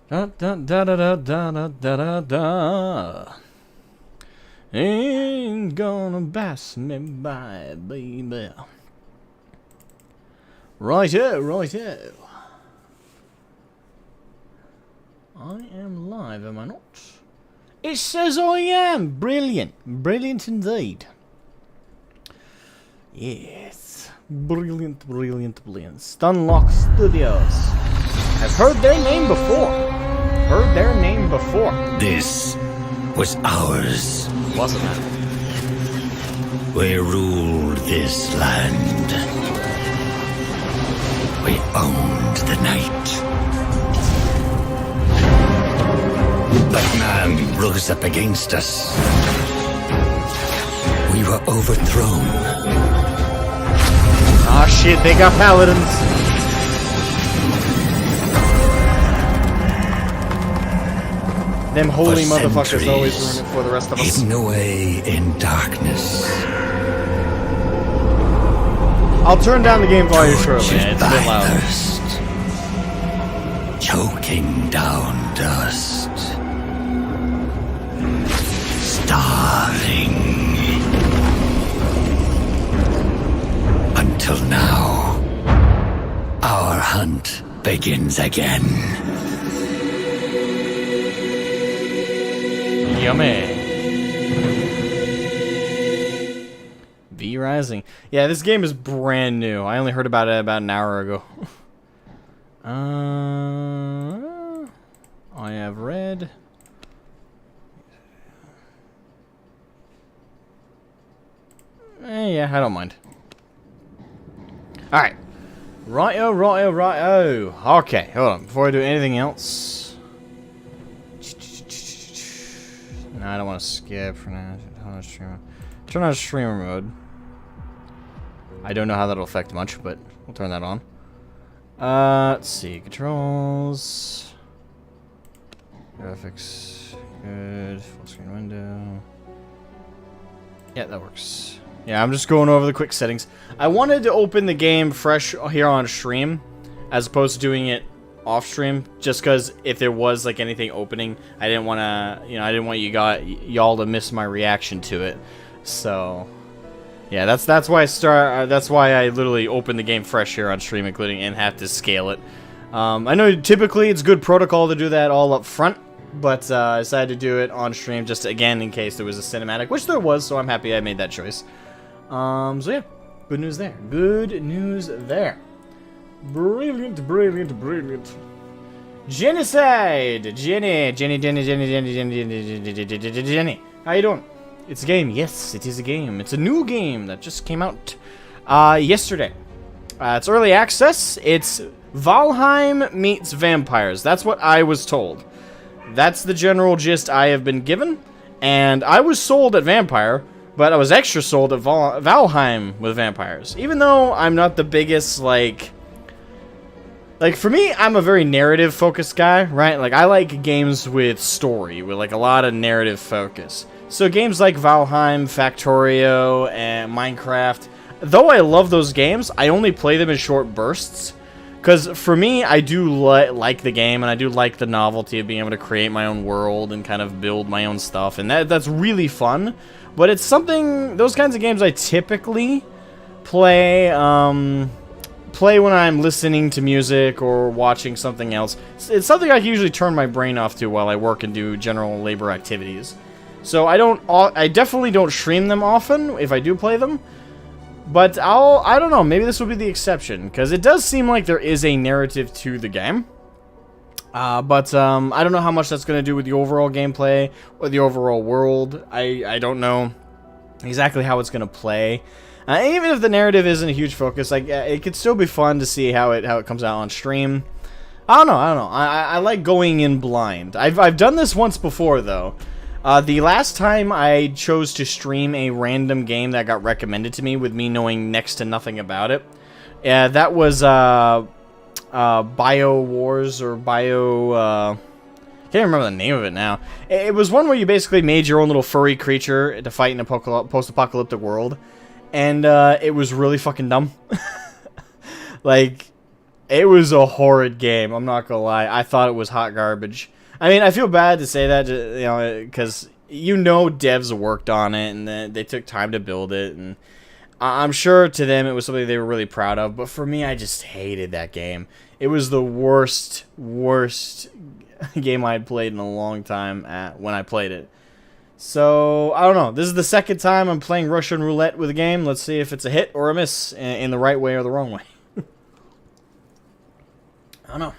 Da da da da da da da da da. Ain't gonna pass me by, baby. Righto, righto. I am live, am I not? It says I am! Brilliant. Brilliant indeed. Yes. Brilliant, brilliant, brilliant. Stunlock Studios. I've heard their name before. Heard their name before. This was ours. Wasn't it? We ruled this land. We owned the night. But man rose up against us. We were overthrown. Ah shit, they got paladins. Them holy For motherfuckers always centuries, ruin it for the rest of us. hidden away in darkness. I'll turn down the game volume shortly. Tortured It's a by bit loud. thirst. Choking down dust. Starving. Until now, our hunt begins again. Yummy. Vrising. Yeah, this game is brand new. I only heard about it about an hour ago. I have read. Yeah, I don't mind. Alright. Righto, righto, righto. Okay, hold on. Before I do anything else. No, I don't want to skip for now. Turn on streamer mode. I don't know how that'll affect much, but we'll turn that on. Let's see. Controls. Graphics. Good. Full screen window. Yeah, that works. Yeah, I'm just going over the quick settings. I wanted to open the game fresh here on stream, as opposed to doing it off stream, just because if there was like anything opening, I didn't want to, I didn't want y'all to miss my reaction to it. So, yeah, that's why that's why I literally opened the game fresh here on stream, including and have to scale it. I know typically it's good protocol to do that all up front, but I decided to do it on stream just again in case there was a cinematic, which there was. So I'm happy I made that choice. So yeah, good news there. Good news there. Brilliant, brilliant, brilliant. Genocide! Jenny. How you doing? It's a game. Yes, it is a game. It's a new game that just came out yesterday. It's early access. It's Valheim meets vampires. That's what I was told. That's the general gist I have been given. And I was sold at Vampire, but I was extra sold at Valheim with vampires. Even though I'm not the biggest, like, for me, I'm a very narrative-focused guy, right? Like, I like games with story, with, like, a lot of narrative focus. So games like Valheim, Factorio, and Minecraft, though I love those games, I only play them in short bursts. Because for me, I do like the game, and I do like the novelty of being able to create my own world and kind of build my own stuff, and that's really fun. But it's something, those kinds of games I typically play when I'm listening to music or watching something else. It's something I can usually turn my brain off to while I work and do general labor activities. So I definitely don't stream them often if I do play them. But I don't know, maybe this will be the exception, because it does seem like there is a narrative to the game. But I don't know how much that's going to do with the overall gameplay or the overall world. I don't know exactly how it's going to play. Even if the narrative isn't a huge focus, like it could still be fun to see how it comes out on stream. I don't know. I like going in blind. I've done this once before though. The last time I chose to stream a random game that got recommended to me with me knowing next to nothing about it, that was Bio Wars or Bio. Can't remember the name of it now. It was one where you basically made your own little furry creature to fight in a post-apocalyptic world, and it was really fucking dumb. Like, It was a horrid game. I'm not gonna lie. I thought it was hot garbage. I mean, I feel bad to say that, you know, because devs worked on it and they took time to build it, and I'm sure to them it was something they were really proud of. But for me, I just hated that game. It was the worst game I had played in a long time when I played it. So, I don't know. This is the second time I'm playing Russian roulette with a game. Let's see if it's a hit or a miss in the right way or the wrong way. I don't know.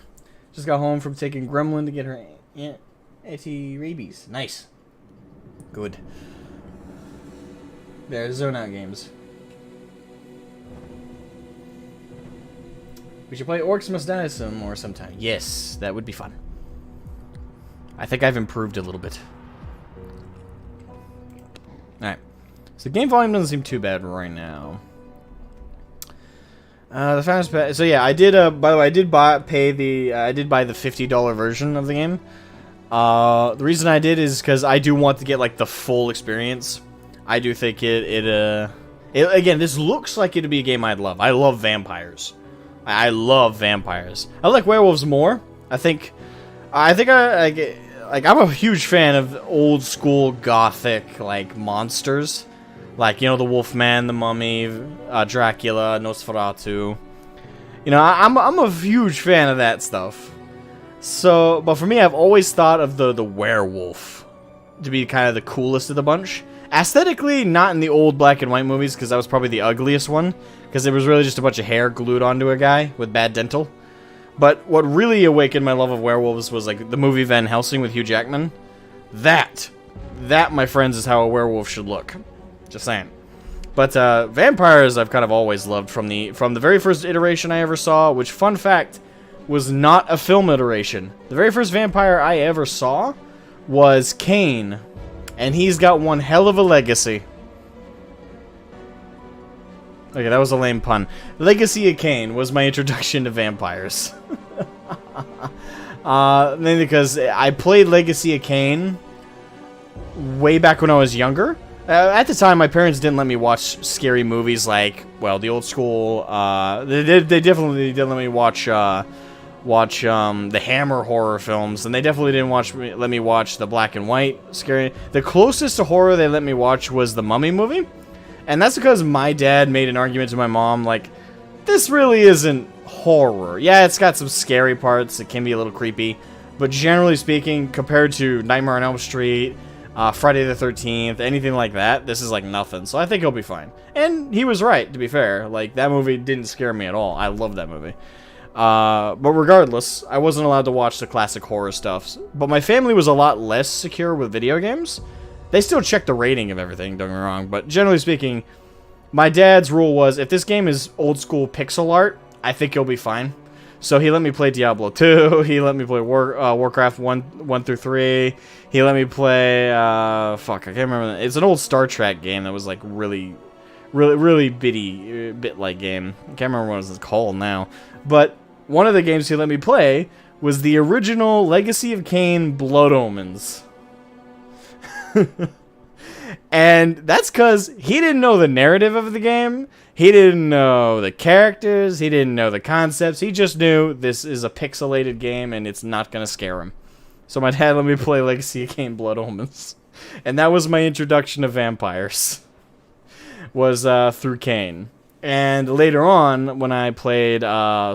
Just got home from taking Gremlin to get her anti-rabies. Nice. Good. There's zone out games. We should play Orcs Must Die some more sometime. Yes, that would be fun. I think I've improved a little bit. Alright. So the game volume doesn't seem too bad right now. The fastest pass. So yeah, I did. By the way, I did buy the $50 version of the game. The reason I did is because I do want to get like the full experience. I do think again, this looks like it'd be a game I'd love. I love vampires. I love vampires. I like werewolves more. I'm a huge fan of old school gothic like monsters. Like, you know, the Wolfman, the Mummy, Dracula, Nosferatu. You know, I'm a huge fan of that stuff. So, but for me, I've always thought of the werewolf to be kind of the coolest of the bunch. Aesthetically, not in the old black and white movies, because that was probably the ugliest one. Because it was really just a bunch of hair glued onto a guy with bad dental. But what really awakened my love of werewolves was like the movie Van Helsing with Hugh Jackman. That, my friends, is how a werewolf should look. Just saying. But vampires I've kind of always loved from the very first iteration I ever saw, which, fun fact, was not a film iteration. The very first vampire I ever saw was Kane, and he's got one hell of a legacy. Okay, that was a lame pun. Legacy of Kane was my introduction to vampires. Mainly because I played Legacy of Kane way back when I was younger. At the time, my parents didn't let me watch scary movies like, well, the old school. They definitely didn't let me watch the Hammer horror films, and they definitely didn't let me watch the black and white scary. The closest to horror they let me watch was the Mummy movie, and that's because my dad made an argument to my mom like, this really isn't horror. Yeah, it's got some scary parts. It can be a little creepy, but generally speaking, compared to Nightmare on Elm Street, Friday the 13th, anything like that, this is like nothing. So I think he'll be fine. And he was right, to be fair. Like, that movie didn't scare me at all. I love that movie. But regardless, I wasn't allowed to watch the classic horror stuff. But my family was a lot less secure with video games. They still checked the rating of everything, don't get me wrong. But generally speaking, my dad's rule was, if this game is old school pixel art, I think you'll be fine. So he let me play Diablo 2, he let me play Warcraft 1 through 3, he let me play, fuck, I can't remember that. It's an old Star Trek game that was like really bit-like game. I can't remember what it was called now. But one of the games he let me play was the original Legacy of Kain Blood Omens. And that's because he didn't know the narrative of the game. He didn't know the characters. He didn't know the concepts. He just knew this is a pixelated game and it's not going to scare him. So my dad let me play Legacy of Kain Blood Omens. And that was my introduction to vampires. Was through Kain. And later on, when I played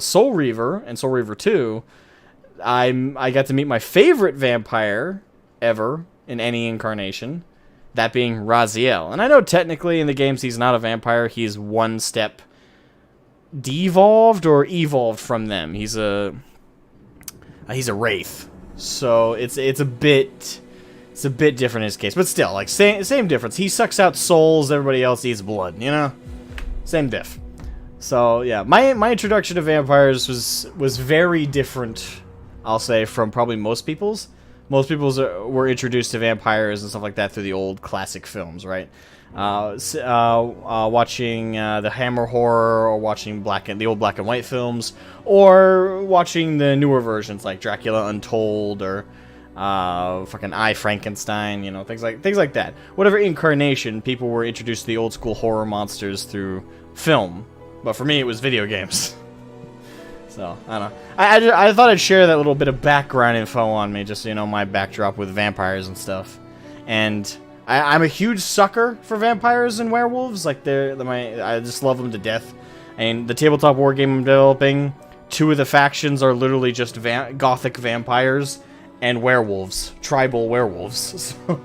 Soul Reaver and Soul Reaver 2, I got to meet my favorite vampire ever in any incarnation. That being Raziel. And I know technically in the games he's not a vampire. He's one step devolved or evolved from them. He's a wraith. So it's a bit different in his case. But still, like same difference. He sucks out souls, everybody else eats blood, you know? Same diff. So yeah, my introduction to vampires was very different, I'll say, from probably most people's. Most people were introduced to vampires and stuff like that through the old classic films, right? Watching the Hammer horror, or watching the old black and white films, or watching the newer versions like Dracula Untold or fucking I, Frankenstein, you know, things like that. Whatever incarnation, people were introduced to the old school horror monsters through film. But for me, it was video games. So, I don't know. I thought I'd share that little bit of background info on me, just so you know my backdrop with vampires and stuff. And I'm a huge sucker for vampires and werewolves. Like, I just love them to death. And the tabletop war game I'm developing, 2 of the factions are literally just gothic vampires and werewolves, tribal werewolves. So,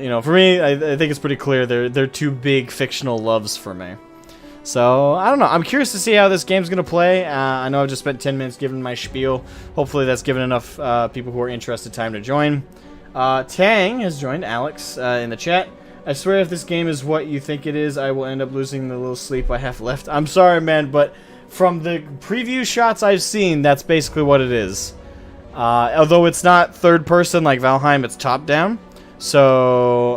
you know, for me, I think it's pretty clear they're 2 big fictional loves for me. So, I don't know. I'm curious to see how this game's going to play. I know I've just spent 10 minutes giving my spiel. Hopefully that's given enough people who are interested time to join. Tang has joined Alex in the chat. I swear if this game is what you think it is, I will end up losing the little sleep I have left. I'm sorry, man, but from the preview shots I've seen, that's basically what it is. Although it's not third person like Valheim, it's top down. So,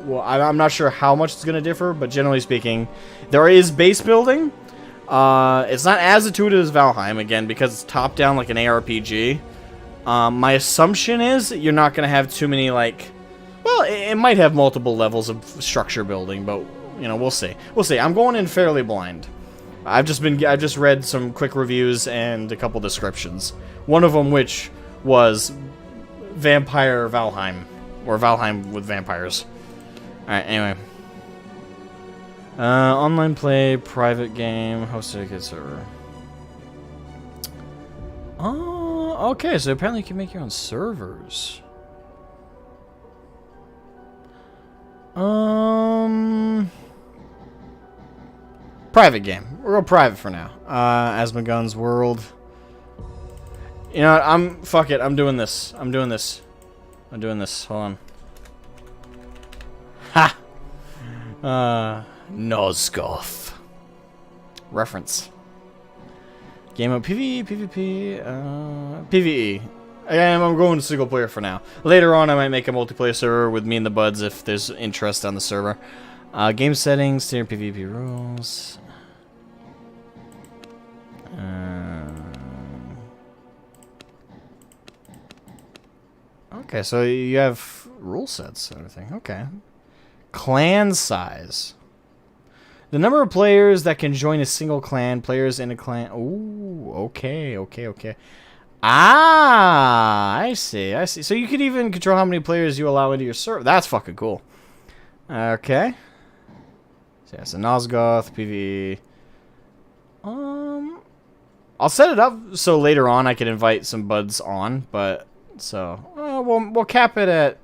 well, I'm not sure how much it's going to differ, but generally speaking, there is base building. It's not as intuitive as Valheim, again, because it's top-down like an ARPG. My assumption is you're not going to have too many, like... Well, it might have multiple levels of structure building, but, you know, we'll see. We'll see. I'm going in fairly blind. I've just read some quick reviews and a couple descriptions. One of them which was Vampire Valheim, or Valheim with vampires. Alright, anyway. Online play, private game, hosted a server. Oh, okay, so apparently you can make your own servers. Private game. We'll go private for now. Asmogan's World. You know what, fuck it, I'm doing this. I'm doing this. Hold on. Ha! Nosgoth. Reference. Game of PvE, PvP, PvE. I'm going single player for now. Later on, I might make a multiplayer server with me and the buds if there's interest on the server. Game settings, standard PvP rules. Okay, so you have rule sets and everything. Okay. Clan size. The number of players that can join a single clan, players in a clan. Ooh, okay. Ah, I see. So you could even control how many players you allow into your server. That's fucking cool. Okay. So yeah, so Nosgoth, PvE. I'll set it up so later on I can invite some buds on, but so we'll cap it at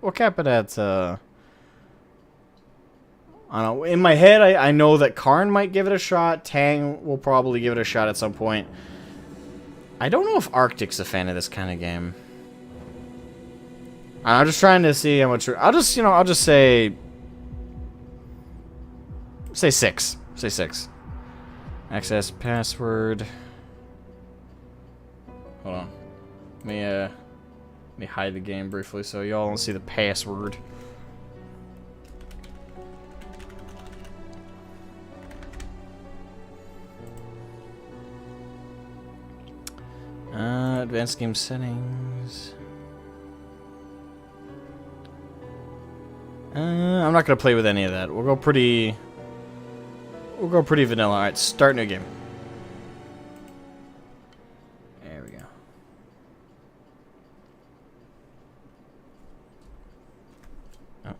I don't know. In my head, I know that Karn might give it a shot. Tang will probably give it a shot at some point. I don't know if Arctic's a fan of this kind of game. I'm just trying to see how much... I'll just say... Say 6. Say 6. Access password. Hold on. Let me hide the game briefly so y'all don't see the password. Advanced game settings. I'm not gonna play with any of that. We'll go pretty vanilla. Alright, start new game. There we go. Oh.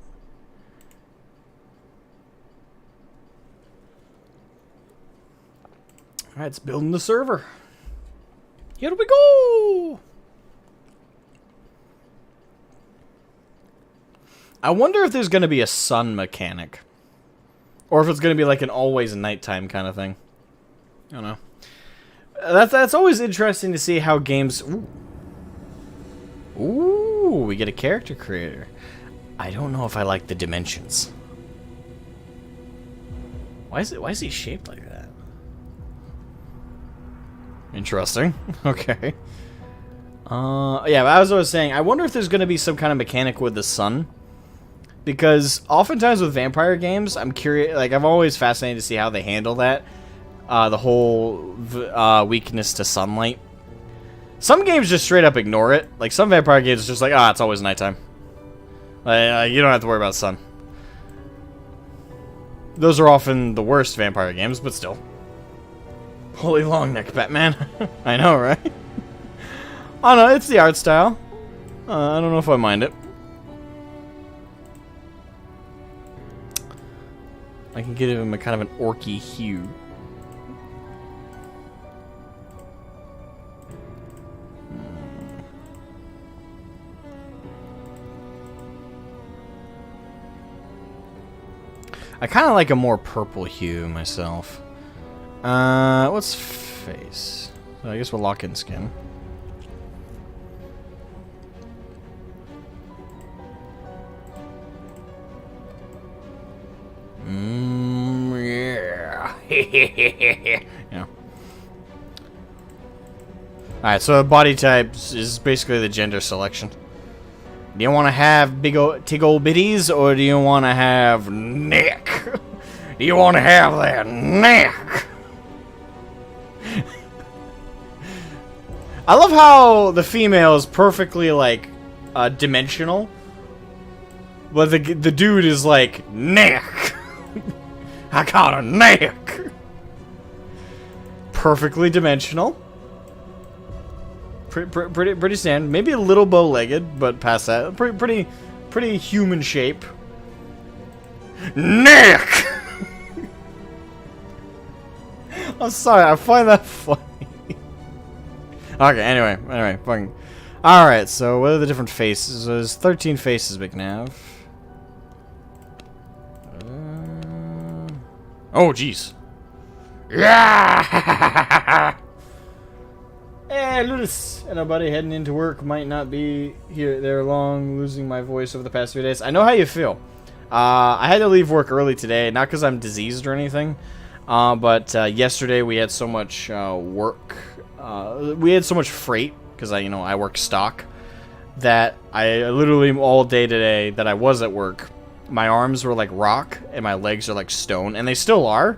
Alright, it's building the server. Here we go! I wonder if there's going to be a sun mechanic. Or if it's going to be like an always nighttime kind of thing. I don't know. That's always interesting to see how games... Ooh, we get a character creator. I don't know if I like the dimensions. Why is he shaped like that? Interesting. Okay. Yeah, as I was saying, I wonder if there's going to be some kind of mechanic with the sun. Because oftentimes with vampire games, I'm curious, like, I'm always fascinated to see how they handle that. The whole weakness to sunlight. Some games just straight up ignore it. Like, some vampire games are just like, it's always nighttime. You don't have to worry about sun. Those are often the worst vampire games, but still. Holy long neck, Batman. I know, right? Oh no, it's the art style. I don't know if I mind it. I can give him a kind of an orky hue. I kind of like a more purple hue myself. What's face? So I guess we'll lock in skin. Yeah. Yeah. Alright, so body types is basically the gender selection. Do you want to have big old tig old bitties, or do you want to have neck? Do you want to have that neck? I love how the female is perfectly like dimensional, but the dude is like neck. I got a neck. Perfectly dimensional. Pretty standard. Maybe a little bow-legged, but past that, pretty human shape. Neck. I'm sorry, I find that funny. Okay, anyway, fucking. All right, so what are the different faces? There's 13 faces we can have. Oh, jeez. Yeah. Hey, Ludus! Hello, buddy. Heading into work. Might not be there long. Losing my voice over the past few days. I know how you feel. I had to leave work early today, not because I'm diseased or anything, but yesterday we had so much work. We had so much freight because I work stock that I literally all day today that I was at work, my arms were like rock and my legs are like stone, and they still are.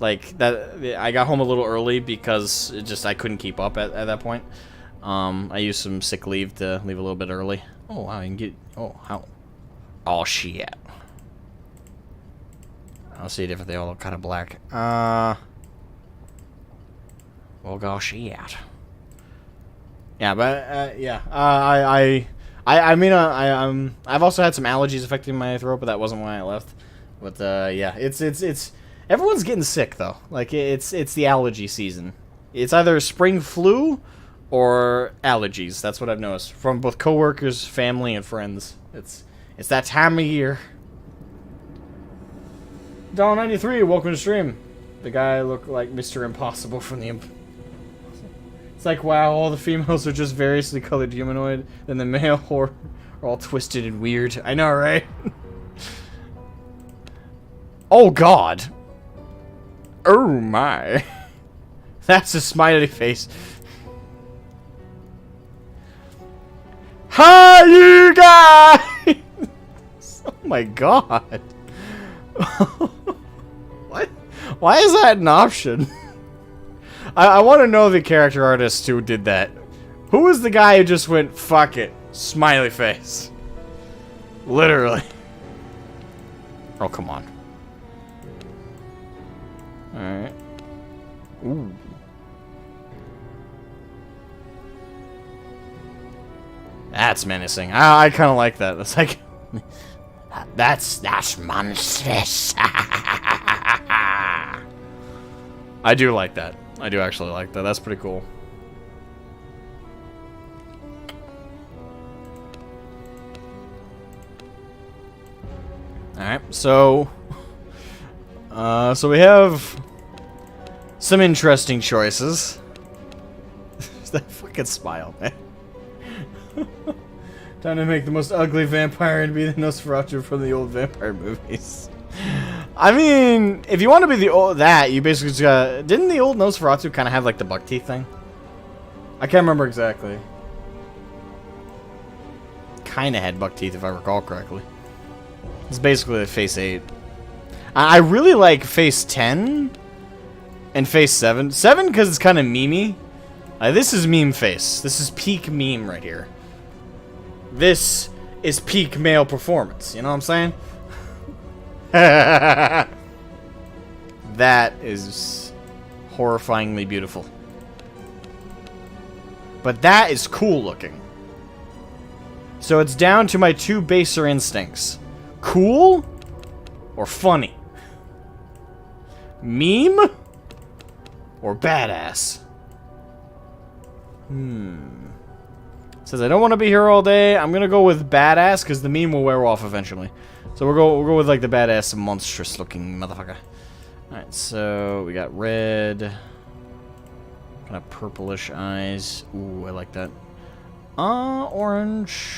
Like that, I got home a little early because I couldn't keep up at that point. I used some sick leave to leave a little bit early. Oh wow, I can get. Oh how? Oh shit. I'll see if they all look kind of black. Well, gosh, shit. Yeah, but yeah. I've also had some allergies affecting my throat, but that wasn't why I left. But yeah, it's. Everyone's getting sick though. Like it's the allergy season. It's either spring flu or allergies. That's what I've noticed from both coworkers, family, and friends. It's that time of year. Dawn93, welcome to stream. The guy looked like Mr. Impossible from the. It's like, wow, all the females are just variously colored humanoid, then the male are all twisted and weird. I know, right? Oh God. Oh my. That's a smiley face. Hi, you guys! Oh my God. What? Why is that an option? I want to know the character artist who did that. Who was the guy who just went, fuck it, smiley face? Literally. Oh, come on. Alright. Ooh. That's menacing. I kind of like that. That's like... That's monstrous. I do like that. I do actually like that. That's pretty cool. Alright, so we have some interesting choices. That fucking smile, man. Time to make the most ugly vampire and be the Nosferatu from the old vampire movies. I mean, if you want to be the old you basically just got. Didn't the old Nosferatu kind of have like the buck teeth thing? I can't remember exactly. Kind of had buck teeth if I recall correctly. It's basically like Face 8. I really like Face 10 and Face 7. 7 because it's kind of memey. This is meme face. This is peak meme right here. This is peak male performance. You know what I'm saying? That is horrifyingly beautiful. But that is cool looking. So it's down to my two baser instincts. Cool or funny? Meme or badass? Says I don't want to be here all day. I'm gonna go with badass because the meme will wear off eventually. So we'll go with like the badass monstrous looking motherfucker. Alright, so we got red. Kind of purplish eyes. Ooh, I like that. Orange.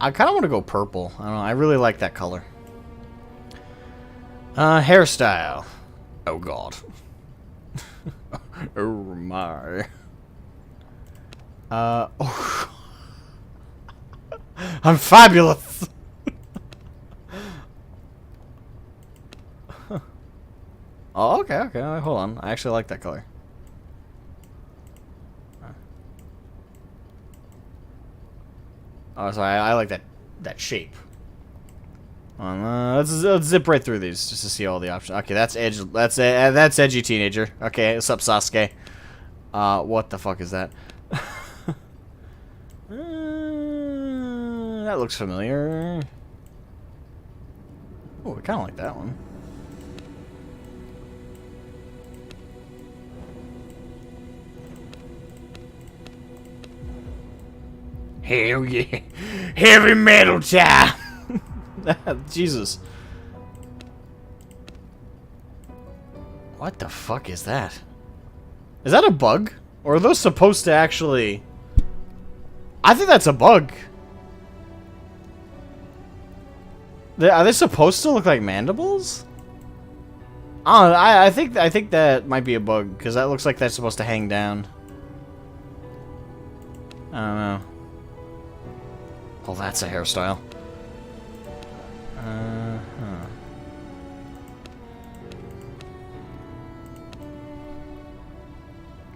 I kind of want to go purple. I don't know. I really like that color. Hairstyle. Oh, God. Oh, my. Oh. I'm fabulous. Oh, okay, okay. Hold on. I actually like that color. Oh, sorry. I like that shape. Let's zip right through these just to see all the options. Okay, that's edge. That's edgy teenager. Okay, what's up, Sasuke? What the fuck is that? That looks familiar. Oh, I kind of like that one. Hell yeah. Heavy metal time. Jesus. What the fuck is that? Is that a bug? Or are those supposed to actually... I think that's a bug. Are they supposed to look like mandibles? Oh, I think that might be a bug, because that looks like that's supposed to hang down. I don't know. Oh, that's a hairstyle.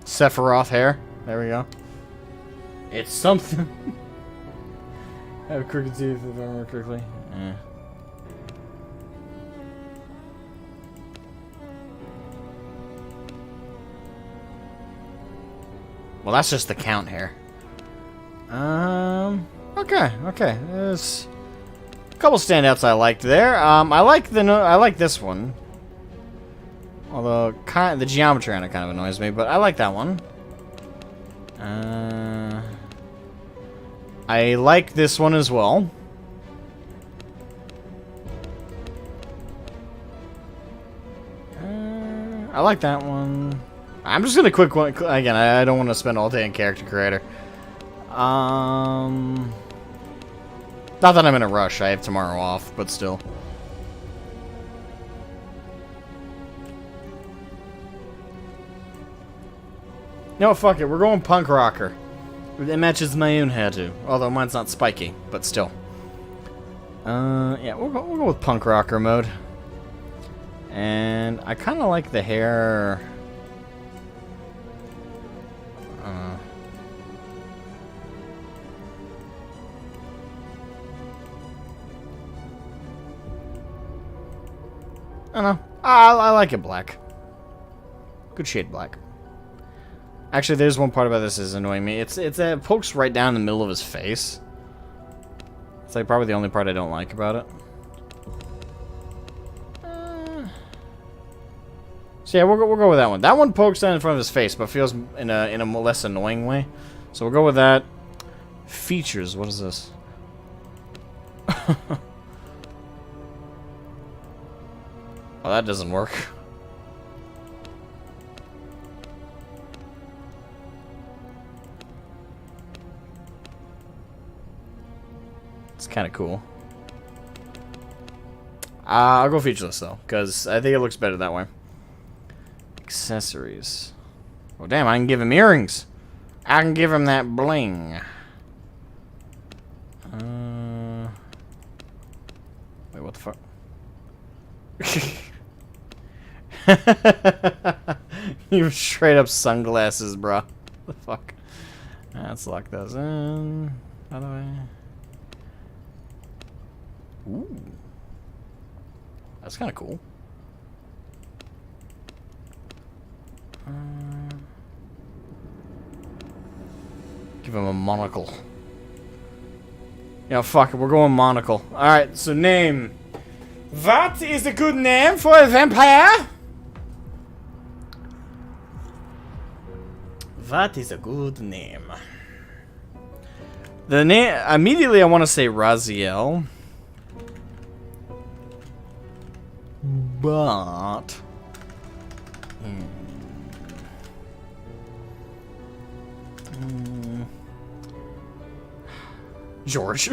Sephiroth hair. There we go. It's something. Have crooked teeth if I remember correctly. Yeah. Well, that's just the count here. Okay. There's a couple standouts I liked there. I like this one. Although the geometry on it kind of annoys me, but I like that one. I like this one as well. I like that one. I'm just gonna quick one again. I don't want to spend all day in character creator. Not that I'm in a rush. I have tomorrow off, but still. No, fuck it. We're going punk rocker. It matches my own hairdo. Although mine's not spiky, but still. Yeah, we'll go with punk rocker mode. And I kind of like the hair. I don't know. I like it black. Good shade black. Actually, there's one part about this is annoying me. It pokes right down in the middle of his face. It's like probably the only part I don't like about it. So yeah, we'll go with that one. That one pokes down in front of his face, but feels in a less annoying way. So we'll go with that. Features. What is this? Well, that doesn't work. It's kind of cool. I'll go featureless though, because I think it looks better that way. Accessories. Oh damn, I can give him earrings. I can give him that bling. Wait, what the fuck? You straight up sunglasses, bro. What the fuck? Let's lock those in. By the way. Ooh. That's kind of cool. Give him a monocle. Yeah, fuck it. We're going monocle. Alright, so name. What is a good name for a vampire? What is a good name? The name... Immediately I want to say Raziel. But... George.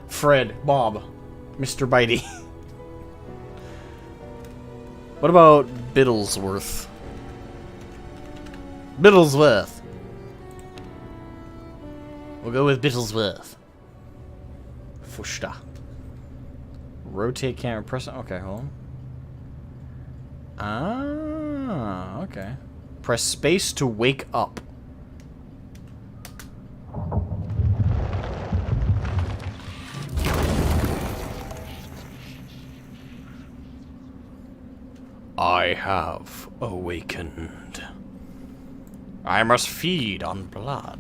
Fred. Bob. Mr. Bitey. What about Biddlesworth? Biddlesworth. We'll go with Biddlesworth. Fushta. Rotate camera. Press. Okay, hold on. Ah, okay. Press space to wake up. I have awakened. I must feed on blood.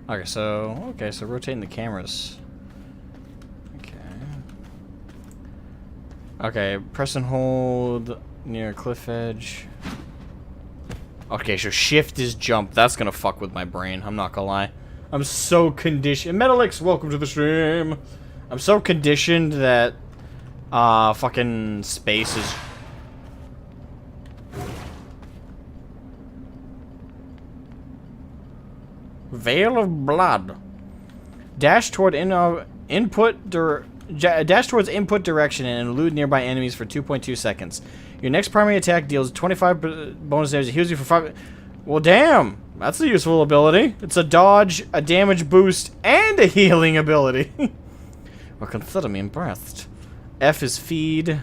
Okay, so rotating the cameras. Okay, press and hold near a cliff edge. Okay, so shift is jump. That's gonna fuck with my brain. I'm not gonna lie. I'm so conditioned. Metalix, welcome to the stream. I'm so conditioned that fucking space is. Veil of blood. Dash toward dash towards input direction and elude nearby enemies for 2.2 seconds. Your next primary attack deals 25 bonus damage. It heals you for 5. Well, damn. That's a useful ability. It's a dodge, a damage boost, and a healing ability. Well, consider me impressed. F is feed.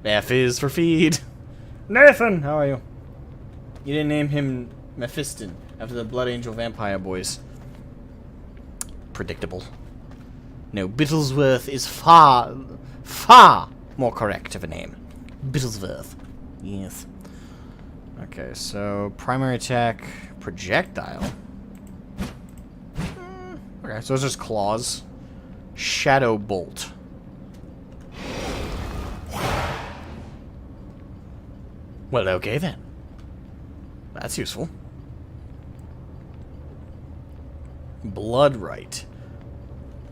F is for feed. Nathan, how are you? You didn't name him Mephiston after the Blood Angel Vampire Boys. Predictable. No, Biddlesworth is far more correct of a name. Biddlesworth. Yes. Okay, so primary attack, projectile. Okay, so it's just claws. Shadow bolt. Well, okay then. That's useful. Blood right.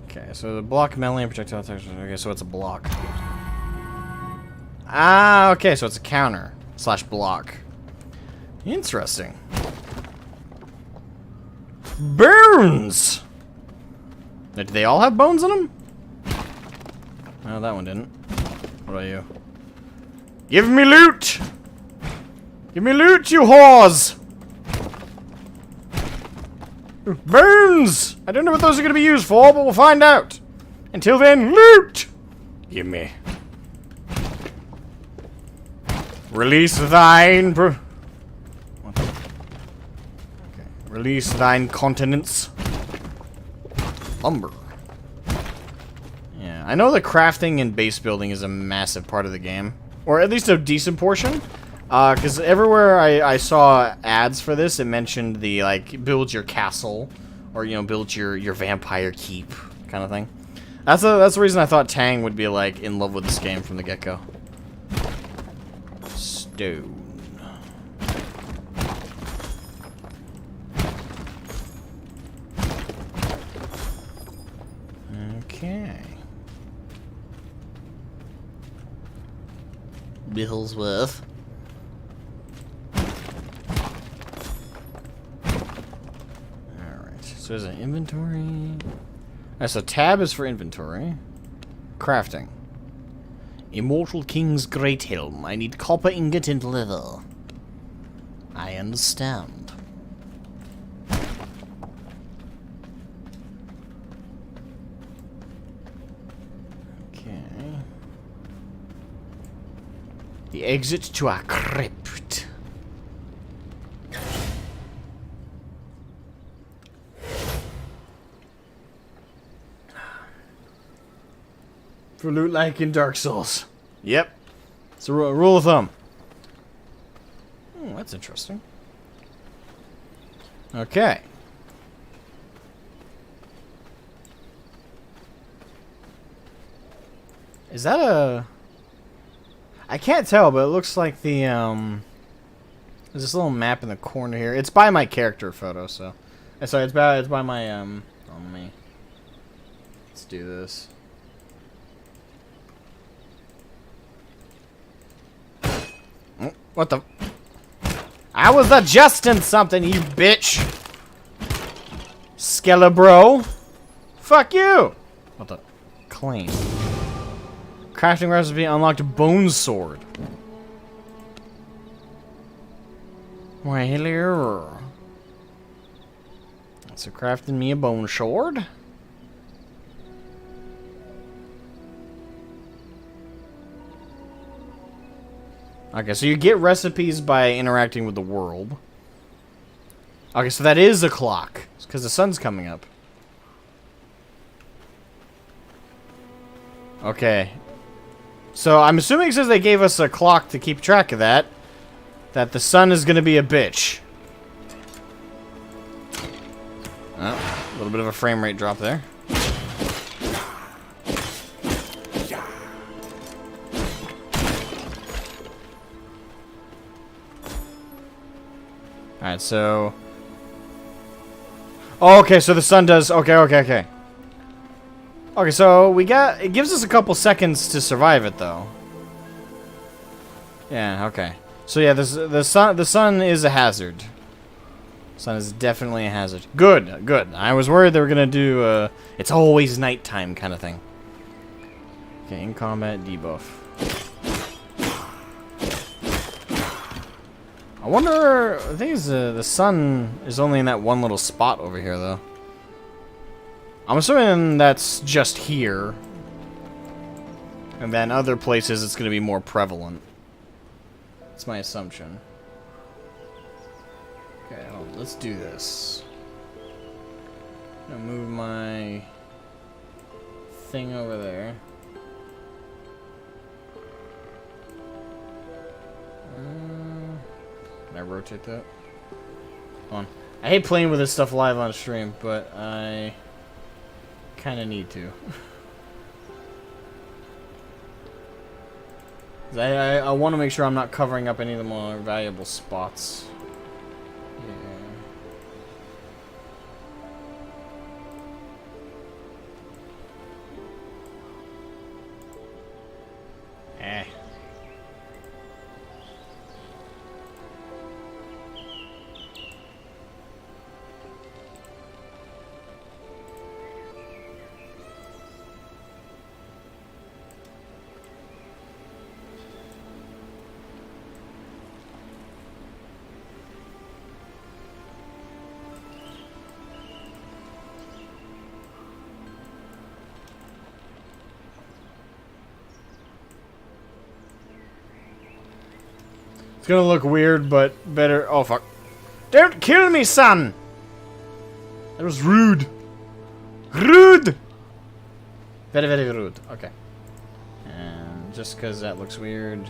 Okay, so the block melee and projectile attacks. Okay, so it's a block. Ah, okay, so it's a counter / block. Interesting. Bones! Did they all have bones in them? No, that one didn't. What about you? Give me loot! Give me loot, you whores! Bones! I don't know what those are going to be used for, but we'll find out. Until then, loot! Give me. Release thine... Okay. Release thine continence. Lumber. Yeah, I know that crafting and base building is a massive part of the game. Or at least a decent portion. Because everywhere I saw ads for this, it mentioned the, like, build your castle. Or, you know, build your vampire keep kind of thing. That's the reason I thought Tang would be, like, in love with this game from the get-go. Stone. Okay. Billsworth. Alright, so there's an inventory. Alright, so tab is for inventory. Crafting. Immortal King's Great Helm. I need copper ingot and leather. I understand. Okay. The exit to our crypt. for loot like in Dark Souls. Yep. It's a rule of thumb. Oh, that's interesting. Okay. Is that a... I can't tell, but it looks like the, there's this little map in the corner here. It's by my character photo, so... Sorry, it's by my, oh, me. Let's do this. What the... I was adjusting something, you bitch! Skelebro! Fuck you! What the... Claim. Crafting recipe unlocked bone sword. Why, hello. So crafting me a bone sword. Okay, so you get recipes by interacting with the world. Okay, so that is a clock. It's because the sun's coming up. Okay. So I'm assuming it says they gave us a clock to keep track of that. That the sun is going to be a bitch. Oh, a little bit of a frame rate drop there. Alright, so... Oh, okay, so the sun does... Okay. Okay, so we got... It gives us a couple seconds to survive it, though. Yeah, okay. So yeah, the sun is a hazard. Sun is definitely a hazard. Good. I was worried they were gonna do it's always nighttime kind of thing. Okay, in combat debuff. I wonder. I think the sun is only in that one little spot over here, though. I'm assuming that's just here, and then other places it's gonna be more prevalent. That's my assumption. Okay, let's do this. I'm gonna move my thing over there. Can I rotate that? Hold on. I hate playing with this stuff live on stream, but I kind of need to. I want to make sure I'm not covering up any of the more valuable spots. Yeah. Eh. It's gonna look weird, but better. Oh, fuck. Don't kill me, son! That was rude. Rude! Very, very rude. Okay. And just because that looks weird.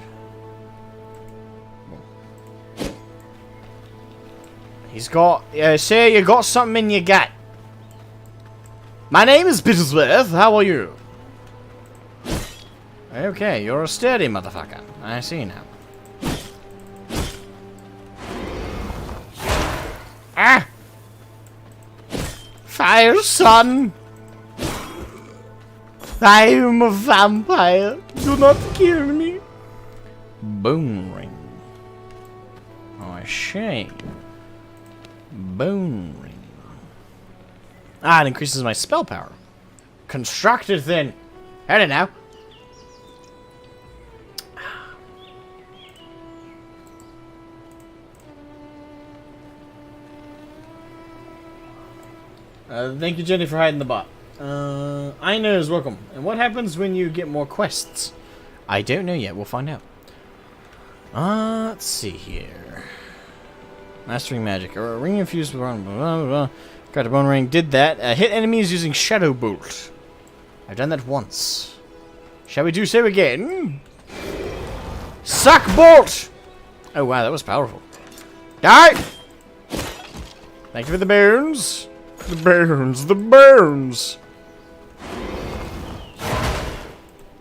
He's got... say you got something in your gut. My name is Bittlesworth. How are you? Okay, you're a sturdy motherfucker. I see now. Ah! Fire, son! I am a vampire. Do not kill me. Bone ring. Oh, shame. Bone ring. Ah, it increases my spell power. Constructed then. Heard it now. Thank you, Jenny, for hiding the bot. Ina is welcome. And what happens when you get more quests? I don't know yet. We'll find out. Let's see here. Mastering magic. Ring infused with got a bone ring. Did that. Hit enemies using Shadow Bolt. I've done that once. Shall we do so again? Suck bolt! Oh wow, that was powerful. Die! Thank you for the bones. The bones, the bones.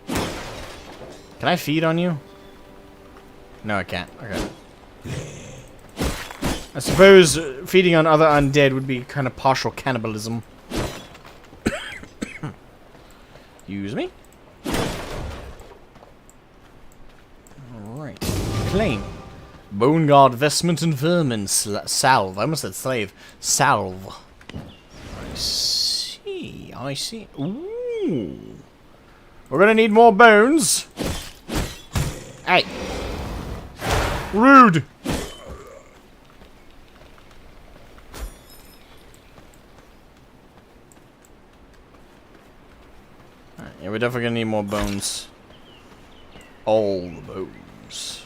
Can I feed on you? No, I can't. Okay. I suppose feeding on other undead would be kind of partial cannibalism. Use me. Alright. Claim. Bone guard, vestment, and vermin. Salve. I almost said slave. Salve. I see. I see. Ooh. We're gonna need more bones. Hey. Rude. Alright, yeah, we're definitely gonna need more bones. All the bones.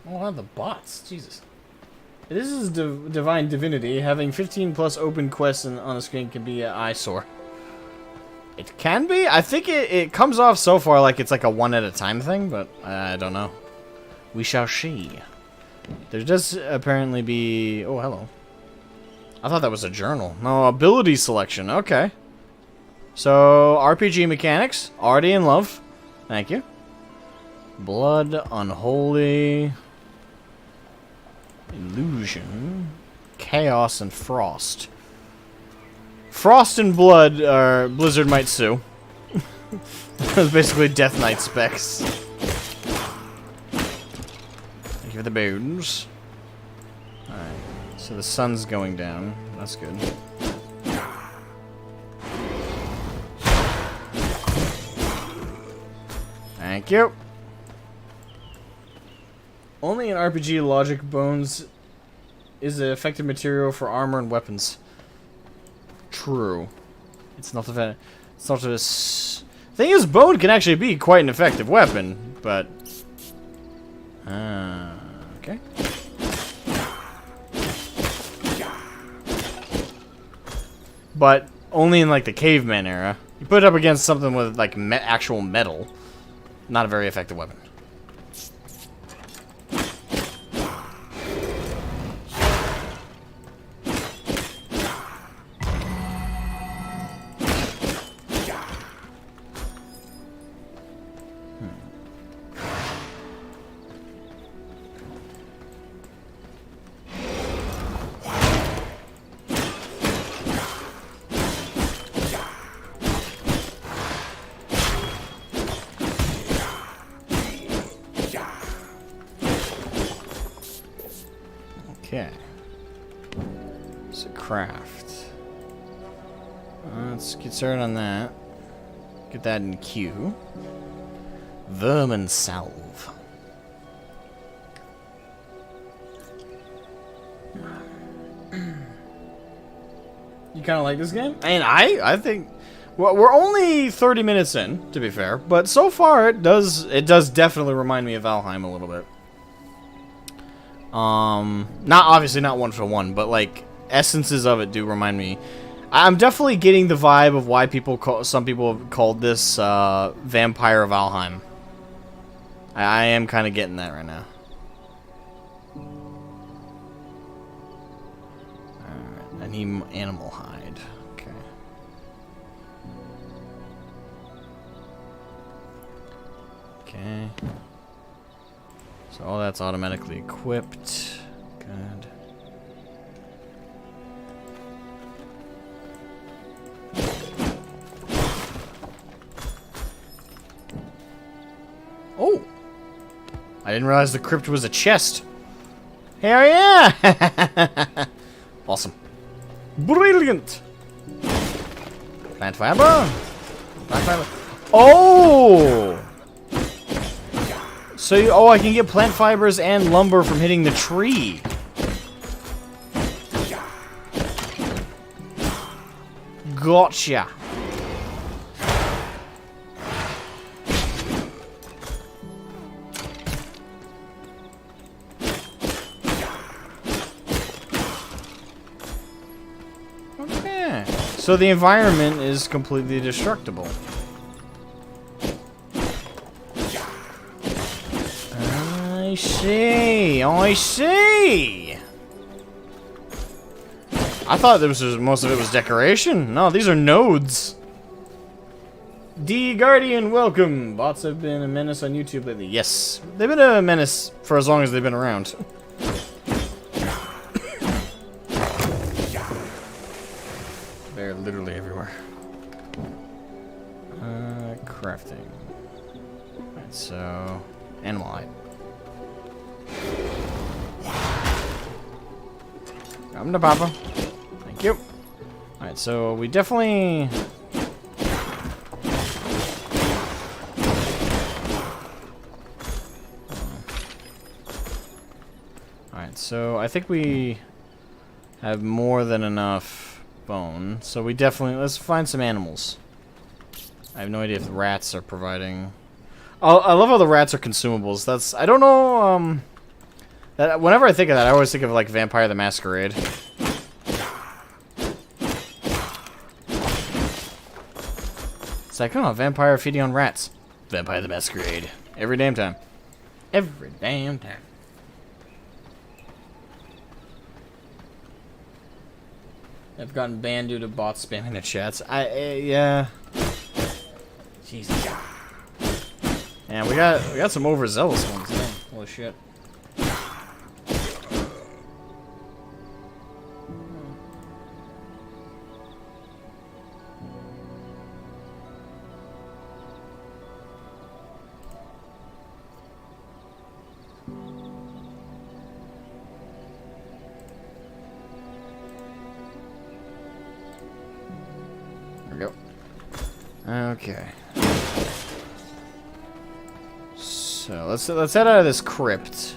Oh, the bots. Jesus. This is divine divinity. Having 15 plus open quests on the screen can be an eyesore. It can be? I think it comes off so far like it's like a one at a time thing, but I don't know. We shall see. There does apparently be... Oh, hello. I thought that was a journal. No, ability selection. Okay. So, RPG mechanics. Already in love. Thank you. Blood, unholy... Illusion, chaos, and frost. Frost and blood are Blizzard might sue. That's basically Death Knight specs. Thank you for the bones. Alright, so the sun's going down. That's good. Thank you. Only in RPG logic, bones is an effective material for armor and weapons. True. It's not a... It's not a... Thing is, bone can actually be quite an effective weapon, but... okay. But only in, like, the caveman era. You put it up against something with, like, actual metal. Not a very effective weapon. Okay. So craft. Let's get started on that. Get that in queue. Vermin salve. You kind of like this game? And I think... Well, we're only 30 minutes in, to be fair, but so far it does definitely remind me of Valheim a little bit. Not obviously not one for one, but like essences of it do remind me. I'm definitely getting the vibe of why some people have called this Vampire Valheim. I am kind of getting that right now. Alright, I need animal hide. Okay. Okay. So all that's automatically equipped. Good. Oh! I didn't realize the crypt was a chest. Hell yeah! Awesome. Brilliant! Plant fiber? Plant fiber. Oh! So, I can get plant fibers and lumber from hitting the tree. Gotcha. Okay. So the environment is completely destructible. I see. I see. I thought this was most of it was decoration. No, these are nodes. D Guardian, welcome. Bots have been a menace on YouTube lately. Yes, they've been a menace for as long as they've been around. They're literally everywhere. Crafting. Alright, so animal hide. I'm the papa. Thank you. Alright, so we definitely. Alright, so I think we have more than enough bone. So we definitely. Let's find some animals. I have no idea if the rats are providing. Oh, I love how the rats are consumables. That's. I don't know, that, whenever I think of that, I always think of, like, Vampire the Masquerade. It's like, oh, vampire feeding on rats. Vampire the Masquerade. Every damn time. Every damn time. I've gotten banned due to bots spamming the chats. Yeah. Jesus. Yeah, we got some overzealous ones, man. Holy shit. There we go. Okay. So let's head out of this crypt,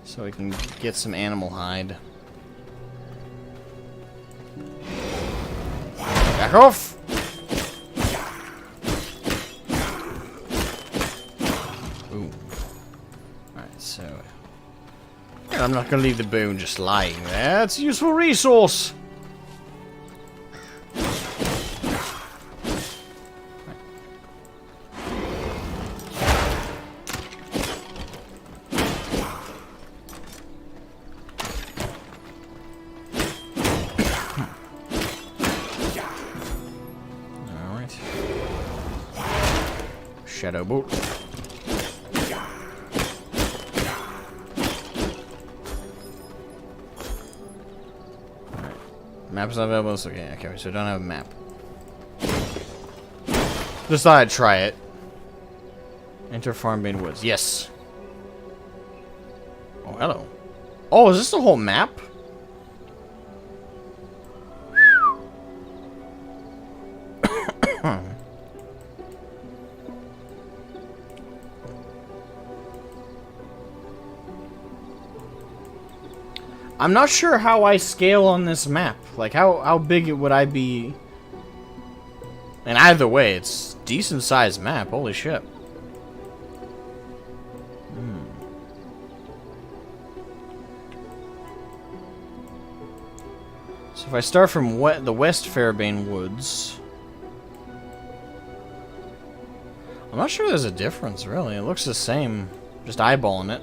so we can get some animal hide. Back off! Ooh. Alright, so I'm not gonna leave the bone just lying there. It's a useful resource. Shadow boot. Alright. Map's not available, so okay, so don't have a map. Just thought I'd try it. Enter Farmbane Woods. Yes. Oh, hello. Oh, is this the whole map? I'm not sure how I scale on this map. Like, how big would I be? And either way, it's a decent sized map. Holy shit. So if I start from the West Fairbane Woods, I'm not sure there's a difference, really. It looks the same. Just eyeballing it.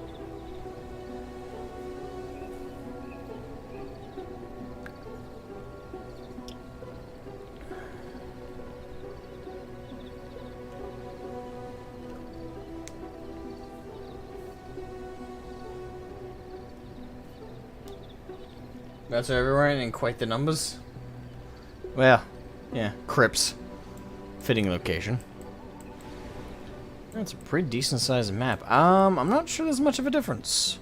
That's everywhere and in quite the numbers. Well, yeah, crypts. Fitting location. That's a pretty decent sized map. I'm not sure there's much of a difference.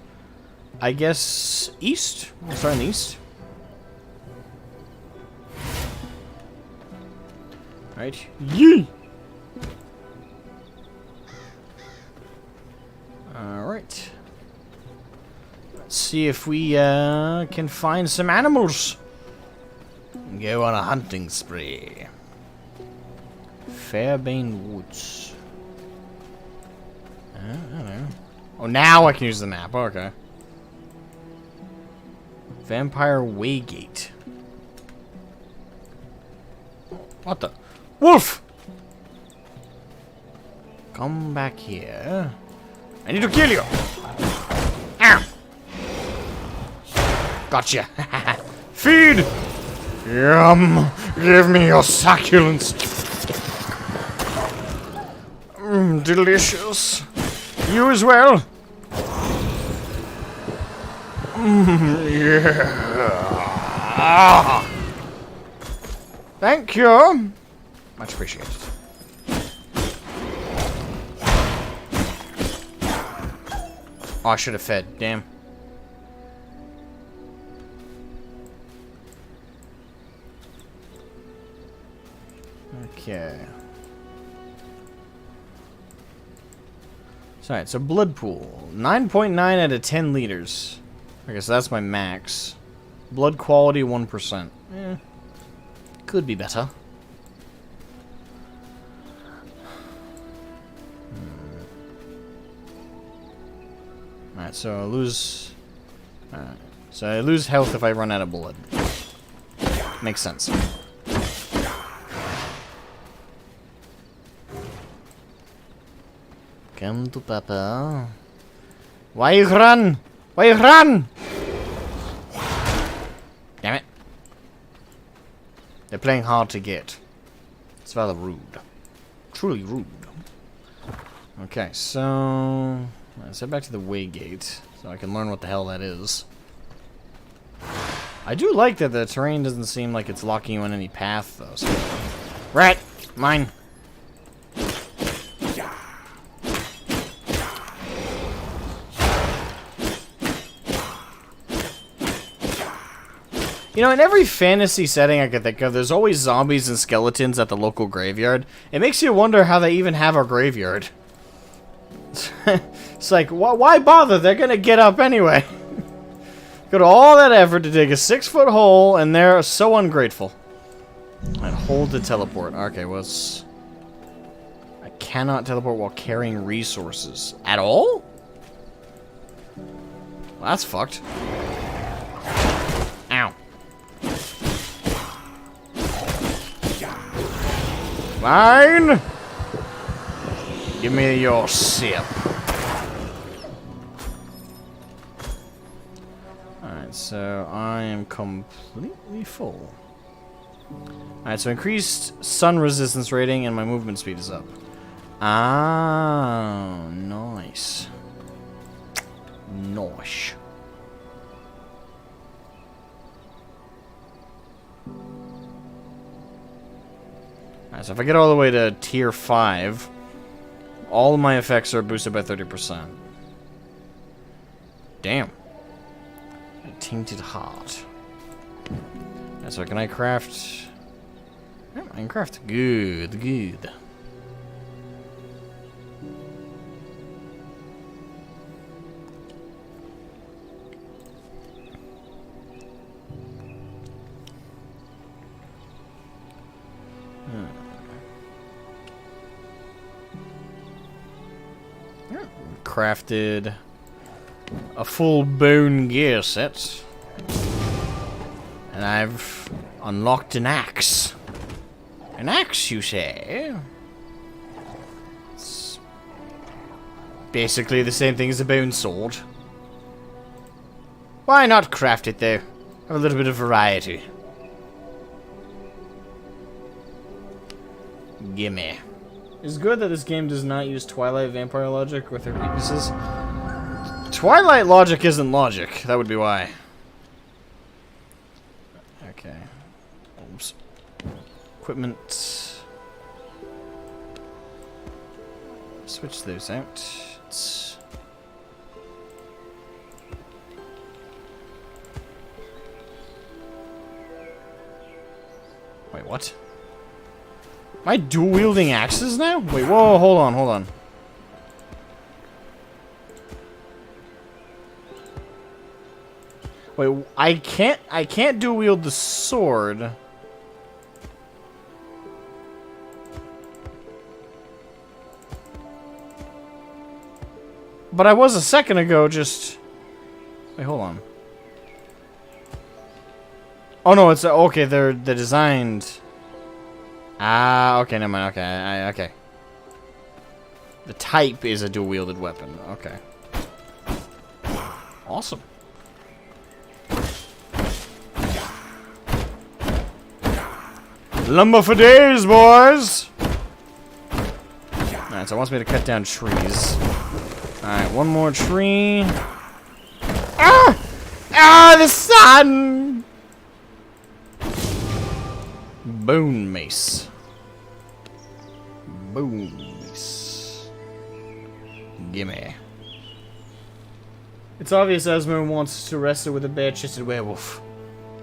I guess east? We'll start in the east. Right. Yee! Alright. Let's see if we can find some animals. Go on a hunting spree. Fairbane Woods. I don't know. Oh, now I can use the map. Okay. Vampire Waygate. What the? Wolf! Come back here. I need to kill you! Ow! Gotcha! Feed! Yum! Give me your succulents! Delicious. You as well? Yeah. Thank you. Much appreciated. Oh, I should have fed. Damn. Okay. Alright, so blood pool. 9.9 out of 10 liters. I guess that's my max. Blood quality 1%. Eh. Could be better. Alright, so I lose... Alright. So I lose health if I run out of blood. Makes sense. Come to Papa. Why you run? Why you run? Damn it. They're playing hard to get. It's rather rude. Truly rude. Okay, so... let's head back to the Waygate, so I can learn what the hell that is. I do like that the terrain doesn't seem like it's locking you on any path, though. So. Rat! Mine! You know, in every fantasy setting I could think of, there's always zombies and skeletons at the local graveyard. It makes you wonder how they even have a graveyard. It's like, why bother? They're gonna get up anyway. Go to all that effort to dig a 6-foot hole, and they're so ungrateful. And hold to teleport. Okay, well, I cannot teleport while carrying resources. At all? Well, that's fucked. Ow. Mine! Give me your sip. Alright, so I am completely full. Alright, so increased sun resistance rating and my movement speed is up. Ah, nice. Nice. Alright, so if I get all the way to tier 5, all of my effects are boosted by 30%. Damn. A tainted heart. Alright, so can I craft... Yeah, I can craft. Good, good. Crafted a full bone gear set, and I've unlocked an axe. An axe, you say? It's basically the same thing as a bone sword. Why not craft it though? Have a little bit of variety. Gimme. It's good that this game does not use Twilight vampire logic with their weaknesses. Twilight logic isn't logic. That would be why. Okay. Oops. Equipment. Switch those out. Wait, what? Am I dual-wielding axes now? Wait, whoa, hold on, hold on. Wait, I can't dual-wield the sword. But I was a second ago just... Wait, hold on. Oh no, it's... okay, they're designed... Ah, okay, never mind. Okay, okay. The type is a dual-wielded weapon. Okay. Awesome. Lumber for days, boys! Alright, so it wants me to cut down trees. Alright, one more tree. Ah! Ah, the sun! Bone mace. Bone mace. Gimme. It's obvious Asmogan wants to wrestle with a bare-chested werewolf.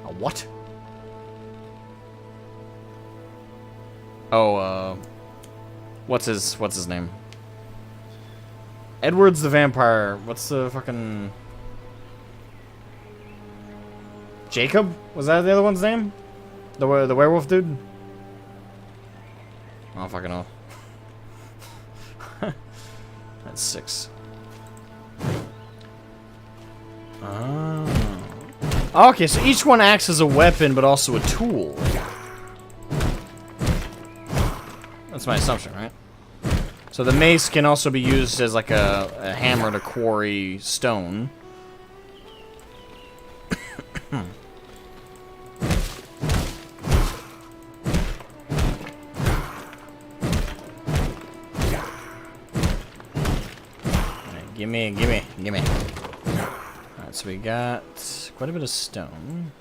A what? Oh, what's his name? Edward's the vampire. What's the fucking... Jacob? Was that the other one's name? The werewolf dude? I don't fucking know. That's 6. Oh. Okay, so each one acts as a weapon, but also a tool. That's my assumption, right? So the mace can also be used as like a hammer to quarry stone. Gimme. Alright, so we got quite a bit of stone.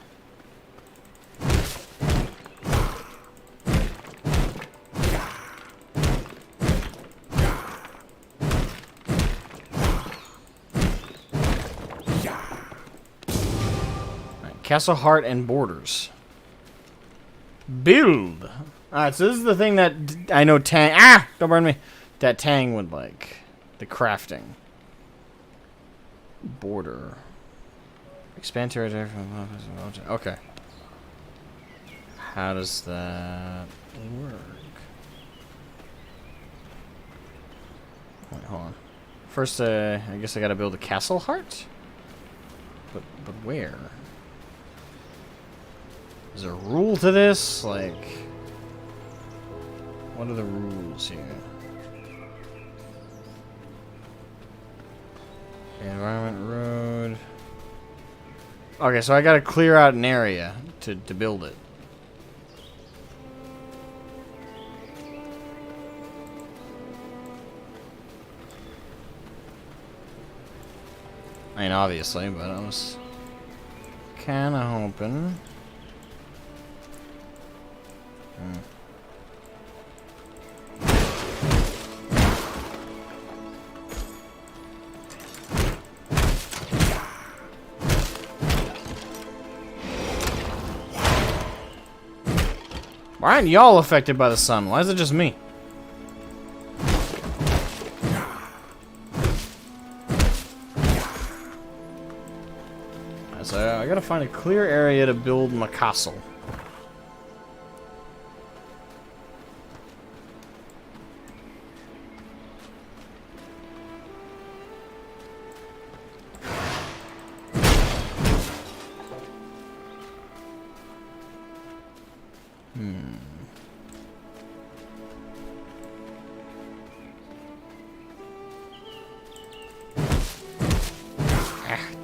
Alright, castle heart and borders. Build! Alright, so this is the thing that I know Tang... Ah! Don't burn me! That Tang would like. The crafting. Border. Expand territory from... Okay. How does that work? Wait, hold on. First, I guess I gotta build a castle heart? But where? Is there a rule to this? Like... What are the rules here? Environment road. Okay, so I gotta clear out an area to build it. I mean, obviously, but I was kinda hoping. Why aren't y'all affected by the sun? Why is it just me? So I gotta find a clear area to build my castle.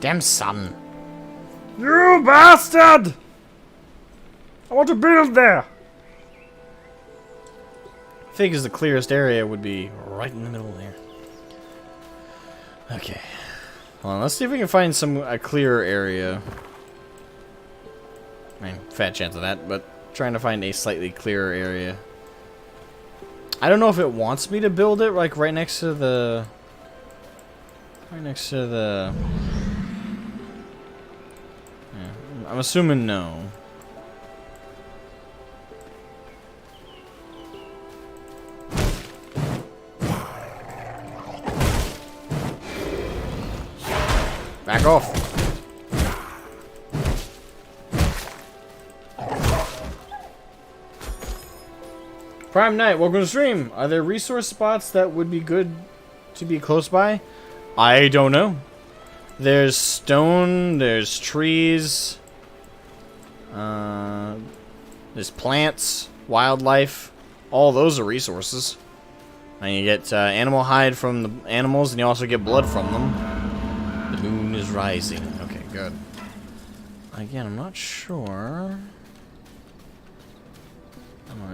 Damn sun. You bastard! I want to build there! Figures the clearest area would be right in the middle there. Okay. Well, let's see if we can find a clearer area. I mean, fat chance of that, but trying to find a slightly clearer area. I don't know if it wants me to build it like right next to the... I'm assuming no. Back off. Prime Knight, welcome to the stream. Are there resource spots that would be good to be close by? I don't know. There's stone, there's trees, there's plants, wildlife. All those are resources. And you get animal hide from the animals, and you also get blood from them. The moon is rising. Okay, good. Again, I'm not sure.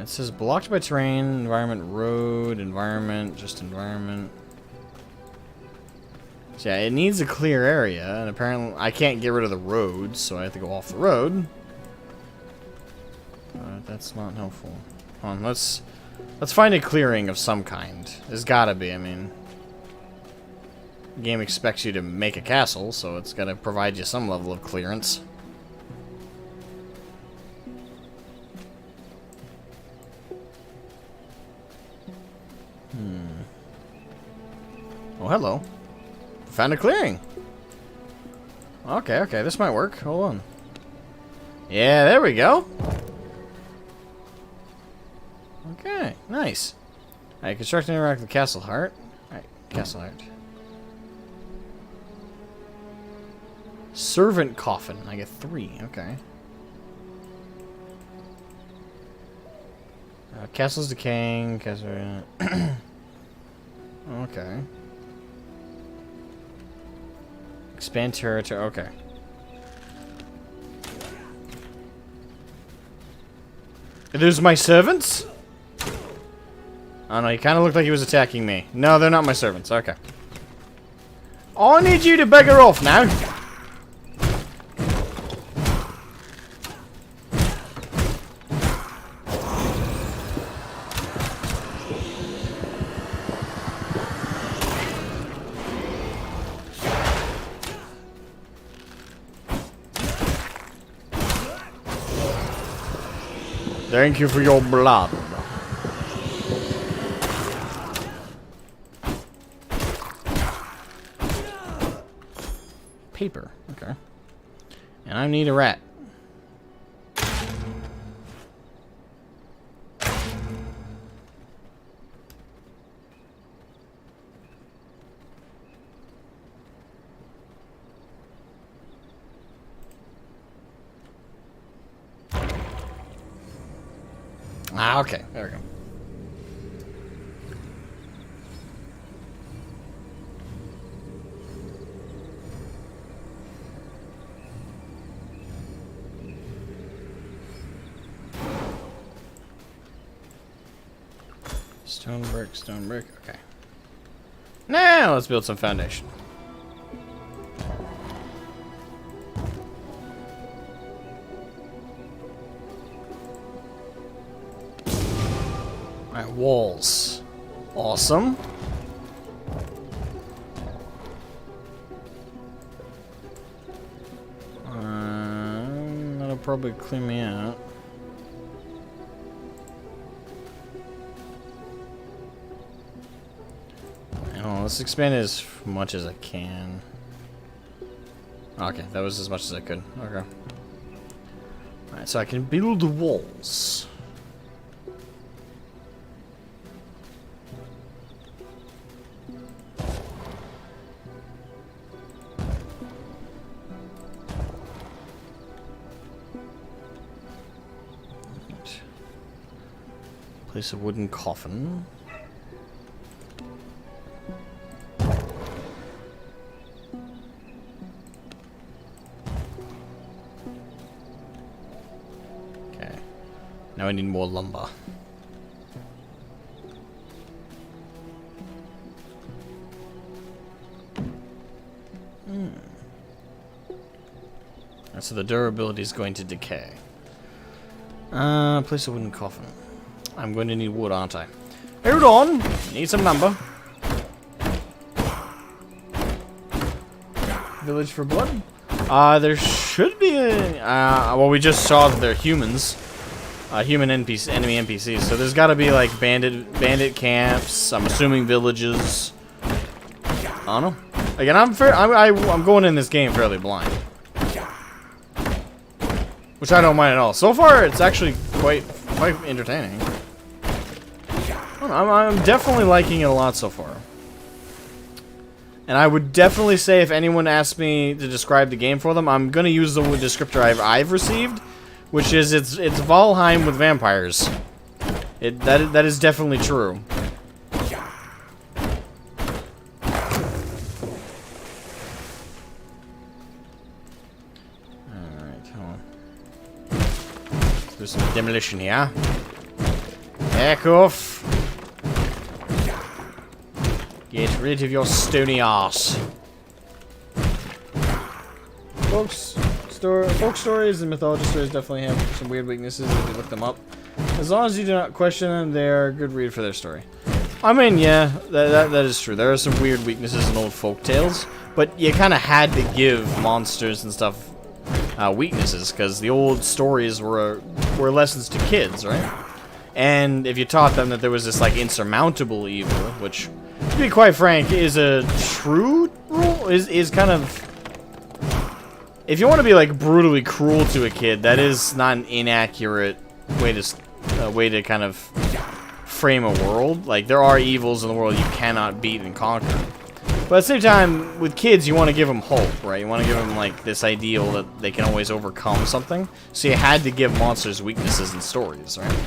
It says blocked by terrain, environment, road, environment, just environment. So yeah, it needs a clear area, and apparently I can't get rid of the road, so I have to go off the road. But that's not helpful. Hold on, let's find a clearing of some kind. There's gotta be, I mean. The game expects you to make a castle, so it's gotta provide you some level of clearance. Oh, hello. Found a clearing. Okay, this might work. Hold on. Yeah, there we go. Okay, nice. Alright, construct and interact with Castle Heart. Alright, Castle Heart. Servant Coffin. I get 3. Okay. Castle's decaying. Castle. Okay. Expand territory. Okay. There's my servants? Oh no, he kind of looked like he was attacking me. No, they're not my servants. Okay. I need you to bugger off now. Thank you for your blood. Paper. Okay. And I need a rat. Ah, okay. There we go. Stone brick. Okay. Now let's build some foundation. Alright, walls. Awesome. That'll probably clear me out. Let's expand as much as I can. Okay, that was as much as I could. Okay. Alright, so I can build walls. Place a wooden coffin. Now I need more lumber. So the durability is going to decay. Place a wooden coffin. I'm going to need wood, aren't I? Hold on! Need some lumber. Village for blood? There should be a... well, we just saw that they're humans. Human NPC, enemy NPCs. So there's got to be like bandit camps. I'm assuming villages. I don't know. Again, I'm going in this game fairly blind, which I don't mind at all. So far, it's actually quite entertaining. I'm definitely liking it a lot so far. And I would definitely say if anyone asks me to describe the game for them, I'm gonna use the descriptor I've received. Which is, it's Valheim with vampires. That is definitely true. Alright, hold on. Let's do some demolition here. Back off. Get rid of your stony ass. Folk stories and mythology stories definitely have some weird weaknesses if you look them up. As long as you do not question them, they are a good read for their story. I mean, yeah, that is true. There are some weird weaknesses in old folk tales, but you kind of had to give monsters and stuff weaknesses because the old stories were lessons to kids, right? And if you taught them that there was this like insurmountable evil, which, to be quite frank, is a true rule, is kind of. If you want to be like brutally cruel to a kid, that is not an inaccurate way to kind of frame a world. Like, there are evils in the world you cannot beat and conquer. But at the same time, with kids, you want to give them hope, right? You want to give them like this ideal that they can always overcome something. So you had to give monsters weaknesses and stories, right?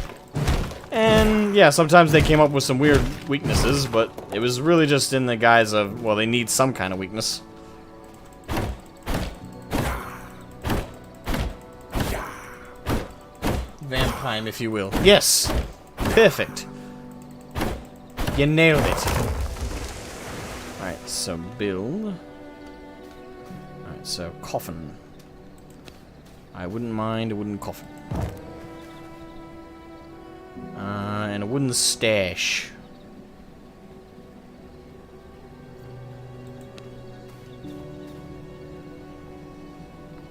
And yeah, sometimes they came up with some weird weaknesses, but it was really just in the guise of, well, they need some kind of weakness. Vampire, if you will. Yes! Perfect. You nailed it. Alright, so build. Alright, so coffin. I wouldn't mind a wooden coffin. And a wooden stash.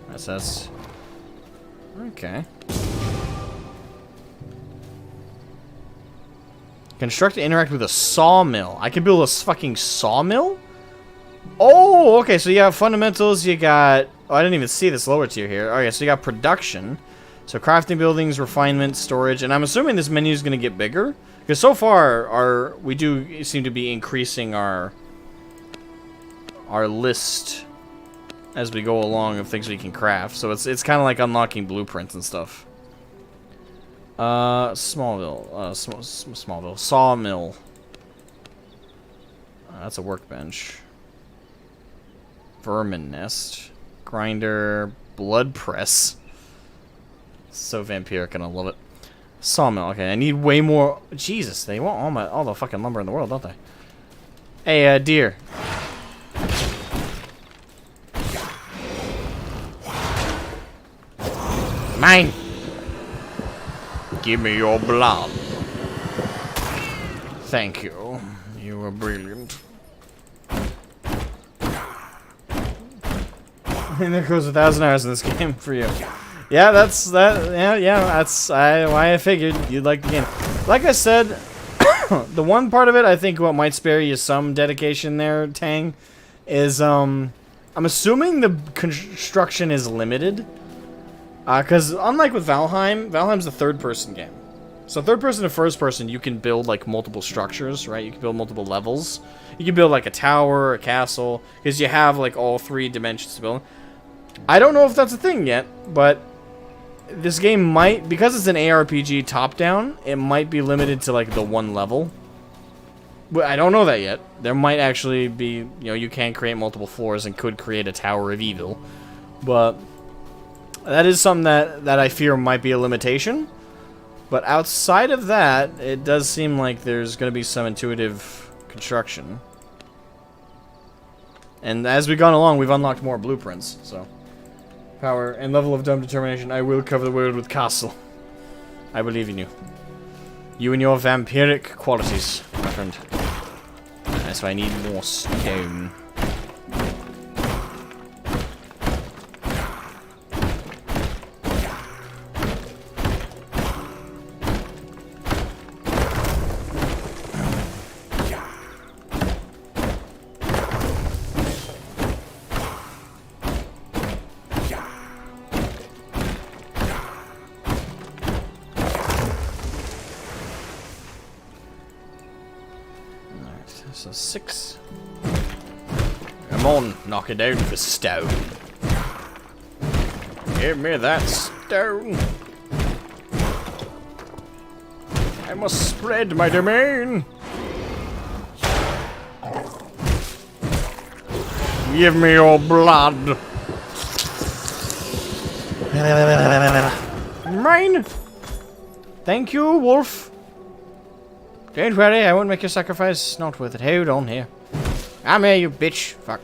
That's okay. Construct and interact with a sawmill. I can build a fucking sawmill? Oh, okay, so you have fundamentals, you got... Oh, I didn't even see this lower tier here. Okay, so you got production. So crafting, buildings, refinement, storage, and I'm assuming this menu is going to get bigger. Because so far, we do seem to be increasing our list as we go along of things we can craft. So it's kind of like unlocking blueprints and stuff. Smallville, sawmill. That's a workbench. Vermin nest, grinder, blood press. So vampiric, and I love it. Sawmill. Okay, I need way more. Jesus, they want all the fucking lumber in the world, don't they? Hey, deer. Mine. Give me your blood. Thank you. You were brilliant. And there goes 1,000 hours in this game for you. Yeah, that's that. Yeah, that's why I figured you'd like the game. Like I said, the one part of it I think what might spare you some dedication there, Tang, is I'm assuming the construction is limited. Because unlike with Valheim, Valheim's a third-person game. So third-person to first-person, you can build, like, multiple structures, right? You can build multiple levels. You can build, like, a tower, a castle, because you have, like, all 3 dimensions to build. I don't know if that's a thing yet, but this game might, because it's an ARPG top-down, it might be limited to, like, the 1 level. But I don't know that yet. There might actually be, you know, you can create multiple floors and could create a Tower of Evil. But that is something that I fear might be a limitation. But outside of that, it does seem like there's going to be some intuitive construction. And as we've gone along, we've unlocked more blueprints, so. Power and level of dumb determination. I will cover the world with castle. I believe in you. You and your vampiric qualities, my friend. So I need more stone. So 6. Come on, knock it down for stone. Give me that stone. I must spread my domain. Give me your blood. Mine. Thank you, wolf. Don't worry, I won't make your sacrifice not worth it. Hold on here. I'm here, you bitch. Fuck.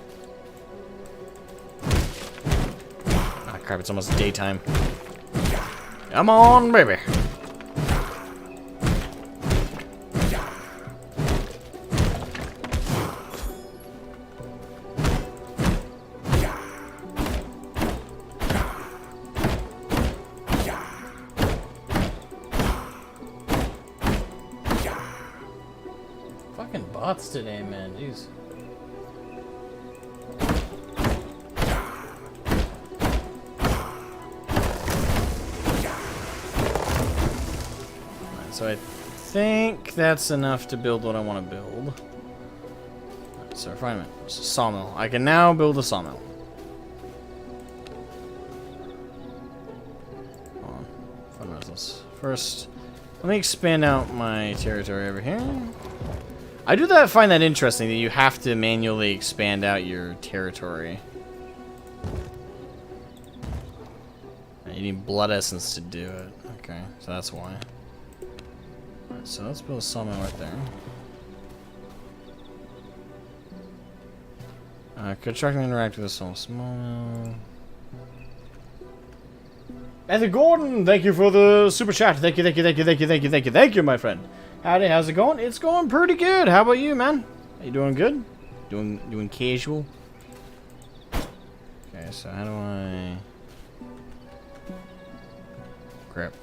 Ah, crap, it's almost daytime. Come on, baby. Fucking bots today, man. Jeez. Alright, so I think that's enough to build what I want to build. Alright, so refinement. It's a sawmill. I can now build a sawmill. Hold on. Fundamentals. First, let me expand out my territory over here. I do find that interesting that you have to manually expand out your territory. You need blood essence to do it. Okay, so that's why. Alright, so let's build a sawmill right there. Construct and interact with a small mill. Matthew Gordon, thank you for the super chat. Thank you, my friend. Howdy, how's it going? It's going pretty good. How about you, man? Are you doing good? Doing casual? Okay, so how do I... Crap.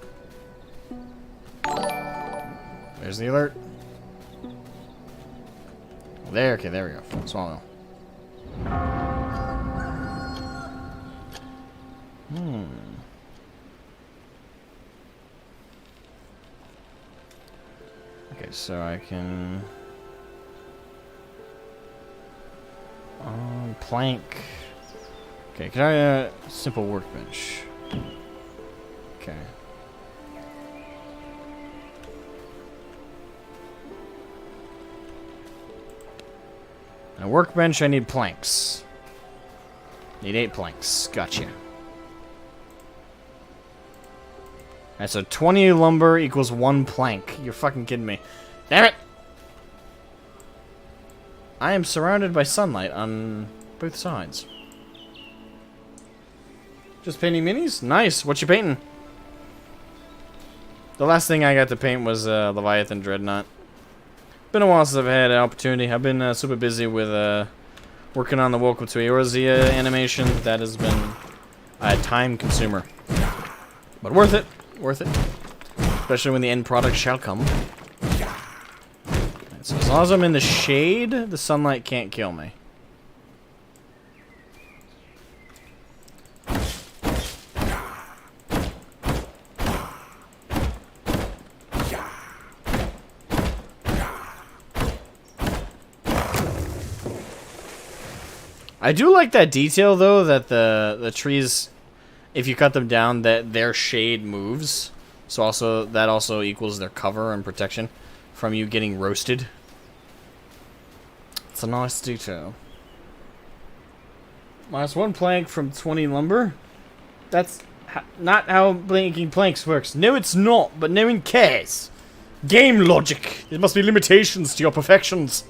There's the alert. There, okay, there we go. Swallow. Okay, so I can... plank. Okay, can I, simple workbench. Okay. Now workbench, I need planks. Need 8 planks. Gotcha. Alright, so 20 lumber equals 1 plank. You're fucking kidding me. Damn it! I am surrounded by sunlight on both sides. Just painting minis? Nice. What you painting? The last thing I got to paint was Leviathan Dreadnought. Been a while since I've had an opportunity. I've been super busy with working on the Welcome to Eorzea animation. That has been a time consumer. But worth it. Worth it. Especially when the end product shall come. Right, so as long as I'm in the shade, the sunlight can't kill me. I do like that detail though, that the trees, if you cut them down, that their shade moves. So that also equals their cover and protection from you getting roasted. It's a nice detail. -1 plank from 20 lumber? That's not how making planks works. No, it's not, but no one cares. Game logic. There must be limitations to your perfections.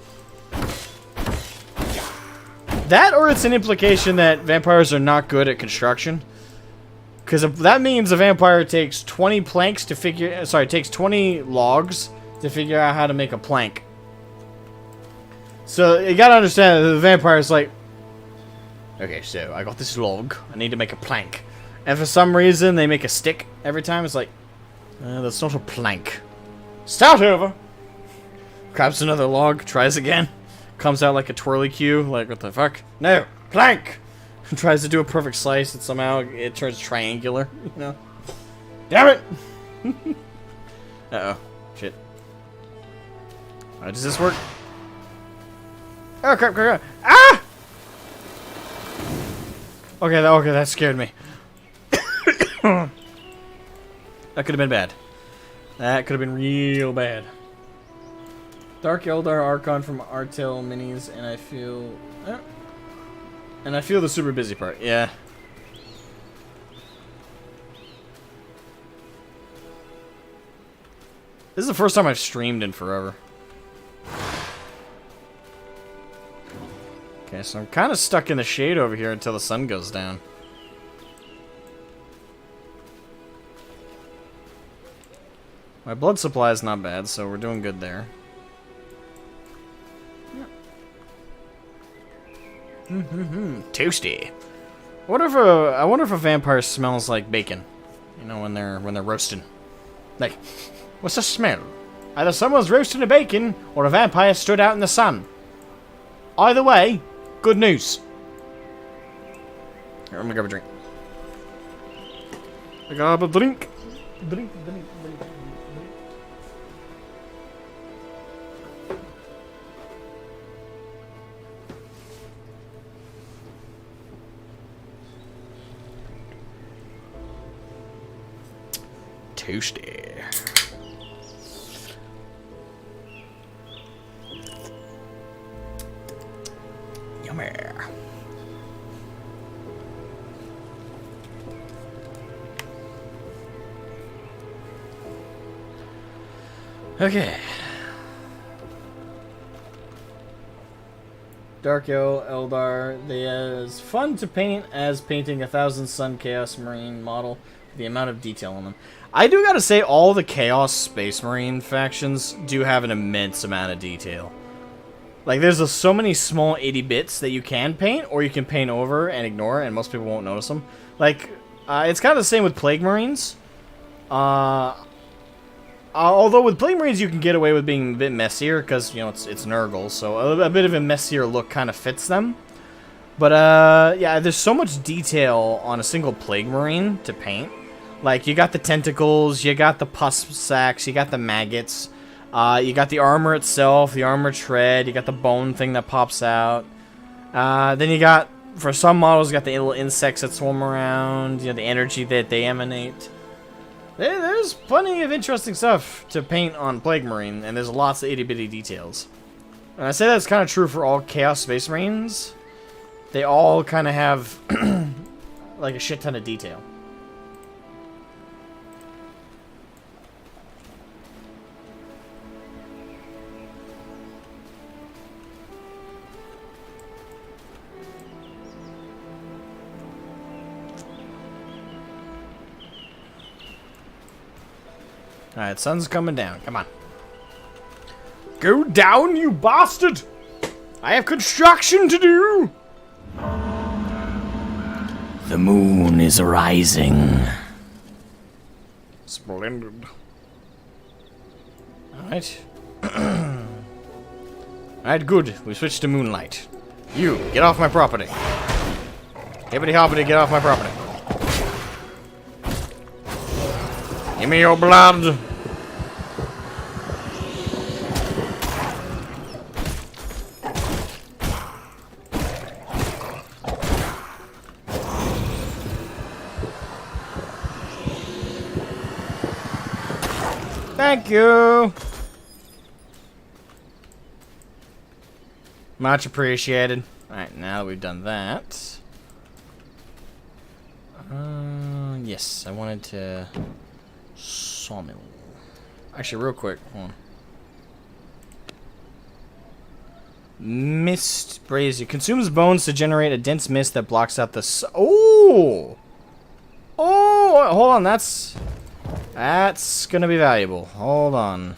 That, or it's an implication that vampires are not good at construction. Because that means a vampire takes 20 planks to figure... Sorry, takes 20 logs to figure out how to make a plank. So, you gotta understand that the vampire's like... Okay, so, I got this log. I need to make a plank. And for some reason, they make a stick every time. It's like... that's not a plank. Start over! Grabs another log, tries again. Comes out like a twirly cue, like, what the fuck? No! Plank! Tries to do a perfect slice, and somehow it turns triangular, you know? Damn it! Uh-oh. Shit. Does this work? Oh, crap, crap, crap! Ah! Okay, that scared me. That could have been bad. That could have been real bad. Dark Eldar Archon from Artel Minis, and I feel... and I feel the super busy part, yeah. This is the first time I've streamed in forever. Okay, so I'm kind of stuck in the shade over here until the sun goes down. My blood supply is not bad, so we're doing good there. Toasty. I wonder if a vampire smells like bacon. You know, when they're roasting. Like, what's the smell? Either someone's roasting a bacon or a vampire stood out in the sun. Either way, good news. Here, I'm gonna grab a drink. I got a drink. Drink. Toasty. Yummy. Okay. Dark Eldar. They as fun to paint as painting 1,000 Sun Chaos Marine model. The amount of detail on them. I do gotta say, all the Chaos Space Marine factions do have an immense amount of detail. Like, there's so many small 80 bits that you can paint, or you can paint over and ignore, and most people won't notice them. Like, it's kind of the same with Plague Marines. Although with Plague Marines you can get away with being a bit messier, because, you know, it's Nurgle, so a bit of a messier look kind of fits them. But, yeah, there's so much detail on a single Plague Marine to paint. Like, you got the tentacles, you got the pus sacks, you got the maggots, you got the armor itself, the armor tread, you got the bone thing that pops out. Then you got, for some models, you got the little insects that swarm around, you know, the energy that they emanate. There's plenty of interesting stuff to paint on Plague Marine, and there's lots of itty-bitty details. And I say that's kind of true for all Chaos Space Marines. They all kind of have, like, a shit ton of detail. Alright, sun's coming down. Come on. Go down, you bastard! I have construction to do! The moon is rising. Splendid. Alright. Alright, good. We switched to moonlight. You, get off my property. Hippity hoppity, get off my property. Give me your blood. Thank you. Much appreciated. Alright, now that we've done that. Yes, I wanted to... Sawmill. Actually, real quick, hold on. Mist brazier. Consumes bones to generate a dense mist that blocks out the sun. Oh! Oh! Hold on, that's gonna be valuable. Hold on.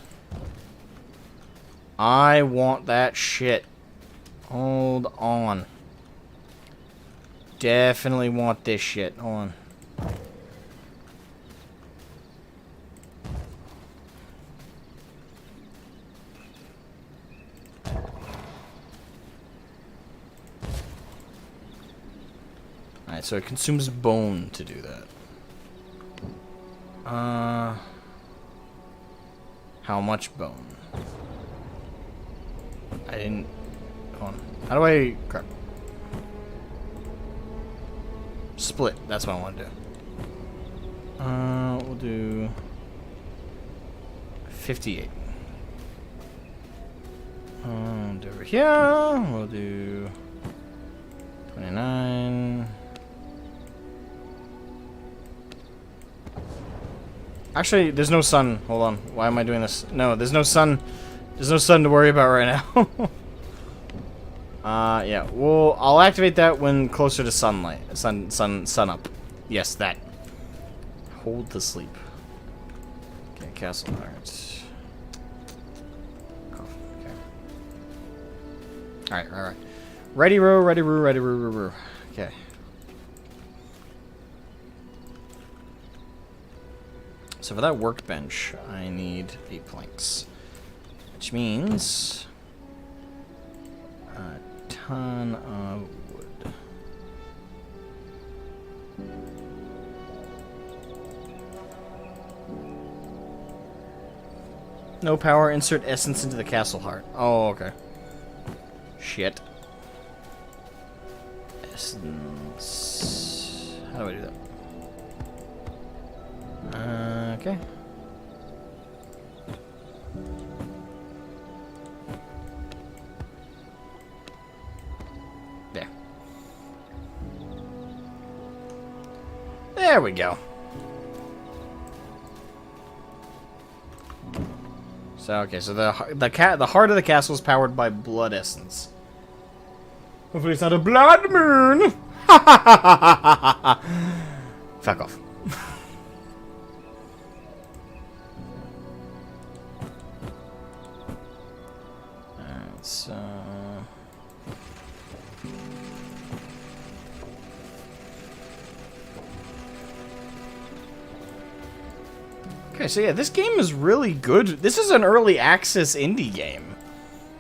I want that shit. Hold on. Definitely want this shit. Hold on. Alright, so it consumes bone to do that. How much bone? I didn't... Hold on. How do I... Crap. Split. That's what I want to do. We'll do... 58. And over here, we'll do 29. Actually, there's no sun. Hold on. Why am I doing this? No, there's no sun. There's no sun to worry about right now. Yeah. Well, I'll activate that when closer to sunlight. Sun up. Yes, that. Hold to sleep. Okay, castle hearts. Oh, okay. Alright, alright. Ready, row, ready, row, ready, row, row, row. Okay. So for that workbench, I need 8 planks. Which means a ton of wood. No power, insert essence into the castle heart. Oh, okay. Shit. Essence. How do I do that? Okay. There. There we go. So okay, so the heart of the castle is powered by blood essence. Hopefully it's not a blood moon. Fuck off. So okay, so yeah, this game is really good. This is an early access indie game.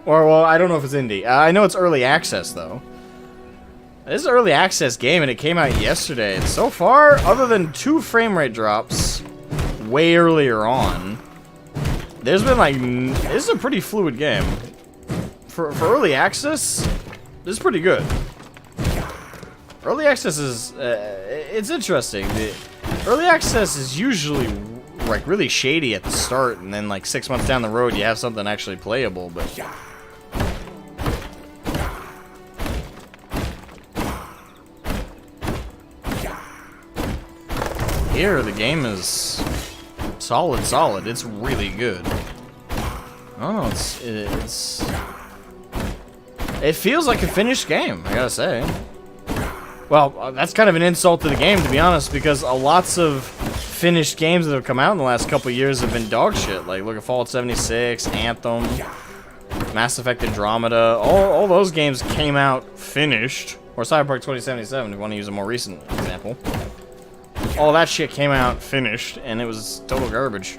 Or, well, I don't know if it's indie. I know it's early access, though. This is an early access game, and it came out yesterday. And so far, other than 2 frame rate drops way earlier on, there's been, like, this is a pretty fluid game. For early access, this is pretty good. Early access is, it's interesting. The early access is usually, like, really shady at the start, and then, like, 6 months down the road, you have something actually playable, but... Here, the game is solid. It's really good. Oh, it feels like a finished game, I gotta say. Well, that's kind of an insult to the game, to be honest, because lots of finished games that have come out in the last couple of years have been dog shit. Like, look at Fallout 76, Anthem, Mass Effect Andromeda. All those games came out finished. Or Cyberpunk 2077, if you want to use a more recent example. All that shit came out finished, and it was total garbage.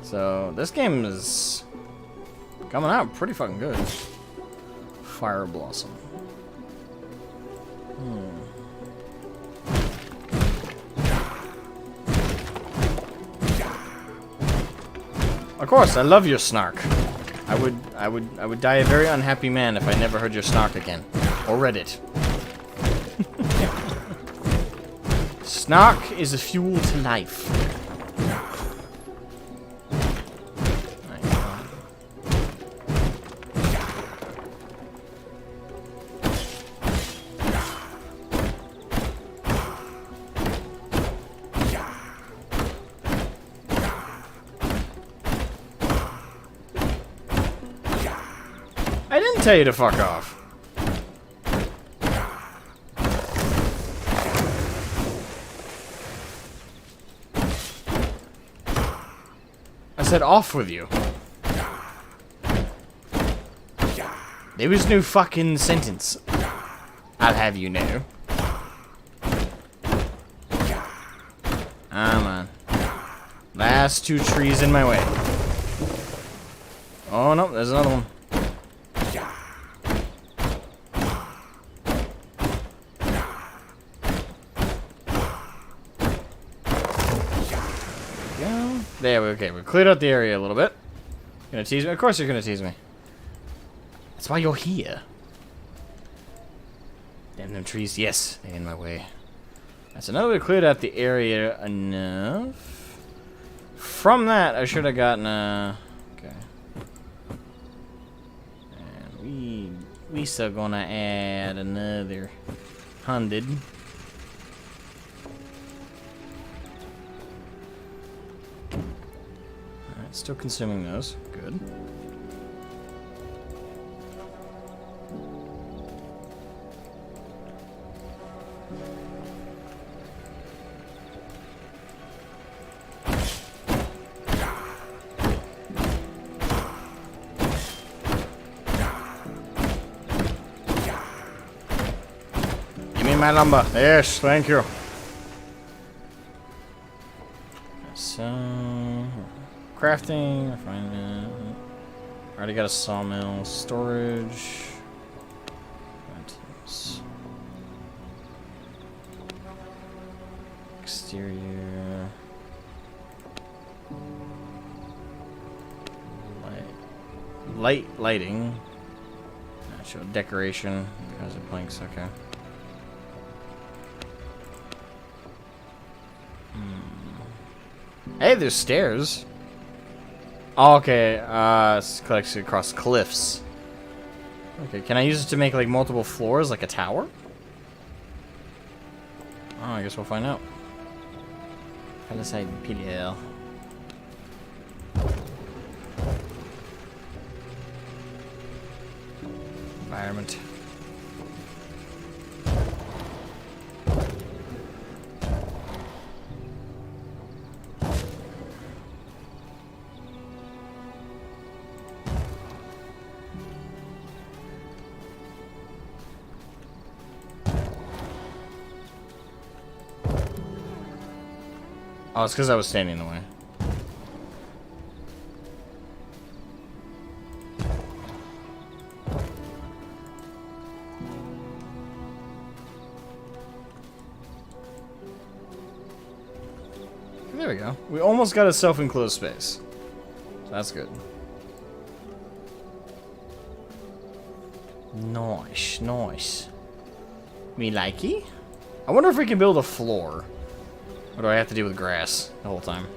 So, this game is coming out pretty fucking good. Fire Blossom. Of course, I love your snark. I would die a very unhappy man if I never heard your snark again. Or read it. Snark is a fuel to life. I didn't tell you to fuck off. I said off with you. There was no fucking sentence. I'll have you know. Ah, man. Last 2 trees in my way. Oh, no, there's another one. There, okay, we cleared out the area a little bit. You're gonna tease me? Of course you're gonna tease me. That's why you're here. Damn them trees. Yes, they're in my way. That's another cleared out the area enough. From that, I should have gotten a... Okay. And we still gonna add another 100. Alright, still consuming those. Good. My lumber. Yes, thank you. So, crafting, refinement. Already got a sawmill. Storage. Rentals. Exterior. Lighting. Show decoration. Guys are planks. Okay. Hey, there's stairs. Oh, okay, it collects across cliffs. Okay, can I use it to make like multiple floors, like a tower? Oh, I guess we'll find out. Palisade PDL. Environment. Oh, it's because I was standing in the way. There we go. We almost got a self-enclosed space. So that's good. Nice, nice. Me likey? I wonder if we can build a floor. Or do I have to deal with grass the whole time?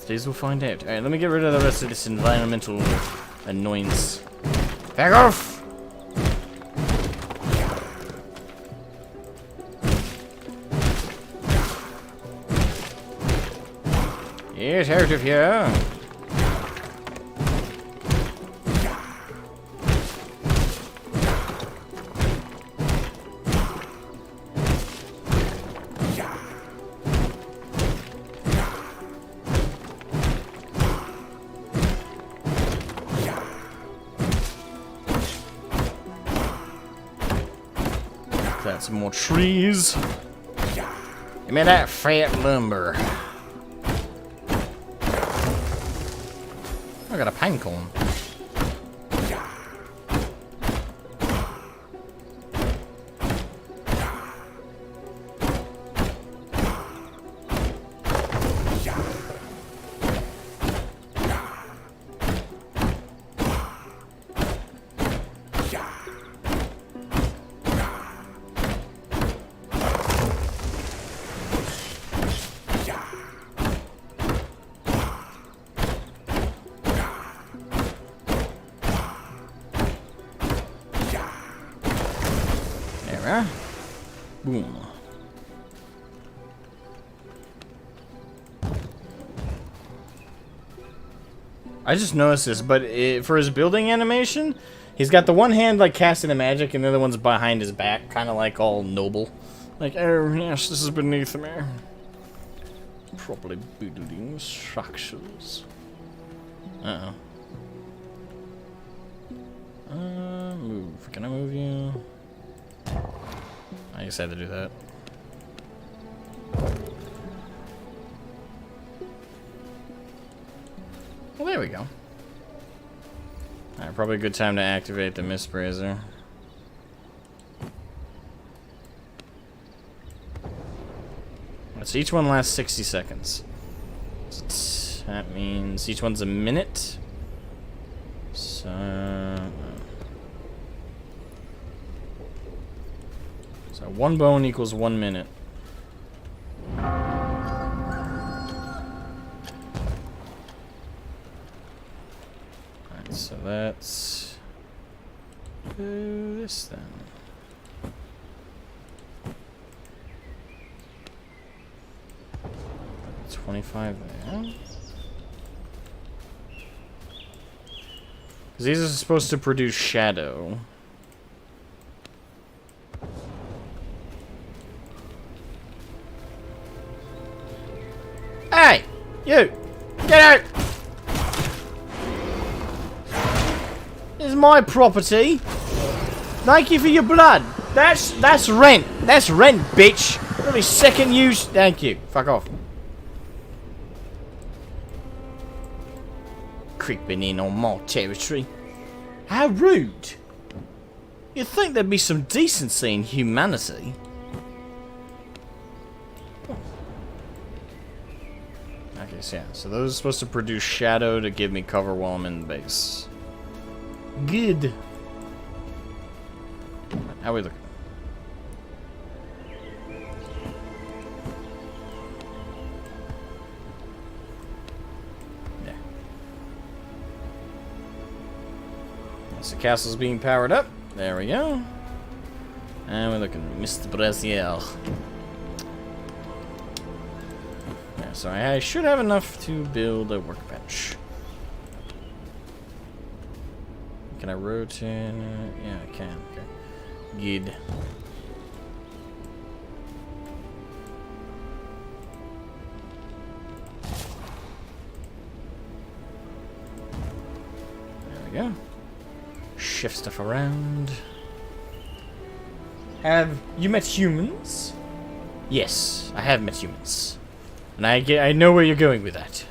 Today's we'll find out. Alright, let me get rid of the rest of this environmental annoyance. Back off! Get out of here! Got some more trees. Give me that fat lumber. I got a pine cone. Boom. I just noticed this, but for his building animation, he's got the one hand like casting the magic, and the other one's behind his back, kind of like all noble. Like, oh yes, this is beneath me. Properly building structures. Uh-oh. Move. Can I move you? I just had to do that. Well, there we go. Alright, probably a good time to activate the Mist Brazier. So each one lasts 60 seconds. That means each one's a minute. So... So 1 bone equals 1 minute. Alright, so let's do this then. 25 there. Because these are supposed to produce shadow. Hey! You! Get out! This is my property. Thank you for your blood. That's rent. That's rent, bitch. Really second use. Thank you. Fuck off. Creeping in on my territory. How rude. You'd think there'd be some decency in humanity. Okay, so yeah. So those are supposed to produce shadow to give me cover while I'm in the base. Good. How we looking? So the castle's being powered up. There we go. And we're looking at Mr. Braziel. Yeah, so I should have enough to build a workbench. Can I rotate? Yeah, I can. Okay. Good. There we go. Shift stuff around. Have you met humans? Yes, I have met humans. And I know where you're going with that.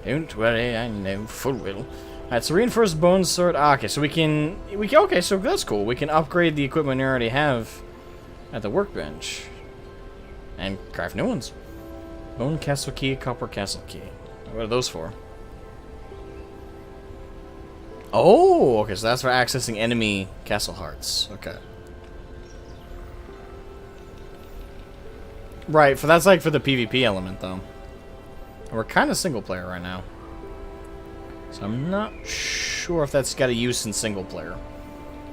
Don't worry, I know full well. Alright, so reinforced bone sword. Ah, okay, so we can okay, so that's cool. We can upgrade the equipment we already have at the workbench. And craft new ones. Bone castle key, copper castle key. What are those for? Oh, okay, so that's for accessing enemy castle hearts. Okay. Right, that's like for the PvP element, though. We're kind of single player right now. So I'm not sure if that's got a use in single player.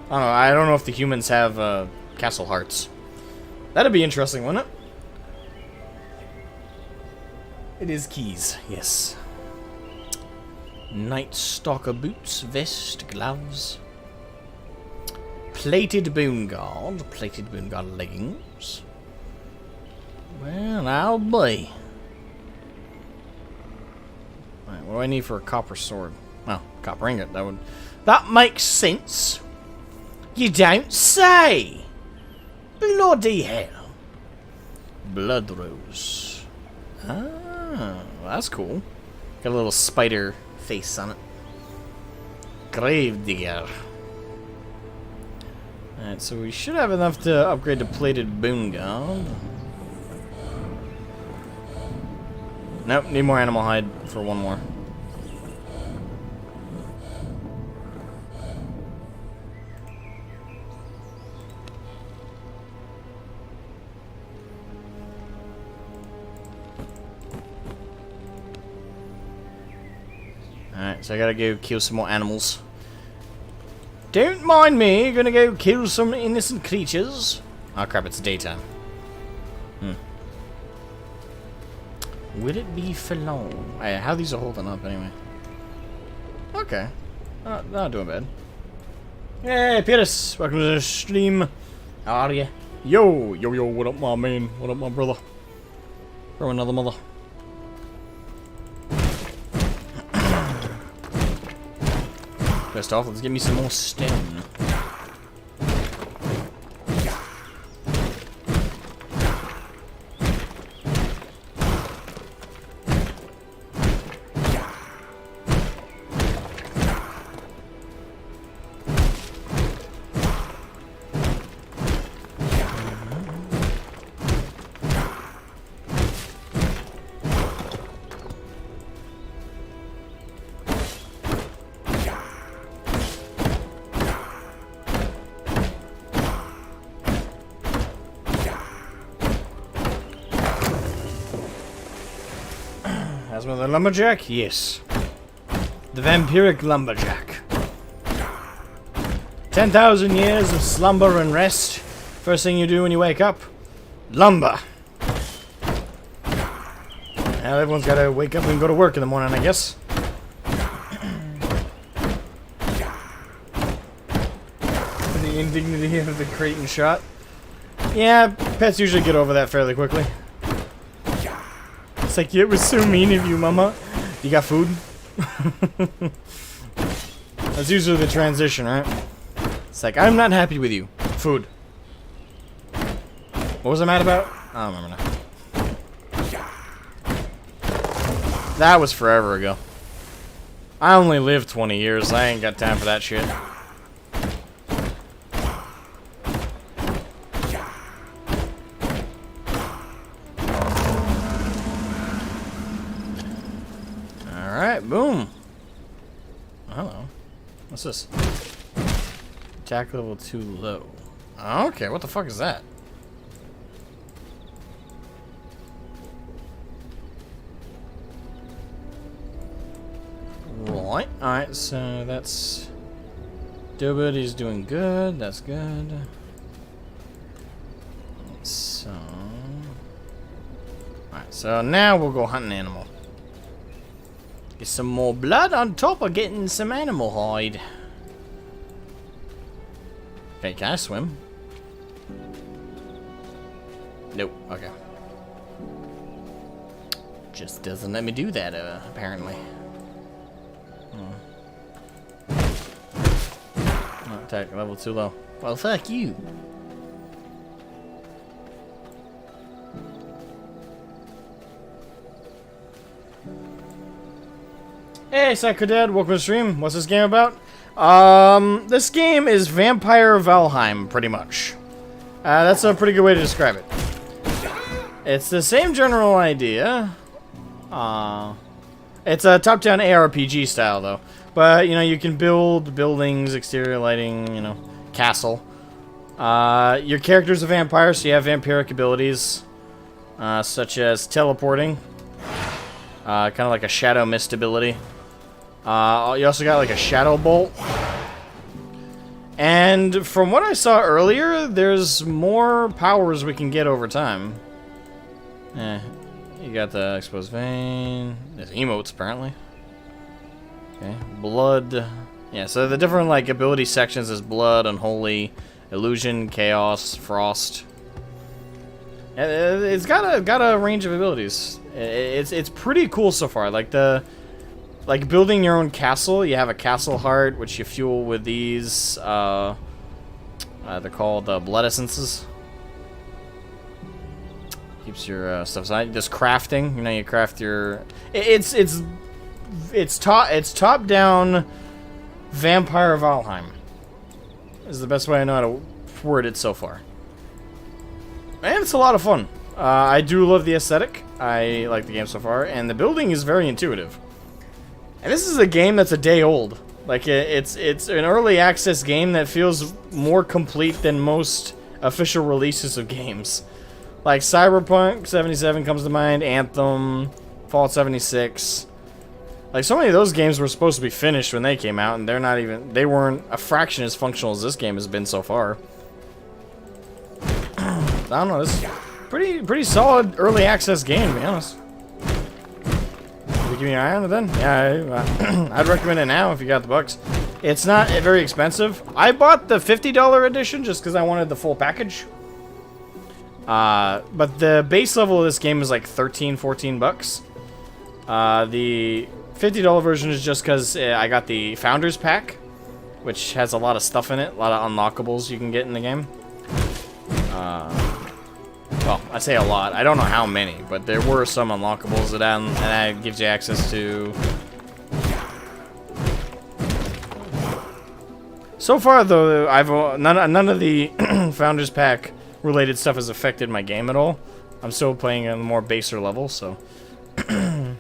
I don't know if the humans have castle hearts. That'd be interesting, wouldn't it? It is keys, yes. Night stalker boots, vest, gloves. Plated bone guard leggings. Well, I'll be. Right, what do I need for a copper sword? Oh, copper ingot. That makes sense. You don't say. Bloody hell. Blood rose. Ah, well, that's cool. Got a little spider face on it. Grave digger. Alright, so we should have enough to upgrade to plated bone guard. Nope, need more animal hide for one more. Alright, so I gotta go kill some more animals. Don't mind me, gonna go kill some innocent creatures. Oh crap, it's daytime. Will it be for long? How these are holding up anyway? Okay. Not doing bad. Hey, Pierce! Welcome to the stream. How are you? Yo, what up, my man? What up, my brother? Throw another mother. First off, let's get me some more stone. Asmogan the lumberjack? Yes. The vampiric lumberjack. 10,000 years of slumber and rest. First thing you do when you wake up, lumber. Now everyone's got to wake up and go to work in the morning, I guess. The indignity of the Creighton shot. Yeah, pets usually get over that fairly quickly. It's like, it was so mean of you, Mama. You got food? That's usually the transition, right? It's like, I'm not happy with you. Food. What was I mad about? I don't remember now. That was forever ago. I only lived 20 years. I ain't got time for that shit. Alright, boom. Hello. What's this? Attack level too low. Okay, what the fuck is that? Right. Alright, so that's... Nobody's doing good. That's good. So... Alright, so now we'll go hunt an animal. Get some more blood on top of getting some animal hide. Okay, can I swim? Nope, okay. Just doesn't let me do that, apparently. Oh, attack level too low. Well, fuck you. Hey, Psycho Dad, welcome to the stream. What's this game about? This game is Vampire Valheim, pretty much. That's a pretty good way to describe it. It's the same general idea. It's a top-down ARPG style, though. But, you know, you can build buildings, exterior lighting, you know, castle. Your character's a vampire, so you have vampiric abilities, such as teleporting. Kind of like a shadow mist ability. You also got like a shadow bolt. And from what I saw earlier, there's more powers we can get over time. You got the exposed vein. There's emotes, apparently. Okay, blood. Yeah, so the different like ability sections is blood, unholy, illusion, chaos, frost. It's got a range of abilities. It's pretty cool so far. Like building your own castle. You have a castle heart, which you fuel with these. They're called blood essences. Keeps your stuff aside. Just crafting. You know, you craft your. It's top down. Vampire Valheim is the best way I know how to word it so far. And it's a lot of fun. I do love the aesthetic. I like the game so far, and the building is very intuitive. And this is a game that's a day old. Like, it's an early access game that feels more complete than most official releases of games. Like, Cyberpunk 77 comes to mind, Anthem, Fallout 76. Like, so many of those games were supposed to be finished when they came out, and they weren't a fraction as functional as this game has been so far. I don't know, this is pretty solid early access game, to be honest. Give me an eye on it then? Yeah, I'd recommend it now if you got the bucks. It's not very expensive. I bought the $50 edition just because I wanted the full package. But the base level of this game is like 13, 14 bucks. The $50 version is just because I got the Founders Pack, which has a lot of stuff in it, a lot of unlockables you can get in the game. Well, I say a lot. I don't know how many, but there were some unlockables that gives you access to. So far, though, none of the Founders Pack related stuff has affected my game at all. I'm still playing on a more baser level, so I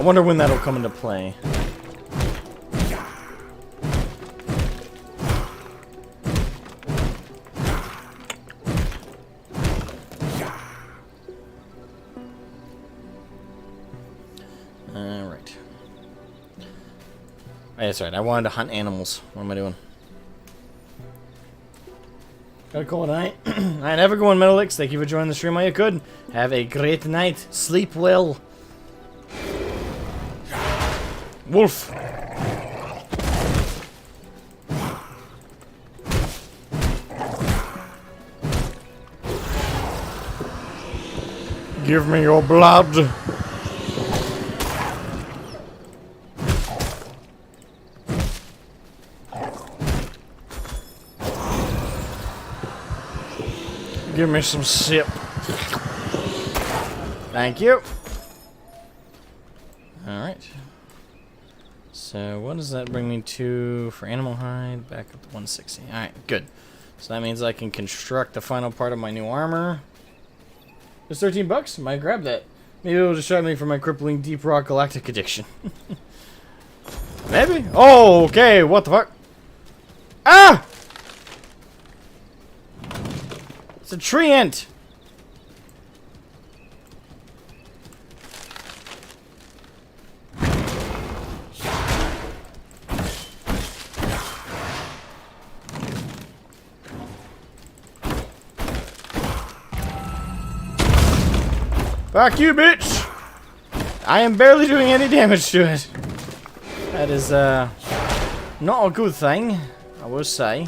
wonder when that'll come into play. Alright. Oh, that's right. I wanted to hunt animals. What am I doing? Gotta call it a night. Alright, have a good one, Metalix. Thank you for joining the stream while you could. Have a great night. Sleep well. Wolf. Give me your blood. Give me some sip. Thank you. Alright. So what does that bring me to for animal hide? Back up to 160. Alright, good. So that means I can construct the final part of my new armor. It's 13 bucks. Might grab that. Maybe it'll distract me from my crippling deep rock galactic addiction. Maybe. Oh, okay. What the fuck? Ah! It's a tree ant. Fuck you, bitch! I am barely doing any damage to it. That is, not a good thing, I will say.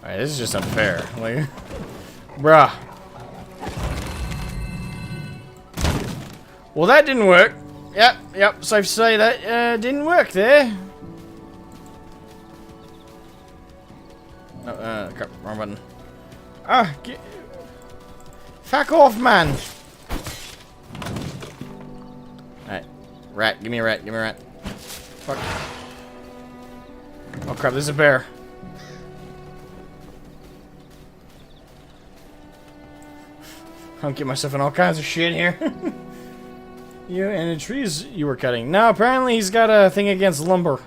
Alright, this is just unfair. Like, bruh. Well, that didn't work. Yep, safe to say that didn't work there. Oh, crap, wrong button. Ah, fuck off, man. Alright, rat, give me a rat, give me a rat. Fuck. Oh crap, there's a bear. I'll get myself in all kinds of shit here. Yeah, and the trees you were cutting. Now, apparently he's got a thing against lumber.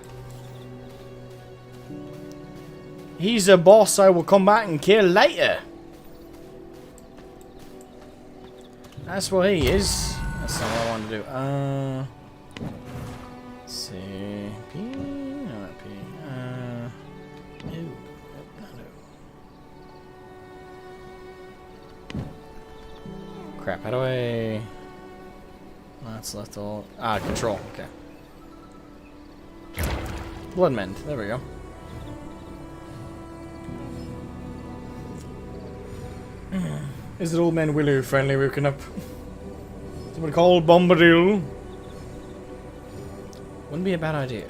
He's a boss I will come back and kill later. That's what he is. That's not what I want to do. Let's see. P? No, not P. No. Crap, how do I... That's left all... Ah, control, okay. Blood mend, there we go. Is it old man Willow finally woken up? Someone called Bombadil. Wouldn't be a bad idea.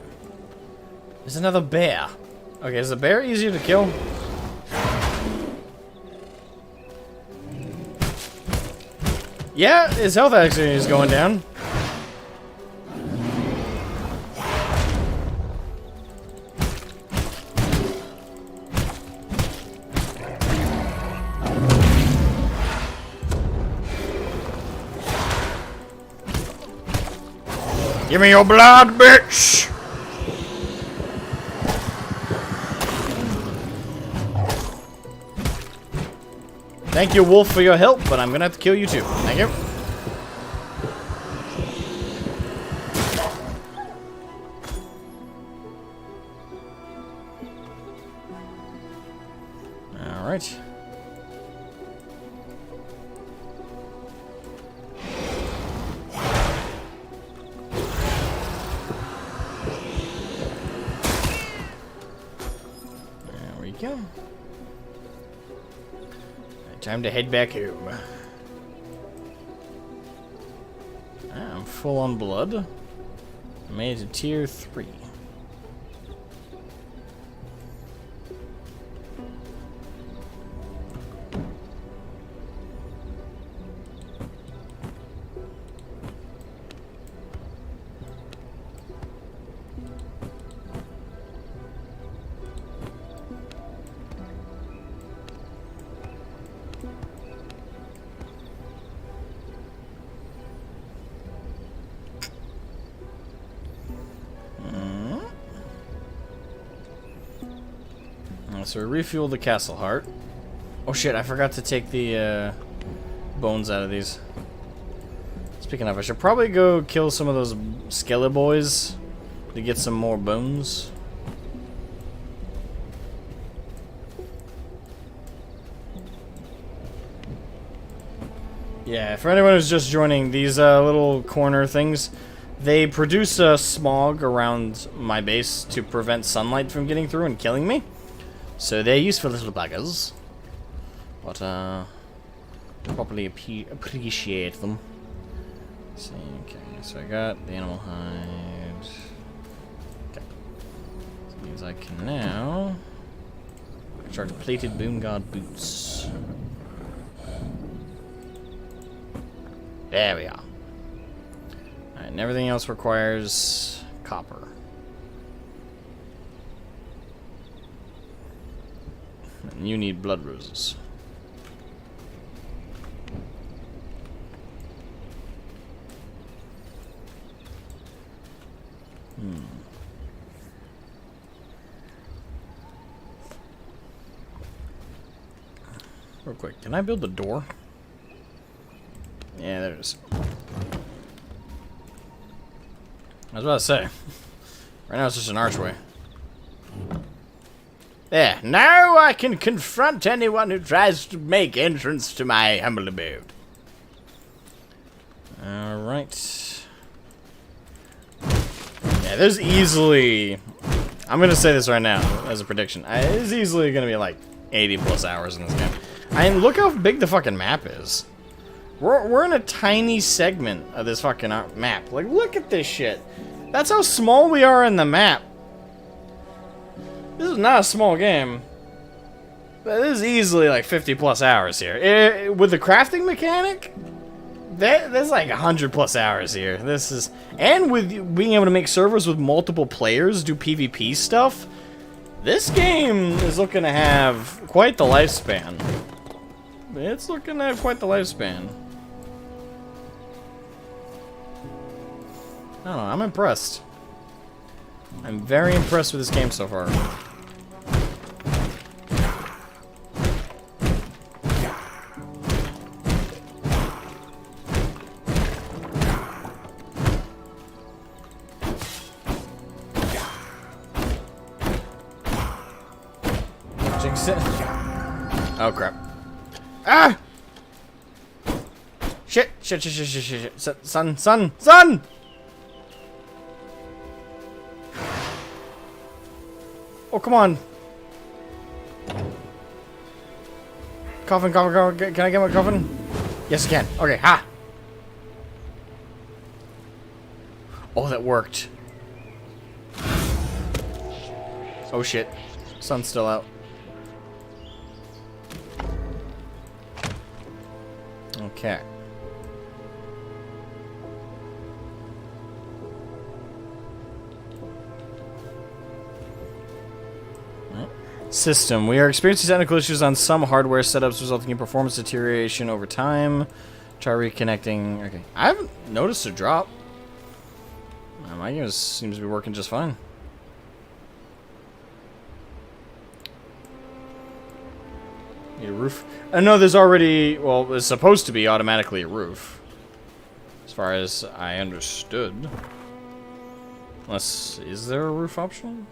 There's another bear. Okay, is the bear easier to kill? Yeah, his health actually is going down. Give me your blood, bitch! Thank you, Wolf, for your help, but I'm gonna have to kill you too. Thank you. Alright. There we go. Time to head back home. I'm full on blood. I made it to tier 3. So we refuel the castle heart. Oh shit, I forgot to take the bones out of these. Speaking of, I should probably go kill some of those skelly boys to get some more bones. Yeah, for anyone who's just joining, these little corner things, they produce a smog around my base to prevent sunlight from getting through and killing me. So they're useful little buggers. But, properly appreciate them. Let's see, okay, so I got the animal hide. Okay. So that means I can now start plated boom guard boots. There we are. Alright, and everything else requires copper. And you need blood roses. Real quick, can I build a door? Yeah, there it is. I was about to say. Right now it's just an archway. There. Now I can confront anyone who tries to make entrance to my humble abode. Alright. Yeah, there's easily... I'm gonna say this right now as a prediction. There's easily gonna be like 80 plus hours in this game. I mean, look how big the fucking map is. We're in a tiny segment of this fucking map. Like, look at this shit. That's how small we are in the map. This is not a small game. But this is easily like 50 plus hours here. With the crafting mechanic, there's like 100 plus hours here. This is, and with being able to make servers with multiple players do PvP stuff, this game is looking to have quite the lifespan. It's looking to have quite the lifespan. I don't know, I'm impressed. I'm very impressed with this game so far. Jinx it. Oh crap. Ah! Shit! Shit. Son! Oh, come on. Coffin. Can I get my coffin? Yes, I can. Okay, ha! Oh, that worked. Oh, shit. Sun's still out. Okay. System. We are experiencing technical issues on some hardware setups resulting in performance deterioration over time. Try reconnecting. Okay. I haven't noticed a drop. My game seems to be working just fine. Need a roof? No, there's already... Well, it's supposed to be automatically a roof. As far as I understood. Unless... Is there a roof option?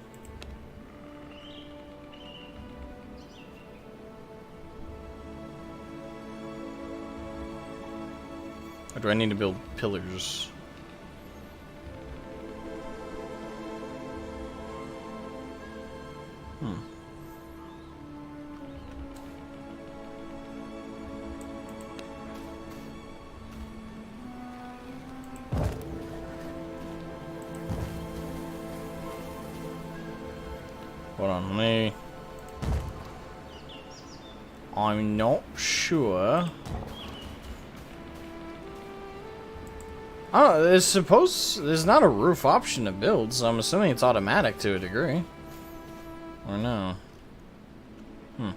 Or do I need to build pillars? Hold on, let me... I'm not sure. Oh, there's not a roof option to build, so I'm assuming it's automatic to a degree. Or no? There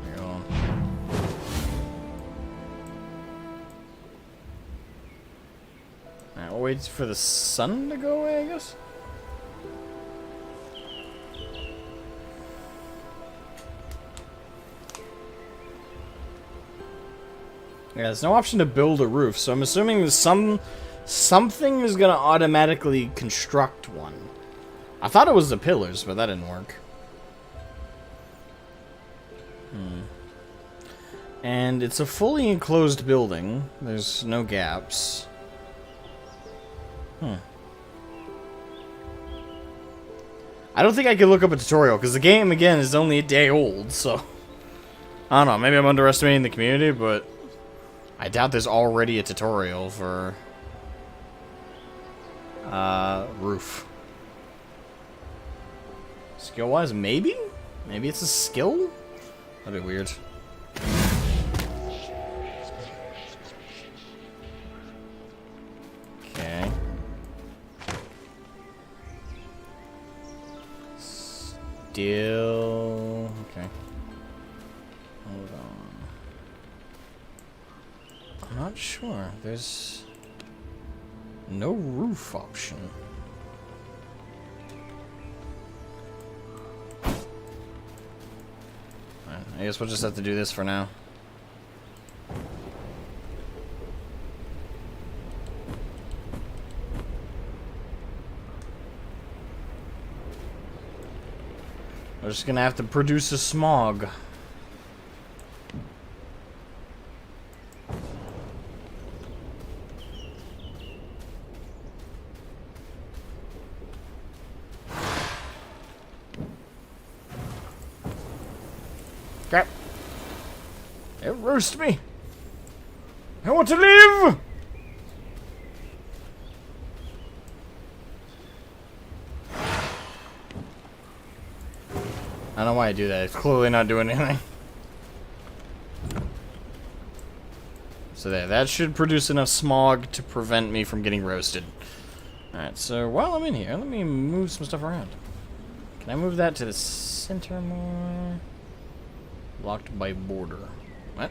you go. Alright, we'll wait for the sun to go away, I guess? Yeah, there's no option to build a roof, so I'm assuming there's something is gonna automatically construct one. I thought it was the pillars, but that didn't work. And it's a fully enclosed building. There's no gaps. I don't think I could look up a tutorial, because the game, again, is only a day old, so... I don't know, maybe I'm underestimating the community, but... I doubt there's already a tutorial for... roof. Skill-wise, maybe? Maybe it's a skill? That'd be weird. Okay. Still... Okay. Hold on. I'm not sure. There's... no roof option. I guess we'll just have to do this for now. We're just gonna have to produce a smog. Crap. It roast me. I want to live! I don't know why I do that. It's clearly not doing anything. So there, that should produce enough smog to prevent me from getting roasted. Alright, so while I'm in here, let me move some stuff around. Can I move that to the center more? Blocked by border. What?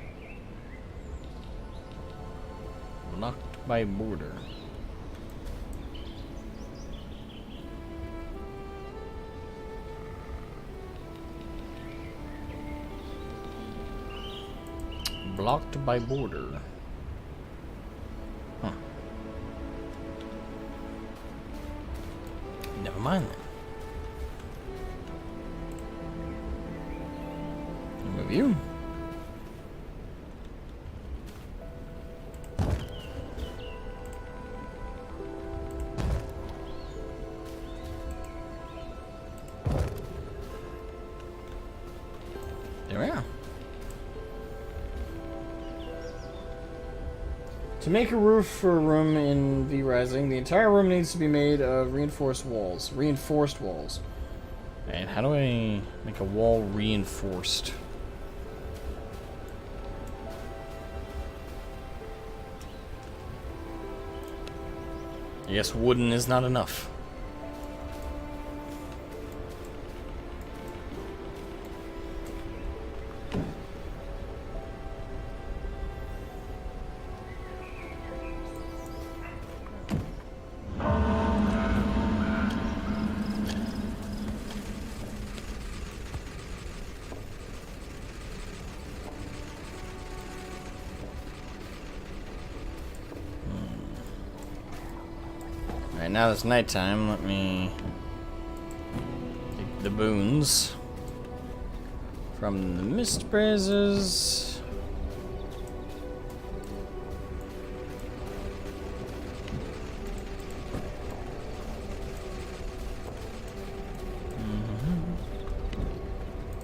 Blocked by border. Blocked by border. Huh. Never mind then. Move you. There we are. To make a roof for a room in vrising, the entire room needs to be made of reinforced walls. And how do I make a wall reinforced? I guess wooden is not enough. Alright, now it's nighttime. Let me take the boons from the mist braises.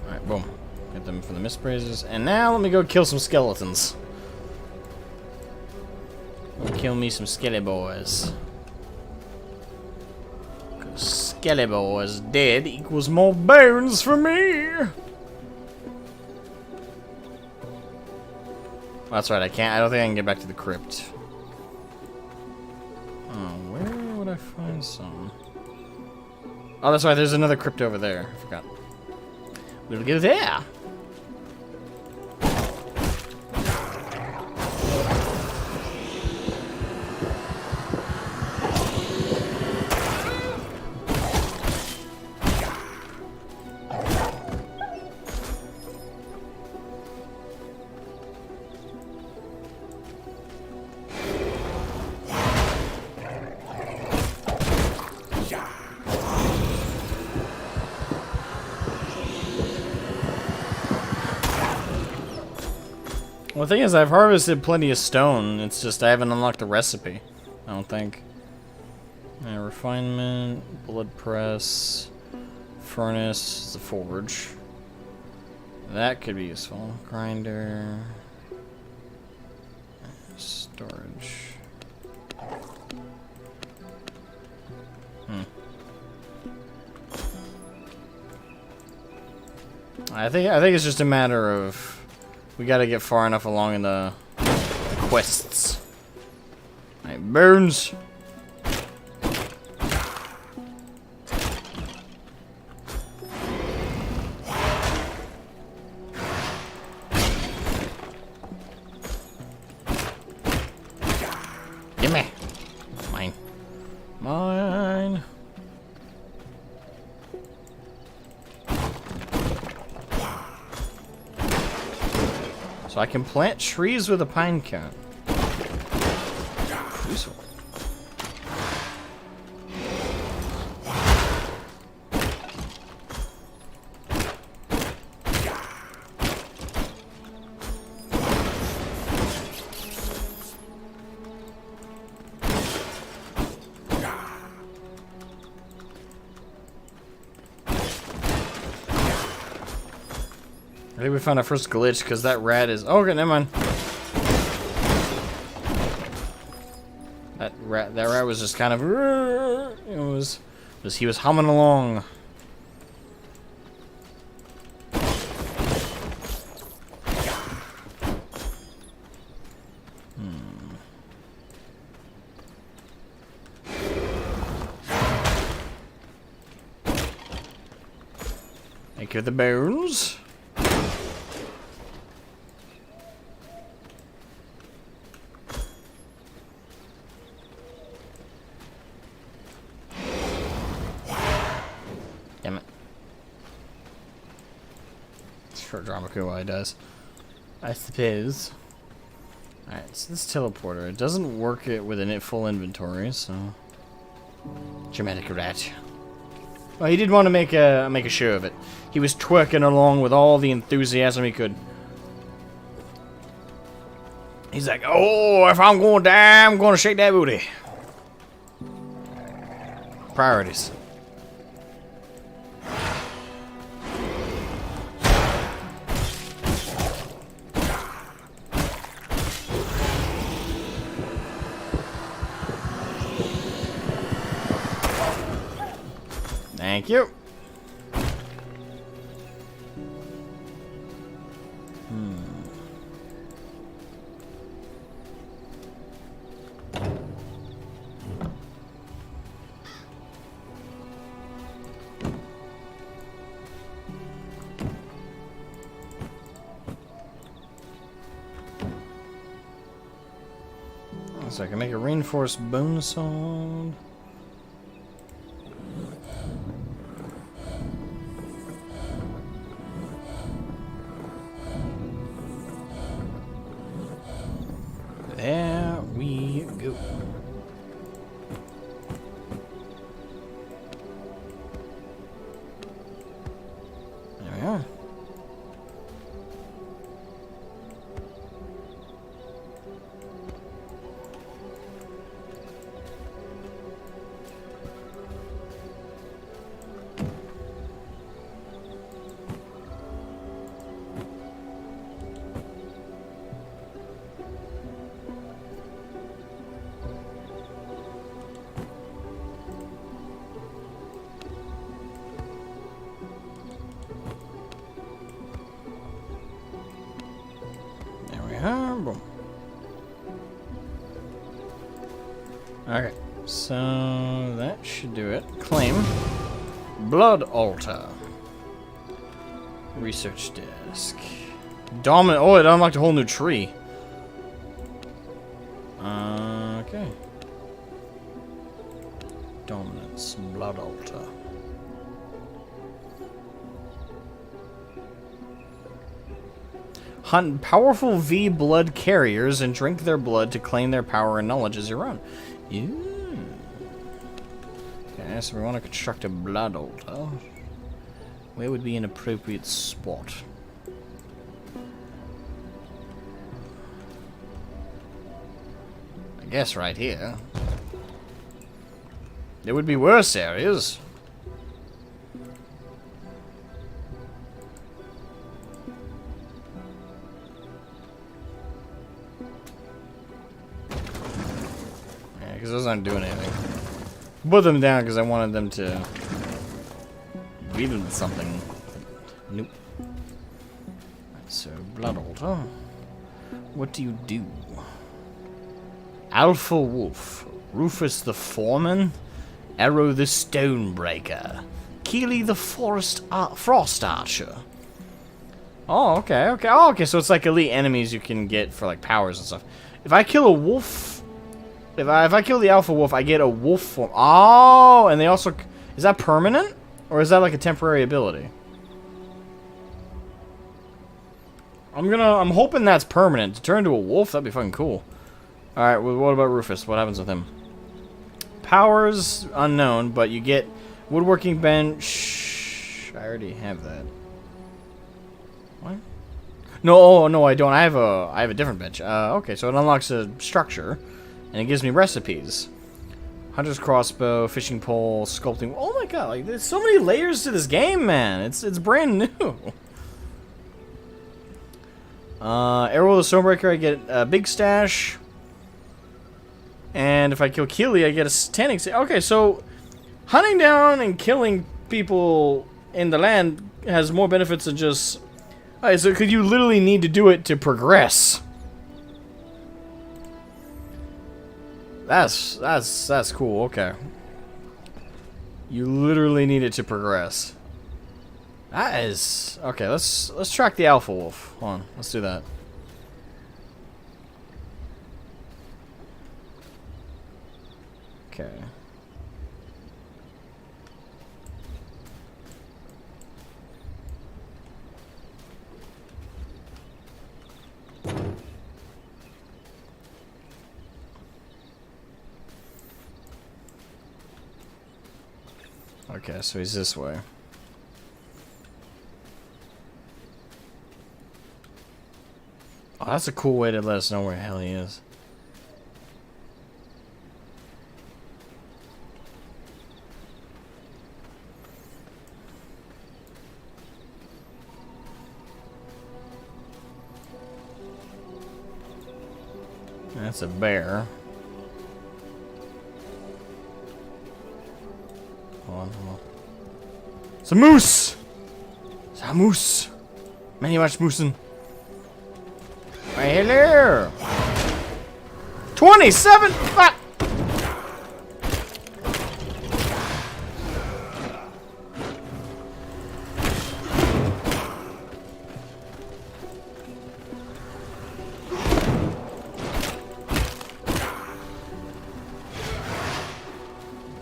Alright, boom. Get them from the mist braises. And now let me go kill some skeletons. Kill me some skelly boys. Skelly boys dead equals more bones for me. That's right, I don't think I can get back to the crypt. Oh, where would I find some? Oh, that's right, there's another crypt over there. I forgot. We'll go there. Well, the thing is, I've harvested plenty of stone. It's just I haven't unlocked the recipe. I don't think. Refinement, blood press, furnace, the forge. That could be useful. Grinder, storage. I think it's just a matter of we got to get far enough along in the quests. Alright, burns. Gimme. Mine. Mine. So I can plant trees with a pine cone. Useful. I think we found our first glitch because that rat is. Oh, okay, never mind. That rat was just kind of. It was he was humming along. Thank you for the bones. Damn it. Sure, Dramaku why he does. I suppose. Alright, so this teleporter, it doesn't work it with a full inventory, so. Dramatic rat. Well, he did want to make a show of it. He was twerking along with all the enthusiasm he could. He's like, oh, if I'm going to die, I'm going to shake that booty. Priorities. Thank you. So I can make a reinforced bone sword. There we go. There we are. Boom. Okay, so that should do it. Claim. Blood altar. Research desk. Dominant. Oh, it unlocked a whole new tree. Okay. Dominance. Blood altar. Hunt powerful V blood carriers and drink their blood to claim their power and knowledge as your own. Yeah. Okay. Okay, so we want to construct a blood altar. Where would be an appropriate spot? I guess right here. There would be worse areas. Yeah, because those aren't doing anything. Put them down because I wanted them to beat them with something. Nope. So, blood altar. What do you do? Alpha Wolf. Rufus the Foreman. Arrow the Stonebreaker. Keely the Frost Archer. Oh, okay, okay. Oh, okay, so it's like elite enemies you can get for like powers and stuff. If I kill a wolf, if I kill the Alpha Wolf, I get a wolf form. Oh, and they also, is that permanent? Or is that like a temporary ability? I'm hoping that's permanent. To turn into a wolf, that'd be fucking cool. Alright, well, what about Rufus? What happens with him? Powers unknown, but you get woodworking bench. I already have that. What? No, oh, no, I don't. I have a different bench. Okay, so it unlocks a structure, and it gives me recipes. Hunter's crossbow, fishing pole, sculpting. Oh my god! Like, there's so many layers to this game, man. It's brand new. Arrow the Stonebreaker, I get a big stash. And if I kill Keely, I get a standing. Okay, so hunting down and killing people in the land has more benefits than just. Alright, so could you literally need to do it to progress? That's cool. Okay, you literally need it to progress. That is okay. Let's track the Alpha Wolf. Hold on, let's do that. Okay. Okay, so he's this way. Oh, that's a cool way to let us know where the hell he is. That's a bear. Hold on, hold on. It's a moose! It's a moose! Many much moosin'. Right hello! 27! Fuck!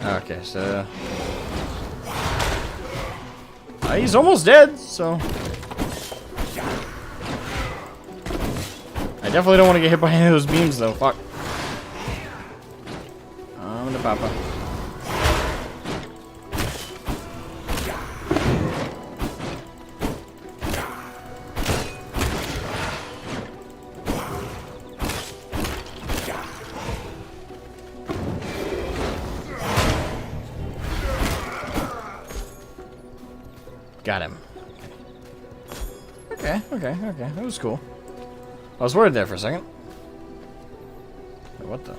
Okay, so he's almost dead, so I definitely don't want to get hit by any of those beams, though. Fuck. I'm gonna papa. Got him. Okay, okay, okay. That was cool. I was worried there for a second. Wait, what the?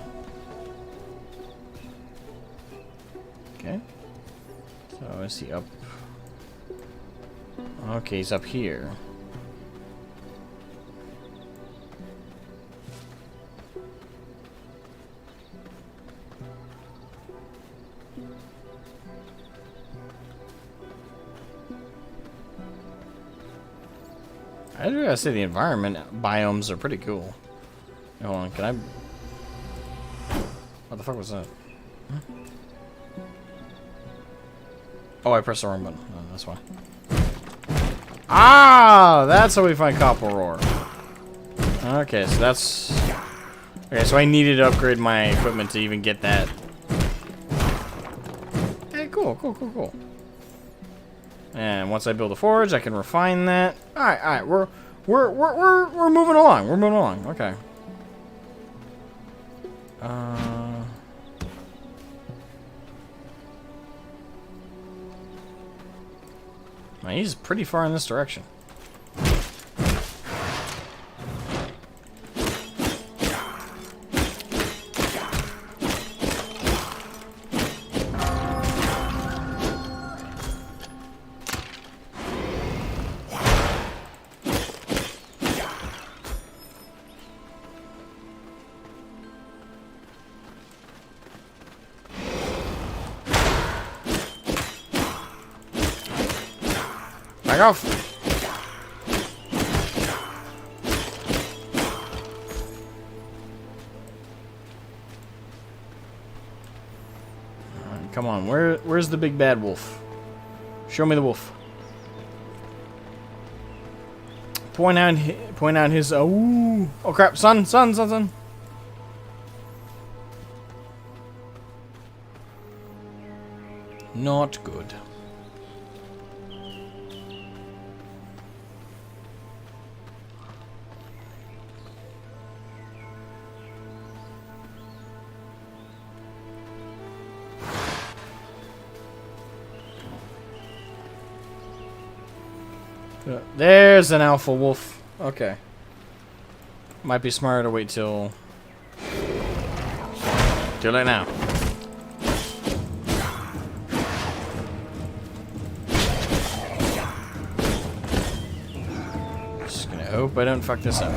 Okay. So is he up? Okay, he's up here. I do gotta say the environment biomes are pretty cool. Hold on, can I? What the fuck was that? Huh? Oh, I pressed the wrong button. Oh, that's why. Ah, that's how we find copper ore. Okay, so that's. Okay, so I needed to upgrade my equipment to even get that. Cool. And once I build a forge, I can refine that. All right. We're moving along. We're moving along. Okay. He's pretty far in this direction. Back off! Come on, where's the big bad wolf? Show me the wolf. Point out his oh crap, son. Not good. There's an alpha wolf. Okay. Might be smarter to wait till... Too late now. Just gonna hope I don't fuck this up.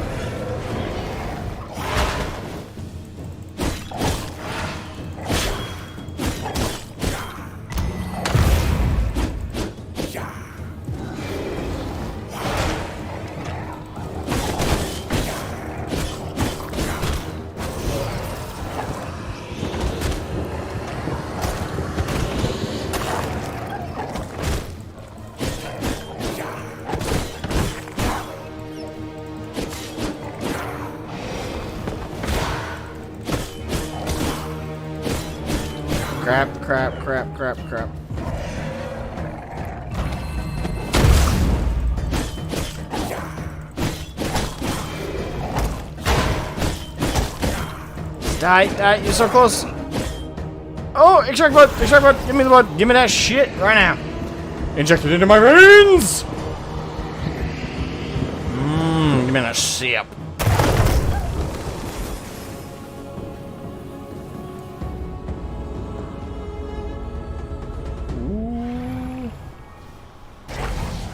Crap. Die, you're so close. Oh, extract blood, give me the blood, give me that shit right now. Inject it into my veins. Give me that sip.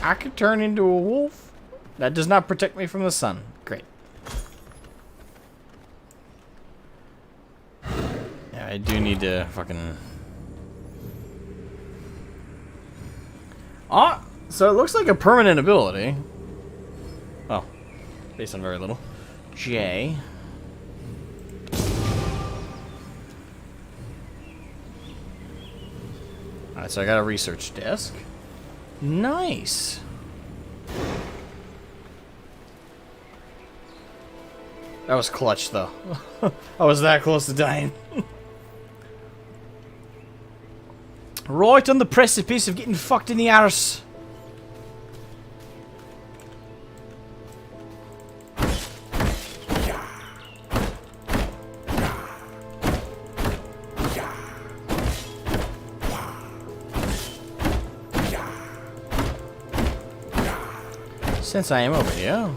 I could turn into a wolf. That does not protect me from the sun. Great. Yeah, I do need to fucking... Ah! So it looks like a permanent ability. Oh. Based on very little. J. Alright, so I got a research desk. Nice. That was clutch, though. I was that close to dying. Right on the precipice of getting fucked in the arse. Since I am over here.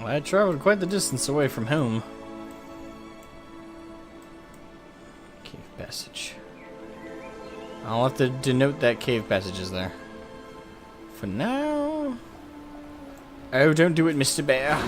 I traveled quite the distance away from home. Cave passage. I'll have to denote that cave passage is there. For now... Oh, don't do it, Mr. Bear.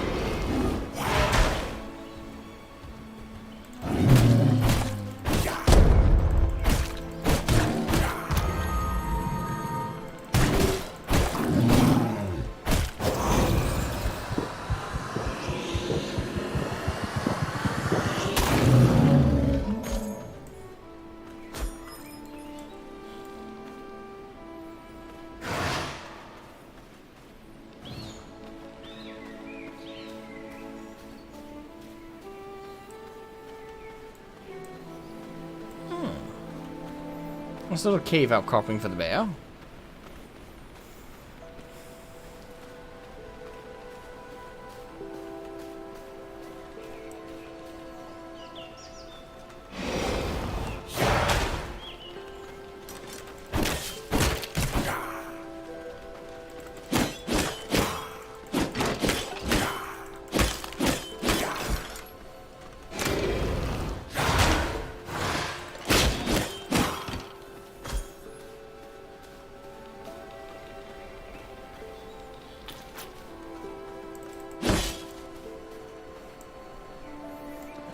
This little cave outcropping for the bear.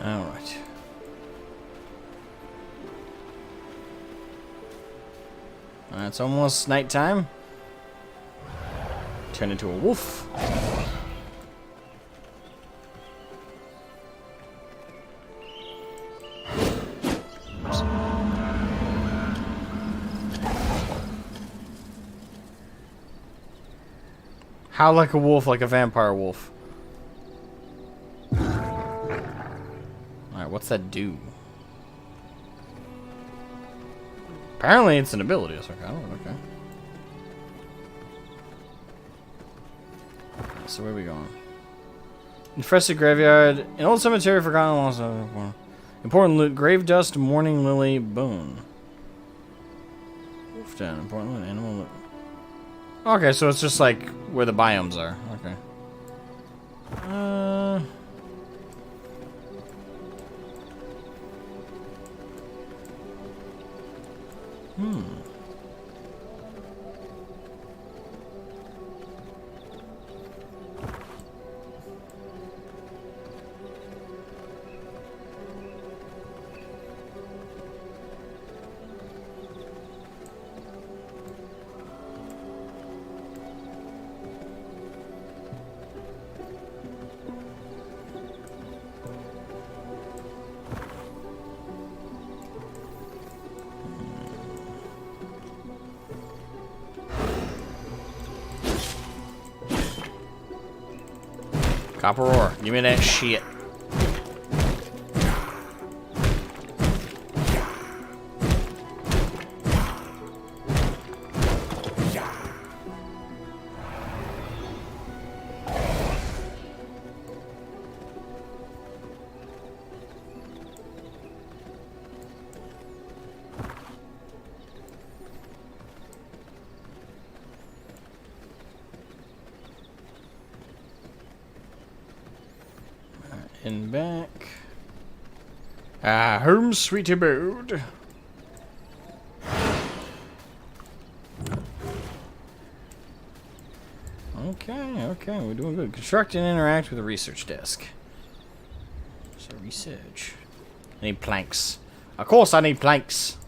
Alright. It's almost nighttime. Turn into a wolf. How like a wolf, like a vampire wolf? Alright, what's that do? Apparently it's an ability. It's okay. Okay. So where are we going? Infested graveyard. An old cemetery forgotten lost. Important loot. Grave dust, morning lily, bone. Wolf den. Important loot. Animal loot. Okay, so it's just like where the biomes are. Okay. Copper ore. Give me that shit. And back. Home sweet abode. Okay, we're doing good. Construct and interact with the research desk. So research. I need planks. Of course I need planks.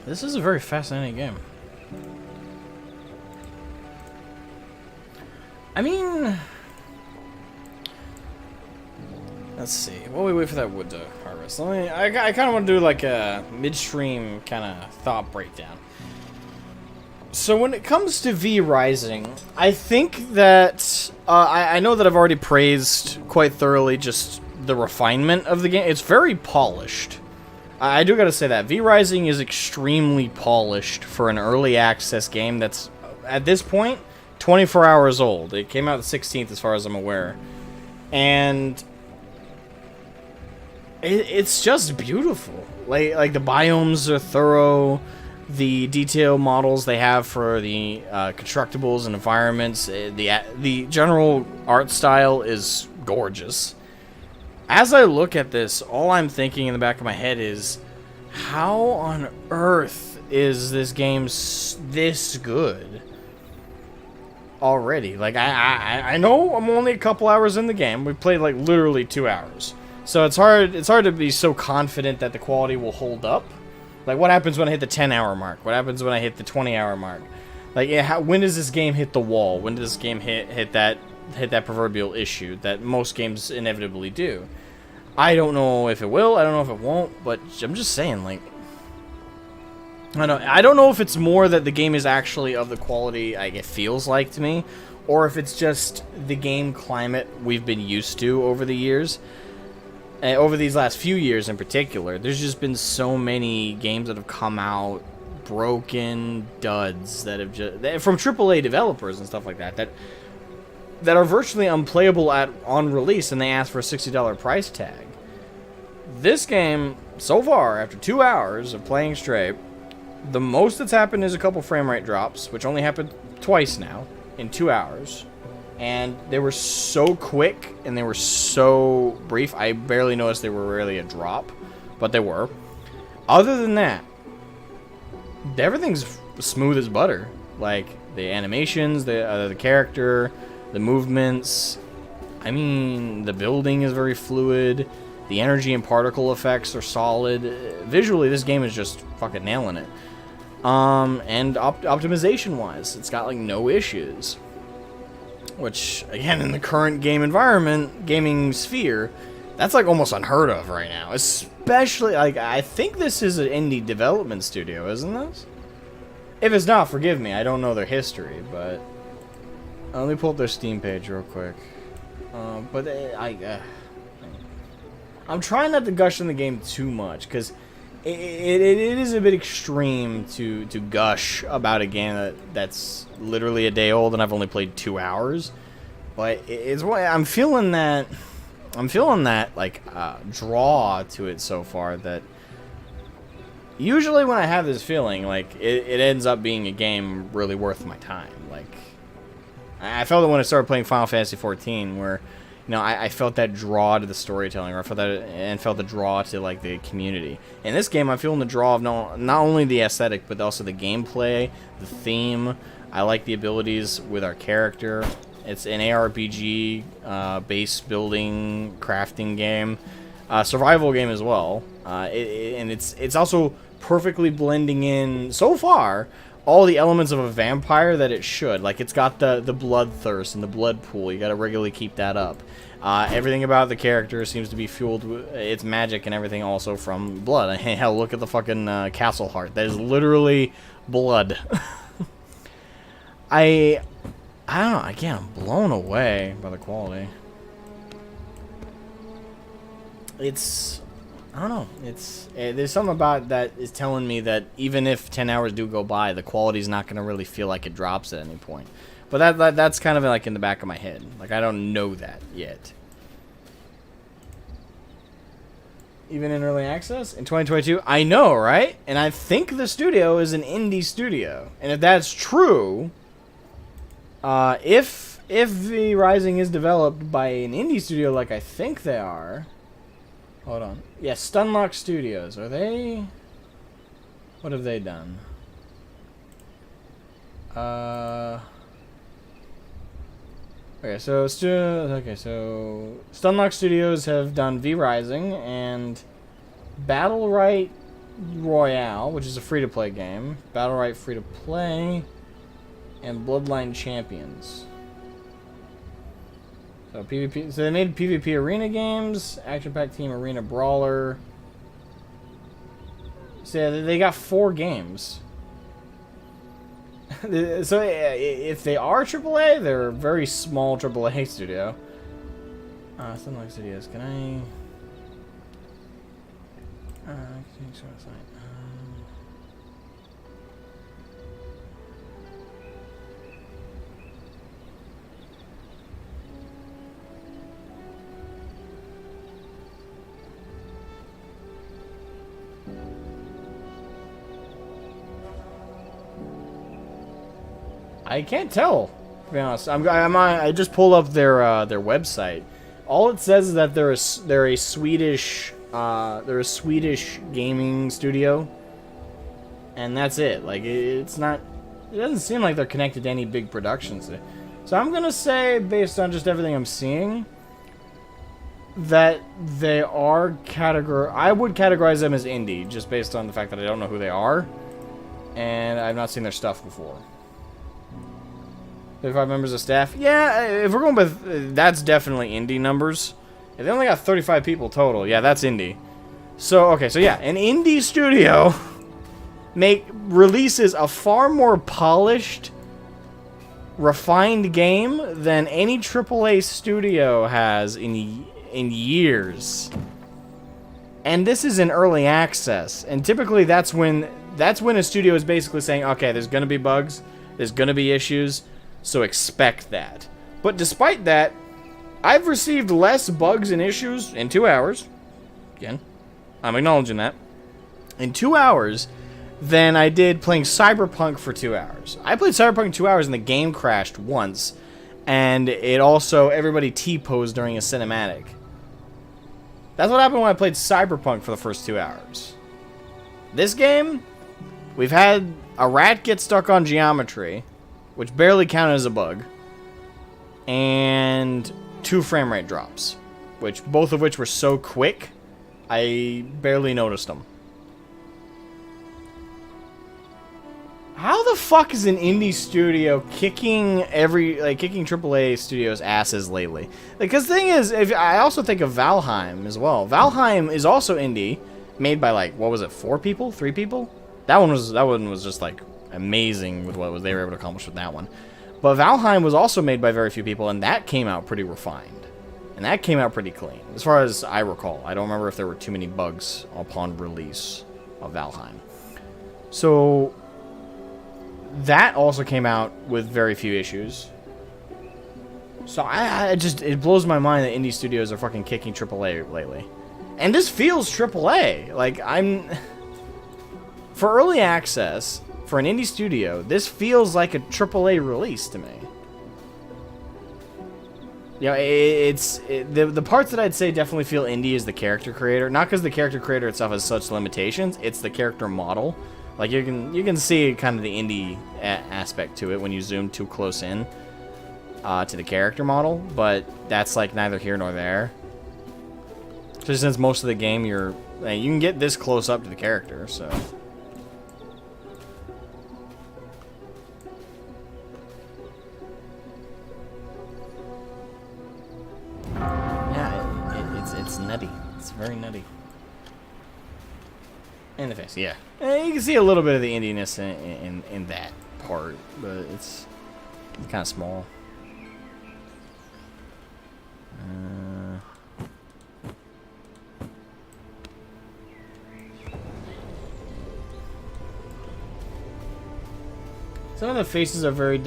This is a very fascinating game. I mean, let's see. While we wait for that wood to harvest, I kind of want to do like a midstream kind of thought breakdown. So when it comes to vrising, I think that I know that I've already praised quite thoroughly just the refinement of the game. It's very polished. I do gotta say that vrising is extremely polished for an early access game that's at this point 24 hours old. It came out the 16th as far as I'm aware, and it's just beautiful. Like the biomes are thorough. The detail models they have for the constructibles and environments, the general art style is gorgeous. As I look at this, all I'm thinking in the back of my head is, how on earth is this game this good already? Like, I know I'm only a couple hours in the game. We played like literally 2 hours, so it's hard to be so confident that the quality will hold up. Like, what happens when I hit the 10-hour mark? What happens when I hit the 20-hour mark? Like, when does this game hit the wall? When does this game hit that proverbial issue that most games inevitably do? I don't know if it will. I don't know if it won't. But I'm just saying, like, I don't know if it's more that the game is actually of the quality like it feels like to me, or if it's just the game climate we've been used to over the years. Over these last few years in particular, there's just been so many games that have come out broken duds that have just from AAA developers and stuff like that are virtually unplayable on release, and they ask for a $60 price tag. This game, so far, after 2 hours of playing straight, the most that's happened is a couple frame rate drops, which only happened twice now in 2 hours. And they were so quick, and they were so brief, I barely noticed they were really a drop, but they were. Other than that, everything's smooth as butter. Like, the animations, the character, the movements, I mean, the building is very fluid, the energy and particle effects are solid. Visually, this game is just fucking nailing it. And optimization-wise, it's got, like, no issues. Which, again, in the current gaming sphere, that's, like, almost unheard of right now. Especially, like, I think this is an indie development studio, isn't this? If it's not, forgive me, I don't know their history, but... let me pull up their Steam page real quick. I'm trying not to gush on the game too much, because it is a bit extreme to gush about a game that's literally a day old and I've only played 2 hours. But it's why I'm feeling that like draw to it so far that usually when I have this feeling, like it ends up being a game really worth my time. Like I felt it when I started playing Final Fantasy XIV, where I felt that draw to the storytelling, or I felt the draw to like the community. In this game, I'm feeling the draw of not only the aesthetic, but also the gameplay, the theme. I like the abilities with our character. It's an ARPG, base building, crafting game, survival game as well. And it's also perfectly blending in so far all the elements of a vampire that it should. Like, it's got the bloodthirst and the blood pool. You gotta regularly keep that up. Everything about the character seems to be fueled with its magic and everything also from blood. Hell, look at the fucking castle heart. That is literally blood. I don't know. Again, I'm blown away by the quality. I don't know. There's something about that is telling me that even if 10 hours do go by, the quality's not going to really feel like it drops at any point. But that's kind of like in the back of my head. Like, I don't know that yet. Even in early access in 2022, I know, right? And I think the studio is an indie studio. And if that's true, if vrising is developed by an indie studio like I think they are. Hold on. Yeah, Stunlock Studios. Are they... What have they done? Okay, so Stunlock Studios have done vrising and Battlerite Royale, which is a free-to-play game. Battlerite free-to-play and Bloodline Champions. So PvP. So they made PvP arena games, action-packed team arena brawler. So yeah, they got 4 games. So if they are AAA, they're a very small AAA studio. Sunlight Studios. Can I? I can't tell, to be honest. I just pulled up their website, All it says is that they're a Swedish gaming studio, and that's it. Like it's not. It doesn't seem like they're connected to any big productions. So I'm gonna say, based on just everything I'm seeing, that they are I would categorize them as indie, just based on the fact that I don't know who they are, and I've not seen their stuff before. 35 members of staff. Yeah, if we're going with... that's definitely indie numbers. If they only got 35 people total, yeah, that's indie. So, okay, so yeah, an indie studio releases a far more polished, refined game than any AAA studio has in years. And this is in early access. And typically that's when a studio is basically saying, okay, there's going to be bugs, there's going to be issues, so expect that. But despite that, I've received less bugs and issues in 2 hours. Again, I'm acknowledging that. In 2 hours than I did playing Cyberpunk for 2 hours. I played Cyberpunk 2 hours and the game crashed once. And it also, everybody T-posed during a cinematic. That's what happened when I played Cyberpunk for the first 2 hours. This game, we've had a rat get stuck on geometry, which barely counted as a bug, and 2 frame rate drops, both of which were so quick, I barely noticed them. How the fuck is an indie studio kicking AAA studios' asses lately? Because the thing is, I also think of Valheim as well. Valheim is also indie, made by like, what was it, 4 people, 3 people? That one was just like amazing with what they were able to accomplish with that one. But Valheim was also made by very few people, and that came out pretty refined. And that came out pretty clean, as far as I recall. I don't remember if there were too many bugs upon release of Valheim. So that also came out with very few issues. So it blows my mind that indie studios are fucking kicking AAA lately. And this feels AAA. Like, for early access, for an indie studio, this feels like a AAA release to me. You know, the parts that I'd say definitely feel indie is the character creator. Not because the character creator itself has such limitations, it's the character model. Like, you can see kind of the indie aspect to it when you zoom too close in to the character model, but that's like neither here nor there. Especially since most of the game you can get this close up to the character, so. Yeah, it's nutty. It's very nutty. In the face, yeah. You can see a little bit of the indiness in that part, but it's kind of small. Some of the faces are very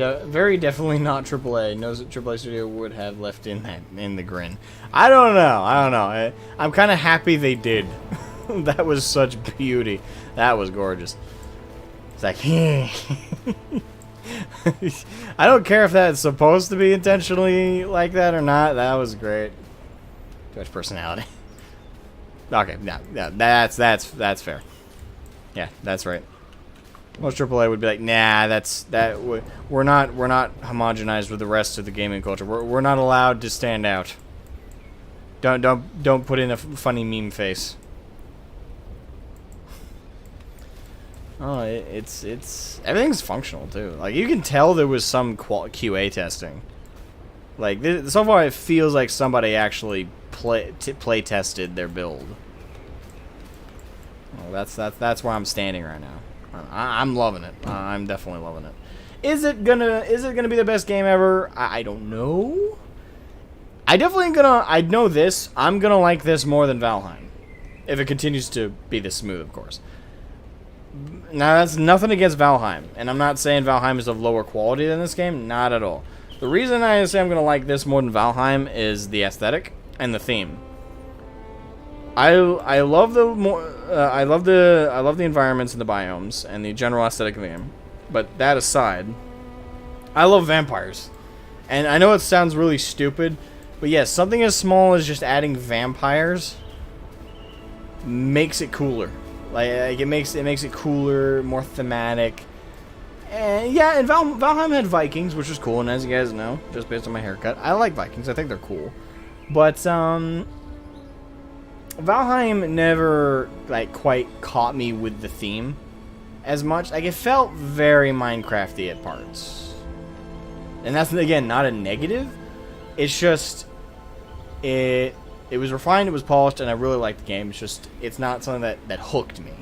definitely not AAA. Knows that AAA studio would have left in the grin. I don't know. I'm kind of happy they did. That was such beauty. That was gorgeous. It's like, I don't care if that's supposed to be intentionally like that or not. That was great. Too much personality. Okay, yeah, that's fair. Yeah, that's right. Most AAA would be like, nah, we're not homogenized with the rest of the gaming culture. We're not allowed to stand out. Don't put in a funny meme face. Oh, it's everything's functional too. Like, you can tell there was some QA testing. Like, so far it feels like somebody actually play tested their build. Oh, that's where I'm standing right now. I'm loving it. I'm definitely loving it. Is it gonna be the best game ever? I don't know. I know this. I'm gonna like this more than Valheim, if it continues to be this smooth, of course. Now, that's nothing against Valheim, and I'm not saying Valheim is of lower quality than this game. Not at all. The reason I say I'm gonna like this more than Valheim is the aesthetic and the theme. I love the environments and the biomes and the general aesthetic of the game. But that aside, I love vampires. And I know it sounds really stupid, But yes, something as small as just adding vampires makes it cooler. Like it makes it cooler, more thematic. And yeah, and Valheim had Vikings, which was cool. And as you guys know, just based on my haircut, I like Vikings. I think they're cool. But Valheim never like quite caught me with the theme as much. Like it felt very Minecrafty at parts. And that's again not a negative. It's just it was refined, it was polished, and I really liked the game. It's just it's not something that hooked me.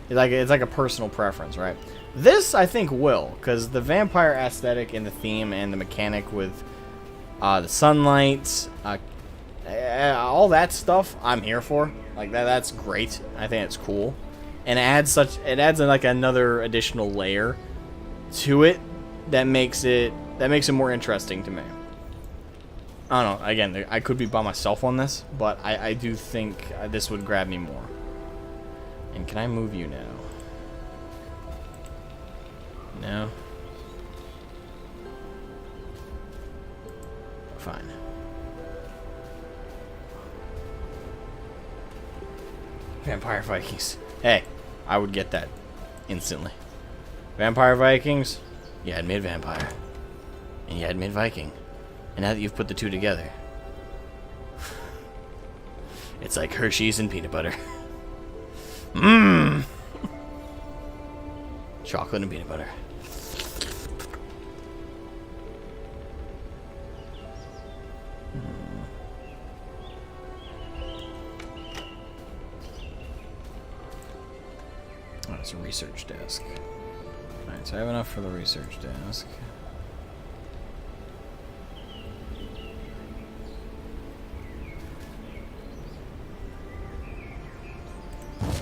It's like a personal preference, right? This I think will, because the vampire aesthetic and the theme and the mechanic with the sunlight, all that stuff, I'm here for. Like that's great. I think it's cool, and it adds like another additional layer to it that makes it more interesting to me. I don't know. Again, I could be by myself on this, but I do think this would grab me more. And can I move you now? No. Fine. Vampire Vikings. Hey, I would get that instantly. Vampire Vikings? You had made vampire. And you had made Viking. And now that you've put the two together, it's like Hershey's and peanut butter. Mmm! Chocolate and peanut butter. Oh, it's a research desk. Alright, so I have enough for the research desk.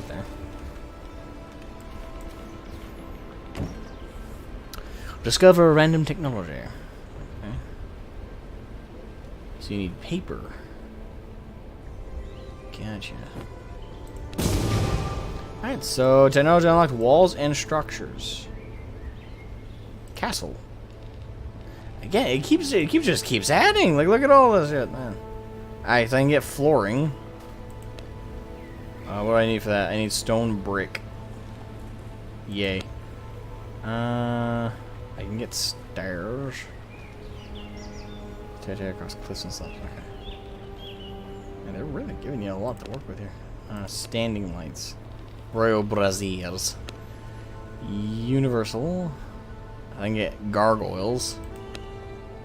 There. Discover a random technology. Okay. So you need paper. Gotcha. Alright, so technology unlocked walls and structures. Castle. Again, it just keeps adding. Like, look at all this shit, man. Alright, so I can get flooring. What do I need for that? I need stone brick. Yay. I can get stairs. Tear across cliffs and stuff. Okay. And they're really giving you a lot to work with here. Standing lights. Royal Braziers. Universal. I can get gargoyles.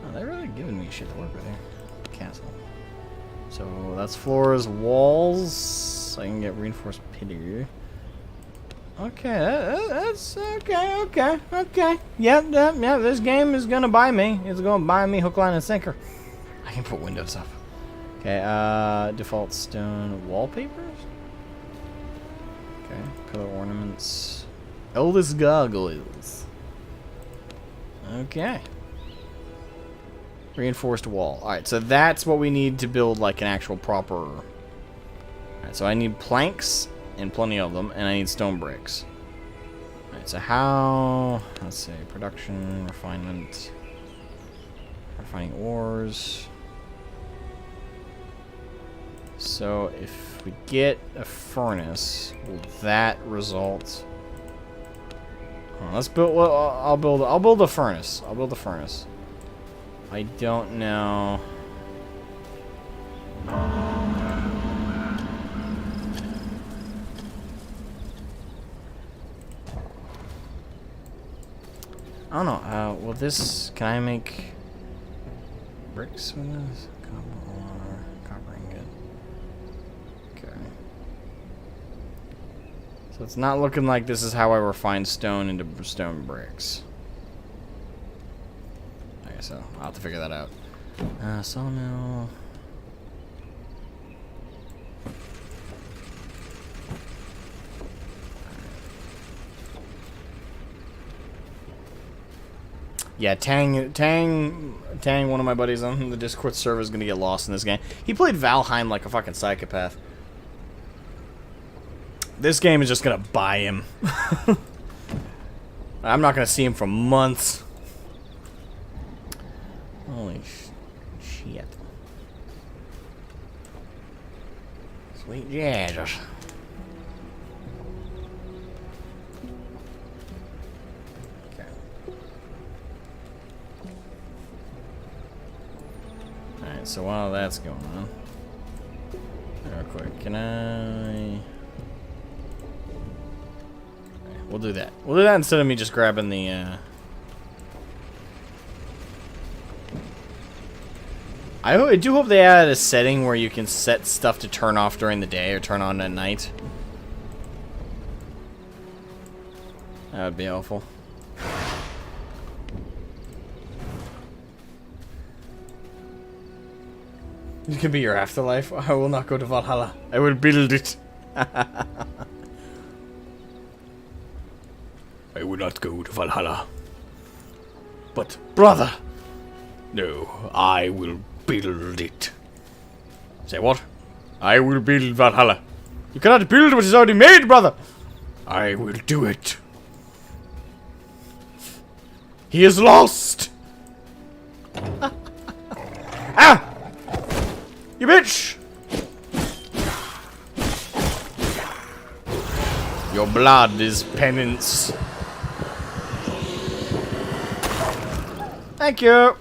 Oh, they're really giving me shit to work with here. Castle. So that's floors, walls. I can get reinforced pillar. Okay, that's okay. Yep. This game is gonna buy me. It's gonna buy me hook, line, and sinker. I can put windows up. Okay, default stone wallpapers. Okay, pillar ornaments. Eldest gargoyles. Okay. Reinforced wall. Alright, so that's what we need to build like an actual proper... Alright, so I need planks, and plenty of them, and I need stone bricks. Alright, so how... Let's see, production, refinement... Refining ores... So, if we get a furnace, will that result... Let's build... Well, I'll build a furnace. I'll build a furnace. I don't know... I don't know. Will this... Can I make... bricks with this? Copper ingot. Okay. So it's not looking like this is how I refine stone into stone bricks. Okay, so I'll have to figure that out. Sawmill... Yeah, Tang, one of my buddies on the Discord server is gonna get lost in this game. He played Valheim like a fucking psychopath. This game is just gonna buy him. I'm not gonna see him for months. Holy shit. Sweet Jesus. Okay. Alright, so while that's going on, real quick, can I... We'll do that. We'll do that instead of me just grabbing the, I do hope they add a setting where you can set stuff to turn off during the day or turn on at night. That would be helpful. It could be your afterlife. I will not go to Valhalla. I will build it. I will not go to Valhalla. But, brother! No, I will build it. Say what? I will build Valhalla. You cannot build what is already made, brother! I will do it. He is lost! Ah! You bitch! Your blood is penance. Thank you.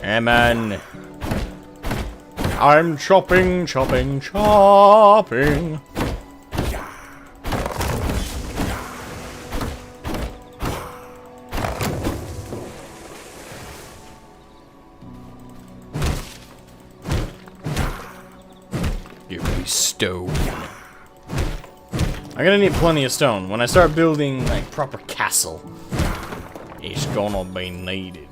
Hey man, I'm chopping, chopping, chopping. Give me stone. I'm gonna need plenty of stone. When I start building like proper castle, it's gonna be needed.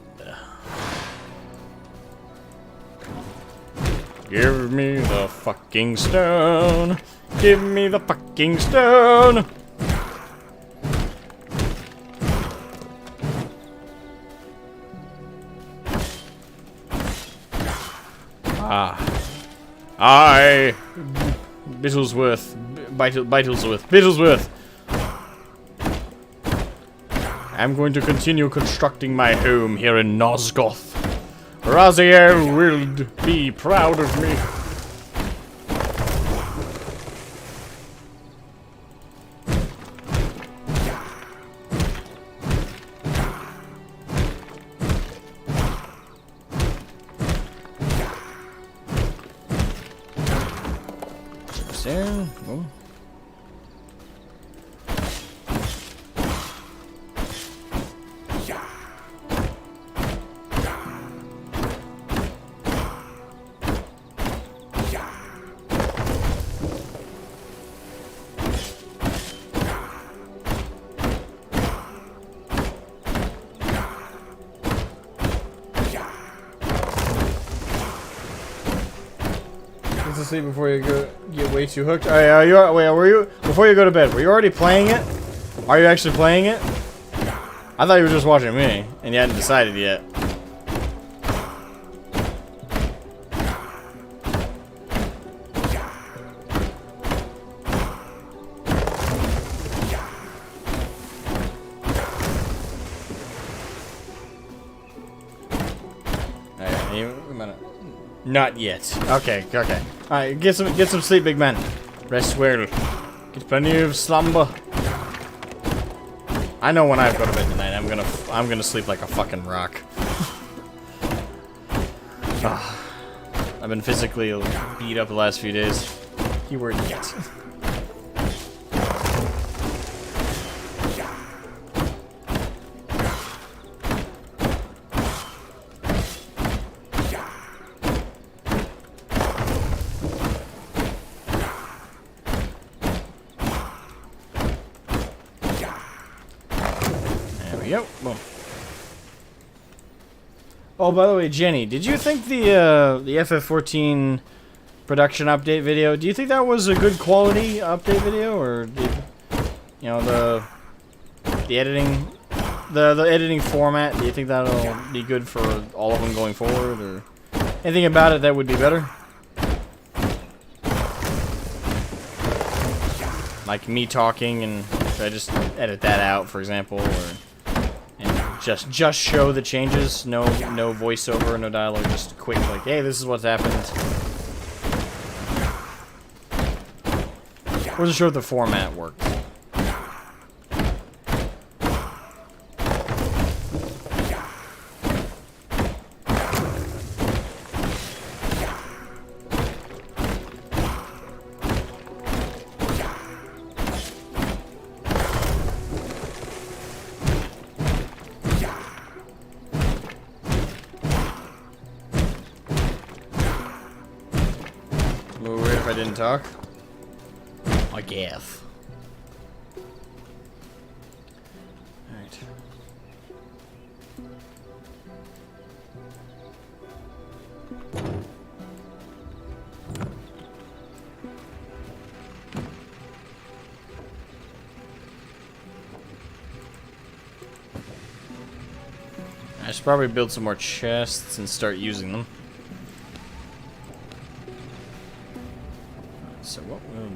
Give me the fucking stone. Give me the fucking stone. Bittlesworth. I'm going to continue constructing my home here in Nosgoth. Raziel will be proud of me. There. Oh. To sleep before you get way too hooked. Were you before you go to bed? Were you already playing it? Are you actually playing it? I thought you were just watching me, and you hadn't decided yet. Not yet. Okay. Alright, get some sleep, big man. Rest well. Get plenty of slumber. I know when I go to bed tonight, I'm gonna sleep like a fucking rock. I've been physically beat up the last few days. Keyword yet. Yep. Boom. Oh, by the way, Jenny, did you think the FF14 production update video? Do you think that was a good quality update video, or You know, the editing, the editing format. Do you think that'll be good for all of them going forward, or anything about it that would be better? Like me talking, and should I just edit that out, for example, or and just show the changes? No voiceover, no dialogue, just quick, like, hey, this is what's happened. Or just show the format worked. Weird if I didn't talk. I guess. Alright. I should probably build some more chests and start using them. So what we'll do...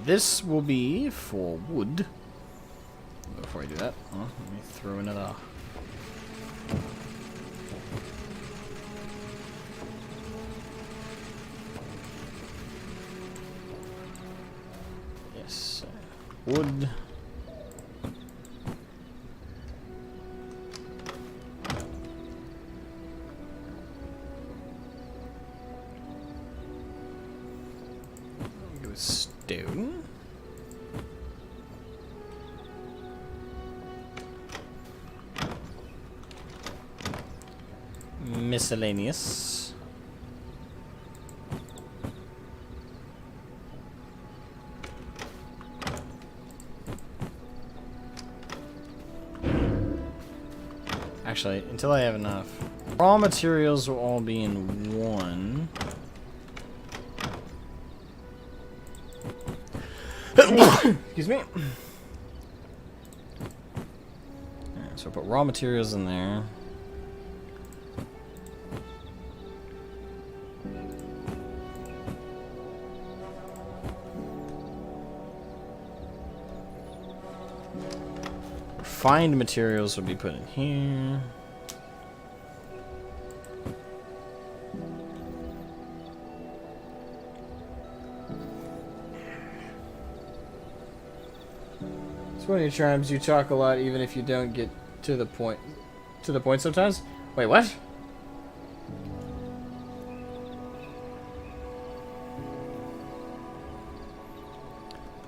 This will be for wood. Before I do that, let me throw another. Yes, wood. Go with stone. Miscellaneous. Actually, until I have enough. Raw materials will all be in one. Excuse me. Alright, so I'll put raw materials in there. Refined materials will be put in here. It's one of your charms. You talk a lot, even if you don't get to the point. To the point sometimes. Wait, what?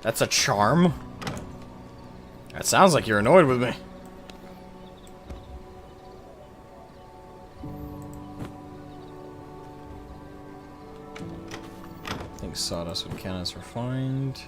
That's a charm? That sounds like you're annoyed with me. I think sawdust would count as refined.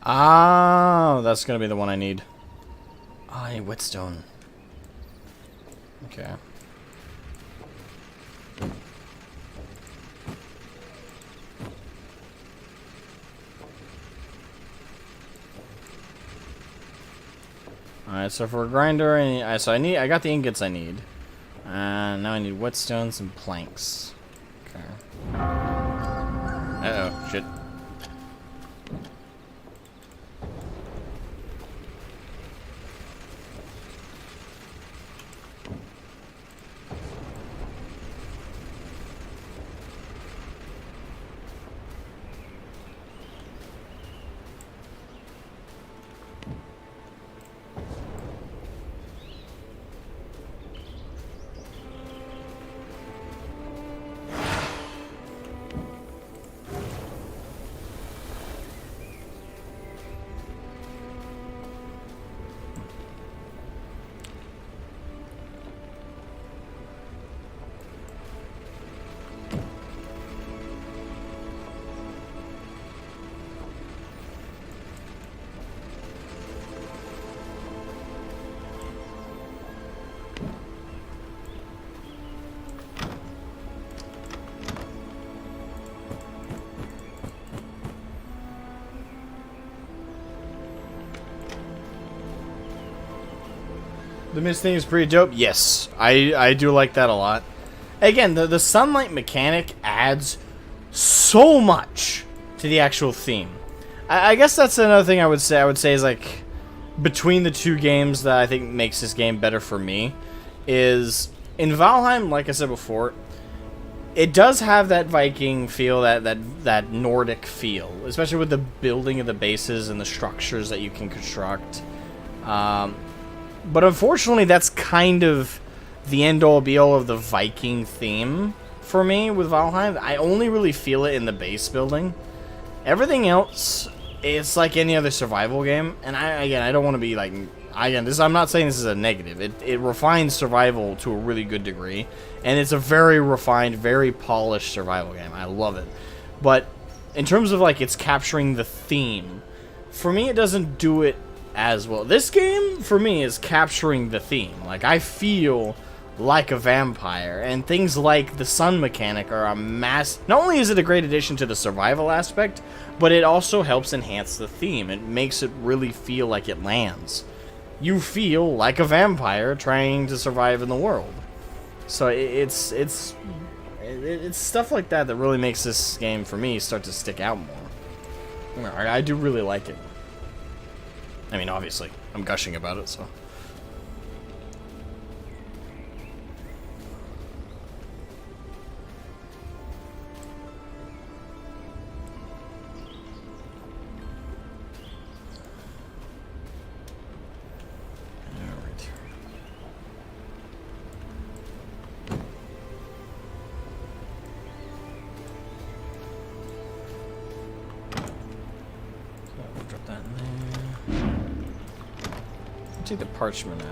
Ah, that's gonna be the one I need. Ah, I need whetstone. Okay. Alright, so for a grinder, I got the ingots I need. Now I need whetstones and planks. Okay. Uh-oh, shit. The mist thing is pretty dope. Yes, I do like that a lot. Again, the sunlight mechanic adds so much to the actual theme. I guess that's another thing I would say. I would say is like between the two games that I think makes this game better for me is in Valheim. Like I said before, it does have that Viking feel, that Nordic feel, especially with the building of the bases and the structures that you can construct. But unfortunately, that's kind of the end-all, be-all of the Viking theme for me with Valheim. I only really feel it in the base building. Everything else, it's like any other survival game. And I don't want to be like... I'm not saying this is a negative. It refines survival to a really good degree. And it's a very refined, very polished survival game. I love it. But in terms of like it's capturing the theme, for me it doesn't do it as well. This game, for me, is capturing the theme. Like, I feel like a vampire, and things like the sun mechanic are a not only is it a great addition to the survival aspect, but it also helps enhance the theme. It makes it really feel like it lands. You feel like a vampire trying to survive in the world. So it's stuff like that that really makes this game, for me, start to stick out more. I do really like it. I mean, obviously, I'm gushing about it, so. Alright. So, we'll drop that in there. Take the parchment out.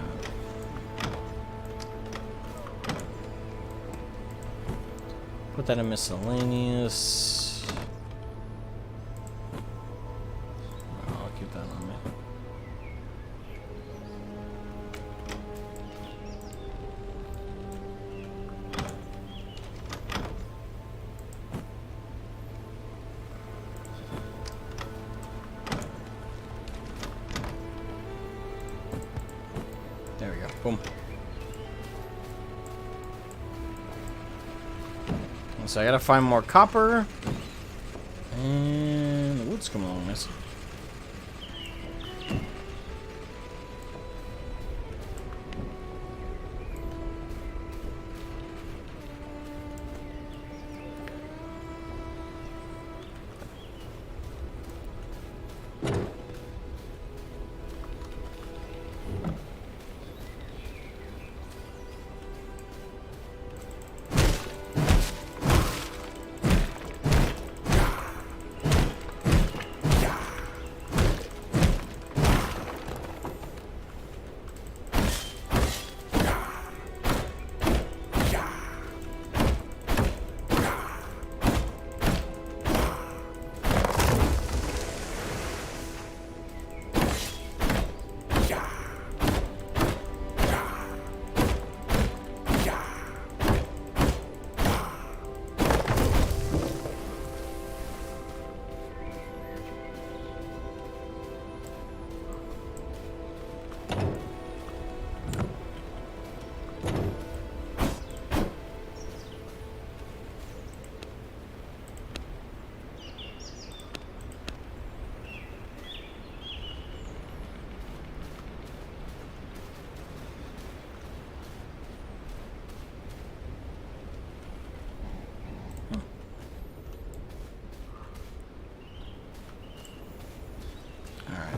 Put that in miscellaneous. I'll keep that on me. There we go. Boom. So I gotta find more copper. And the wood's coming along nice.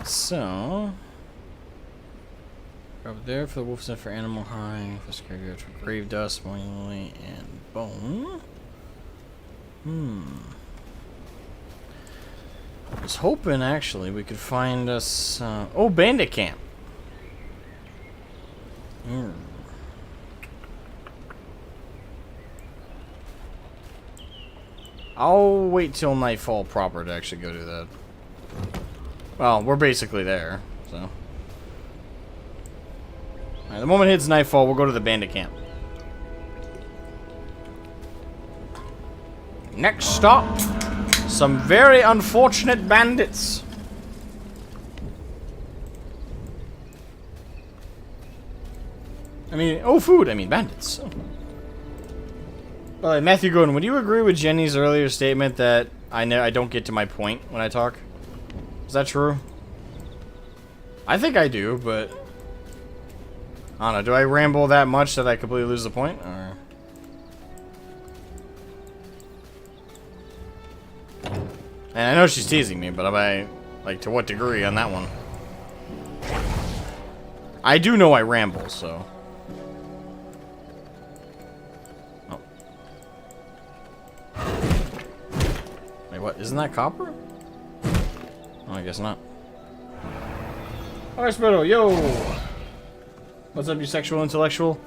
So over there for the wolf sniff for animal high, for scary for grave dust, moingly, and bone. I was hoping actually we could find us oh, bandit camp. I'll wait till nightfall proper to actually go do that. Well, we're basically there, so. Alright, the moment it hits nightfall, we'll go to the bandit camp. Next stop, some very unfortunate bandits. I mean, oh, food. I mean, bandits. Well, Matthew Gordon, would you agree with Jenny's earlier statement that I don't get to my point when I talk? Is that true? I think I do, but I don't know. Do I ramble that much that I completely lose the point? Or... And I know she's teasing me, but am I, like, to what degree on that one? I do know I ramble, so. Oh. Wait, what? Isn't that copper? Oh, I guess not. Alright, Spittle, yo! What's up, you sexual intellectual?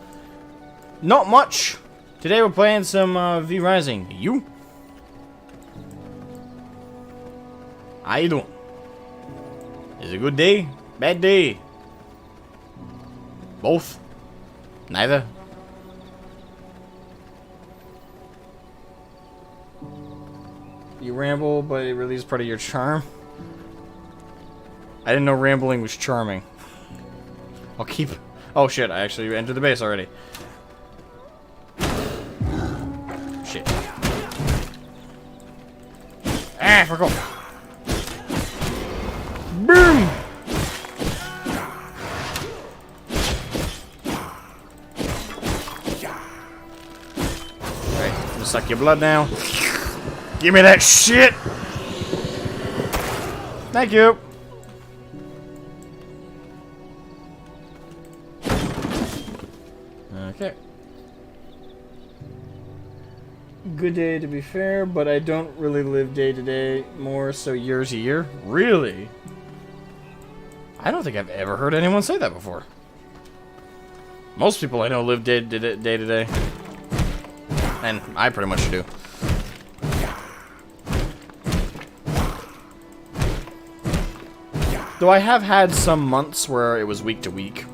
Not much! Today we're playing some vrising. You? How you doing? Is it a good day? Bad day? Both? Neither? You ramble, but it really is part of your charm? I didn't know rambling was charming. I'll keep... Oh shit, I actually entered the base already. Shit. Ah, I forgot. Boom! Alright, I'm gonna suck your blood now. Give me that shit! Thank you! Okay. Good day to be fair, but I don't really live day to day, more so year to year. Really? I don't think I've ever heard anyone say that before. Most people I know live day to day. And I pretty much do. Though I have had some months where it was week to week.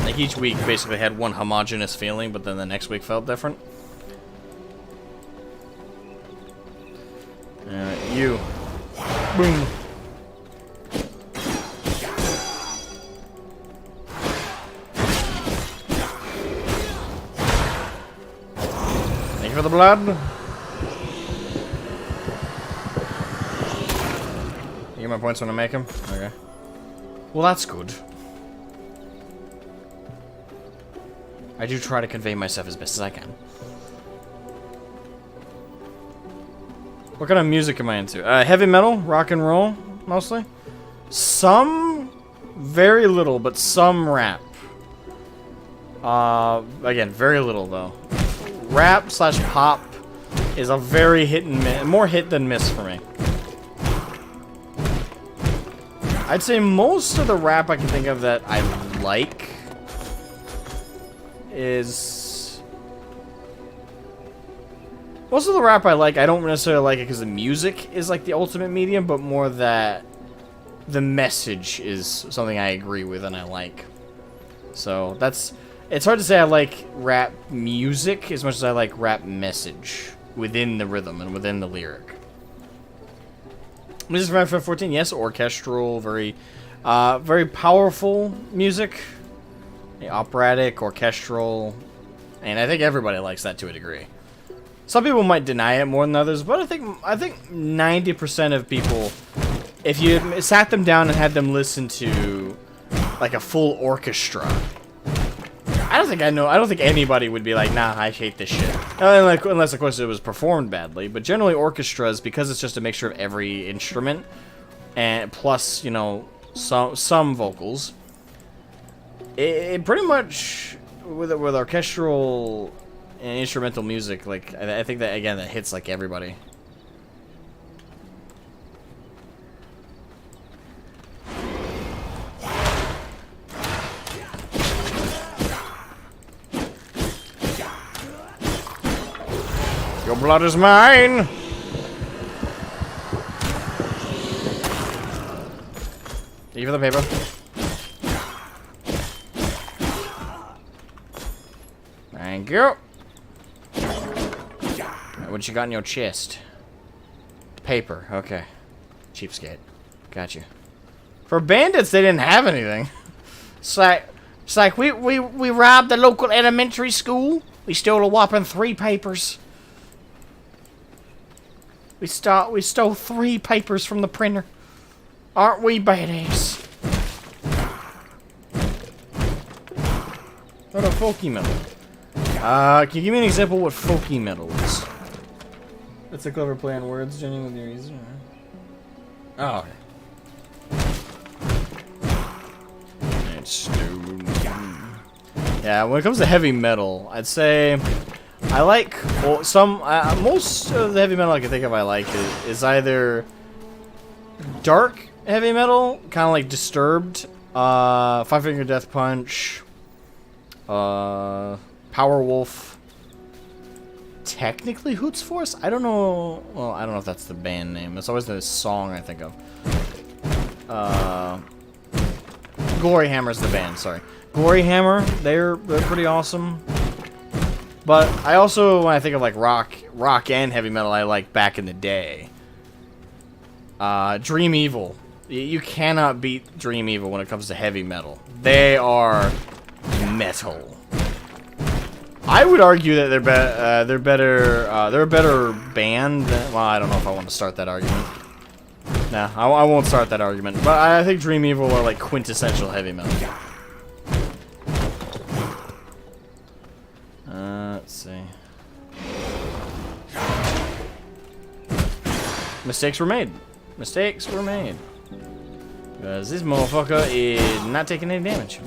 Like each week basically had one homogeneous feeling, but then the next week felt different. You. Boom. Thank you for the blood. You get my points when I make them? Okay. Well, that's good. I do try to convey myself as best as I can. What kind of music am I into? Heavy metal, rock and roll, mostly. Some, very little, but some rap. Again, very little though. Rap slash pop is a very hit and miss, more hit than miss for me. I'd say most of the rap I can think of that I like is... Most of the rap I like, I don't necessarily like it because the music is like the ultimate medium, but more that the message is something I agree with and I like. So that's... It's hard to say I like rap music as much as I like rap message within the rhythm and within the lyric. This is from FF14, yes, orchestral, very powerful music. Operatic, orchestral, and I think everybody likes that to a degree. Some people might deny it more than others, but I think 90% of people, if you sat them down and had them listen to like a full orchestra, I don't think anybody would be like, nah, I hate this shit. Unless of course it was performed badly, but generally orchestras, because it's just a mixture of every instrument, and plus, you know, some vocals. It pretty much with orchestral and instrumental music, like I think that again that hits like everybody. Your blood is mine. Thank you for the paper. Thank you. Right, what you got in your chest? Paper. Okay. Cheapskate. Got you. For bandits, they didn't have anything. It's like we robbed the local elementary school. We stole a whopping 3 papers. We stole 3 papers from the printer. Aren't we badass? What a folky metal. Can you give me an example of what folky metal is? That's a clever play on words, genuine with your reason. Oh, okay. It's stone. Yeah, when it comes to heavy metal, I'd say I like most of the heavy metal I can think of. I like is either dark heavy metal, kind of like Disturbed, Five Finger Death Punch, Powerwolf. Technically Hoots Force? I don't know. Well, I don't know if that's the band name. It's always the song I think of. Glory Hammer's the band, sorry. Glory Hammer, they're pretty awesome. But I also, when I think of like rock and heavy metal, I like back in the day. Dream Evil. You cannot beat Dream Evil when it comes to heavy metal. They are metal. I would argue that they're better. They're a better band. Well, I don't know if I want to start that argument. Nah, I won't start that argument. But I think Dream Evil are like quintessential heavy metal. Let's see. Mistakes were made. Mistakes were made. Because this motherfucker is not taking any damage.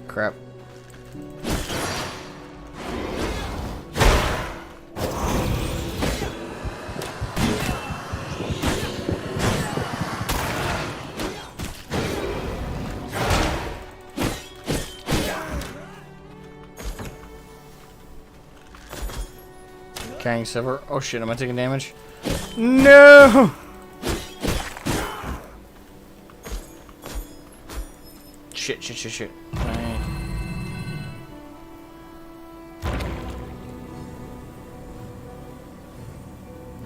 Crap. Carrying silver. Oh shit, am I taking damage? No! Shit.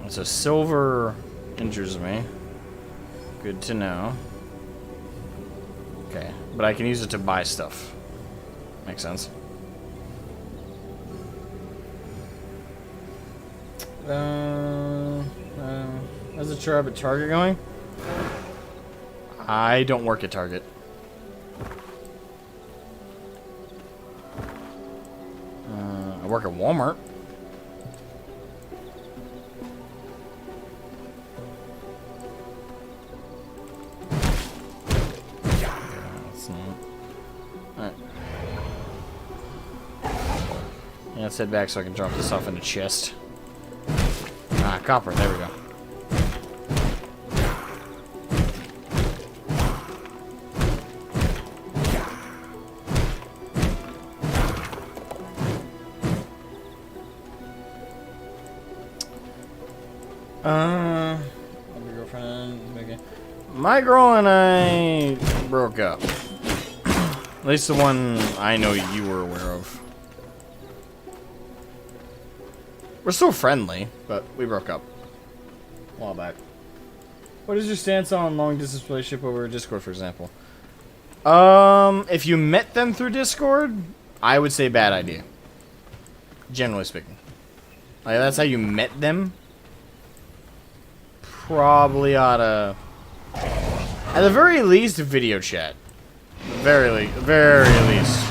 So silver injures me. Good to know. Okay, but I can use it to buy stuff. Makes sense. How's the job at Target going? I don't work at Target. I work at Walmart. Alright. Let's head back so I can drop this off in the chest. Ah, copper. There we go. My girlfriend. Okay. My girl and I broke up. At least the one I know you were aware of. We're still friendly, but we broke up a while back. What is your stance on long distance relationship over Discord, for example? If you met them through Discord, I would say bad idea. Generally speaking. Like, that's how you met them. Probably oughta, at the very least, video chat. Very least.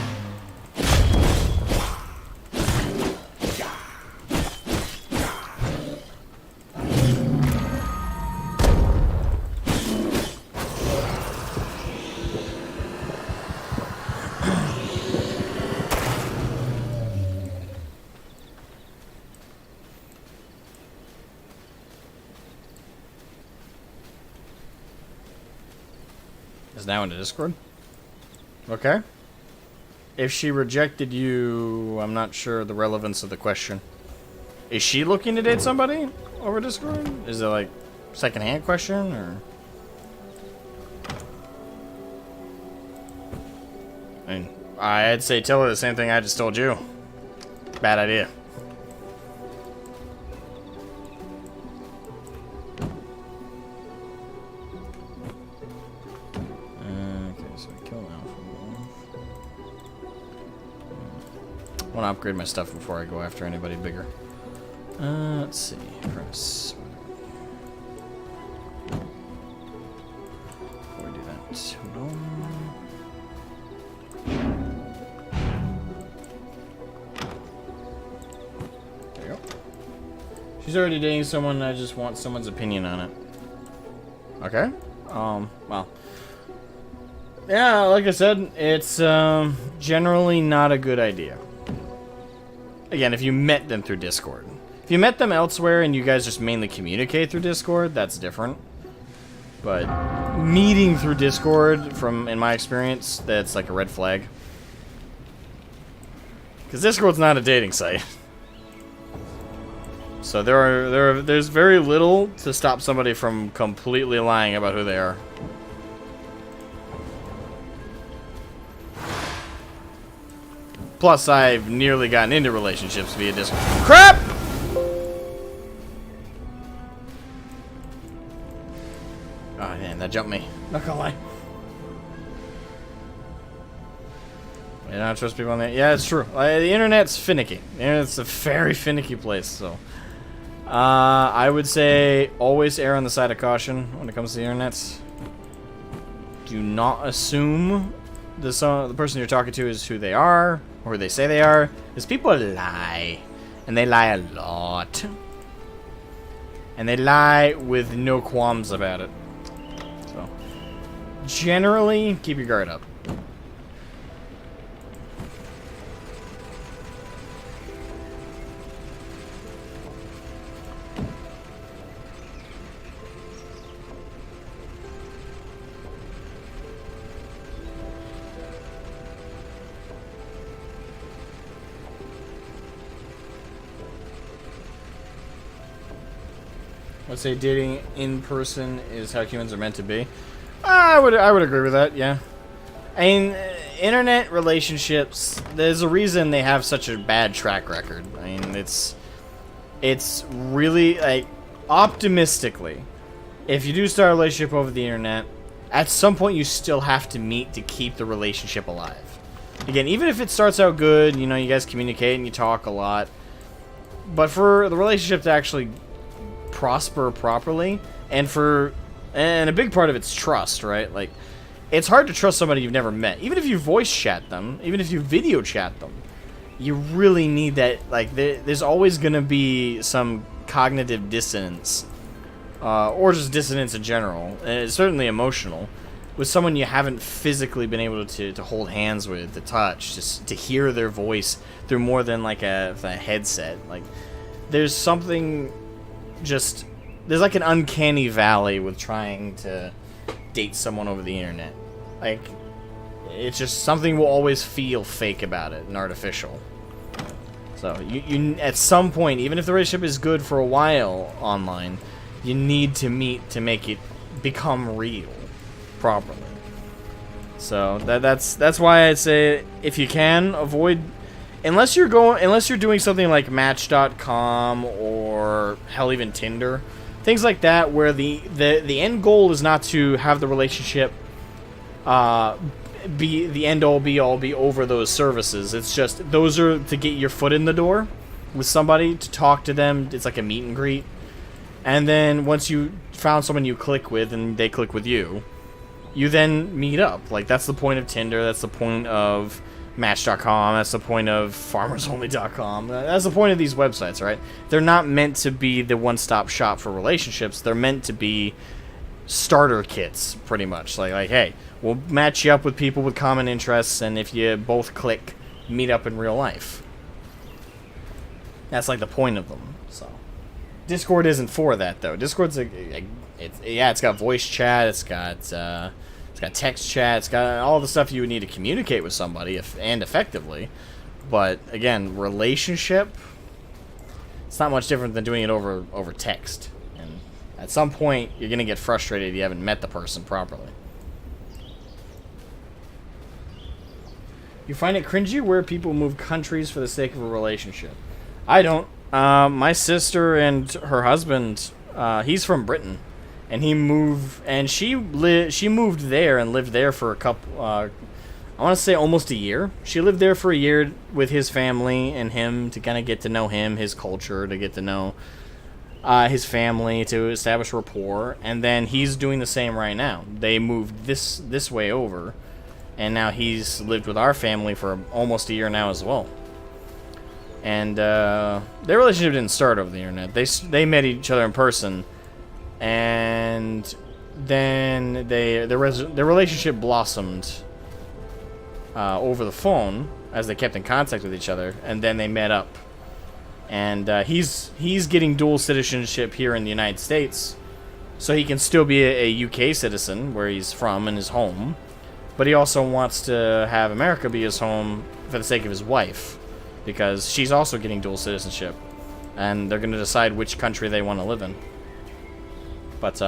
Is now into Discord? Okay. If she rejected you, I'm not sure the relevance of the question. Is she looking to date somebody over Discord? Is it like second-hand question or? I mean, I'd say tell her the same thing I just told you. Bad idea. I want to upgrade my stuff before I go after anybody bigger. Let's see. Press. Before we do that. There you go. She's already dating someone. I just want someone's opinion on it. Okay. Well. Yeah, like I said, it's generally not a good idea. Again, if you met them through Discord. If you met them elsewhere and you guys just mainly communicate through Discord, that's different. But meeting through Discord, in my experience, that's like a red flag. Because Discord's not a dating site. So there's very little to stop somebody from completely lying about who they are. Plus, I've nearly gotten into relationships via Discord. Crap! Oh, man, that jumped me. Not gonna lie. I don't trust people on that. Yeah, it's true. The internet's finicky. The internet's a very finicky place, so. I would say always err on the side of caution when it comes to the internet. Do not assume the person you're talking to is who they are. Or who they say they are, because people lie, and they lie a lot, and they lie with no qualms about it. So, generally, keep your guard up. I'd say dating in person is how humans are meant to be. I would agree with that, yeah. I mean, internet relationships, there's a reason they have such a bad track record. I mean, it's really, like, optimistically, if you do start a relationship over the internet, at some point you still have to meet to keep the relationship alive. Again, even if it starts out good, you know, you guys communicate and you talk a lot, but for the relationship to actually prosper properly, and a big part of it's trust, right? Like, it's hard to trust somebody you've never met. Even if you voice chat them, even if you video chat them, you really need that, like, there's always gonna be some cognitive dissonance, or just dissonance in general, and it's certainly emotional, with someone you haven't physically been able to hold hands with, to touch, just to hear their voice through more than like a headset. Like, there's something just... There's like an uncanny valley with trying to date someone over the internet. Like, it's just something will always feel fake about it and artificial. So, you at some point, even if the relationship is good for a while online, you need to meet to make it become real properly. So, that's why I'd say, if you can, avoid... Unless you're doing something like Match.com or hell, even Tinder, things like that, where the end goal is not to have the relationship be the end all be all, be over those services. It's just those are to get your foot in the door with somebody, to talk to them. It's like a meet and greet, and then once you found someone you click with and they click with you, you then meet up. Like, that's the point of Tinder. That's the point of Match.com, that's the point of FarmersOnly.com. That's the point of these websites, right? They're not meant to be the one-stop shop for relationships. They're meant to be starter kits, pretty much. Like, hey, we'll match you up with people with common interests, and if you both click, meet up in real life. That's like the point of them. So, Discord isn't for that, though. Discord's it's got voice chat, it's got text chat, it's got all the stuff you would need to communicate with somebody and effectively. But again, relationship, it's not much different than doing it over text. And at some point, you're gonna get frustrated if you haven't met the person properly. You find it cringy where people move countries for the sake of a relationship? I don't. My sister and her husband, he's from Britain. And he moved, and she moved there and lived there for a couple, I want to say almost a year. She lived there for a year with his family and him, to kind of get to know him, his culture, to get to know his family, to establish rapport. And then he's doing the same right now. They moved this way over, and now he's lived with our family for almost a year now as well. And their relationship didn't start over the internet. They met each other in person. And then their relationship blossomed over the phone as they kept in contact with each other, and then they met up. And he's getting dual citizenship here in the United States, so he can still be a UK citizen where he's from and his home, but he also wants to have America be his home for the sake of his wife, because she's also getting dual citizenship, and they're going to decide which country they want to live in. But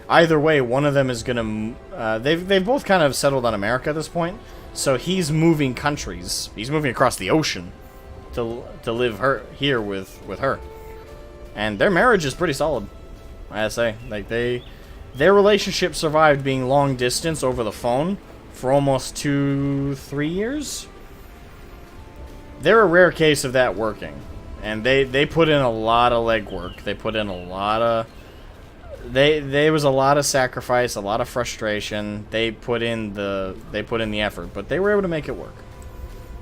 either way, one of them is gonna. They've both kind of settled on America at this point, so he's moving countries. He's moving across the ocean to live here with her, and their marriage is pretty solid. I say, like their relationship survived being long distance over the phone for almost 2-3 years. They're a rare case of that working, and they put in a lot of legwork. They put in a lot of. There was a lot of sacrifice, a lot of frustration. They put in the effort, but they were able to make it work.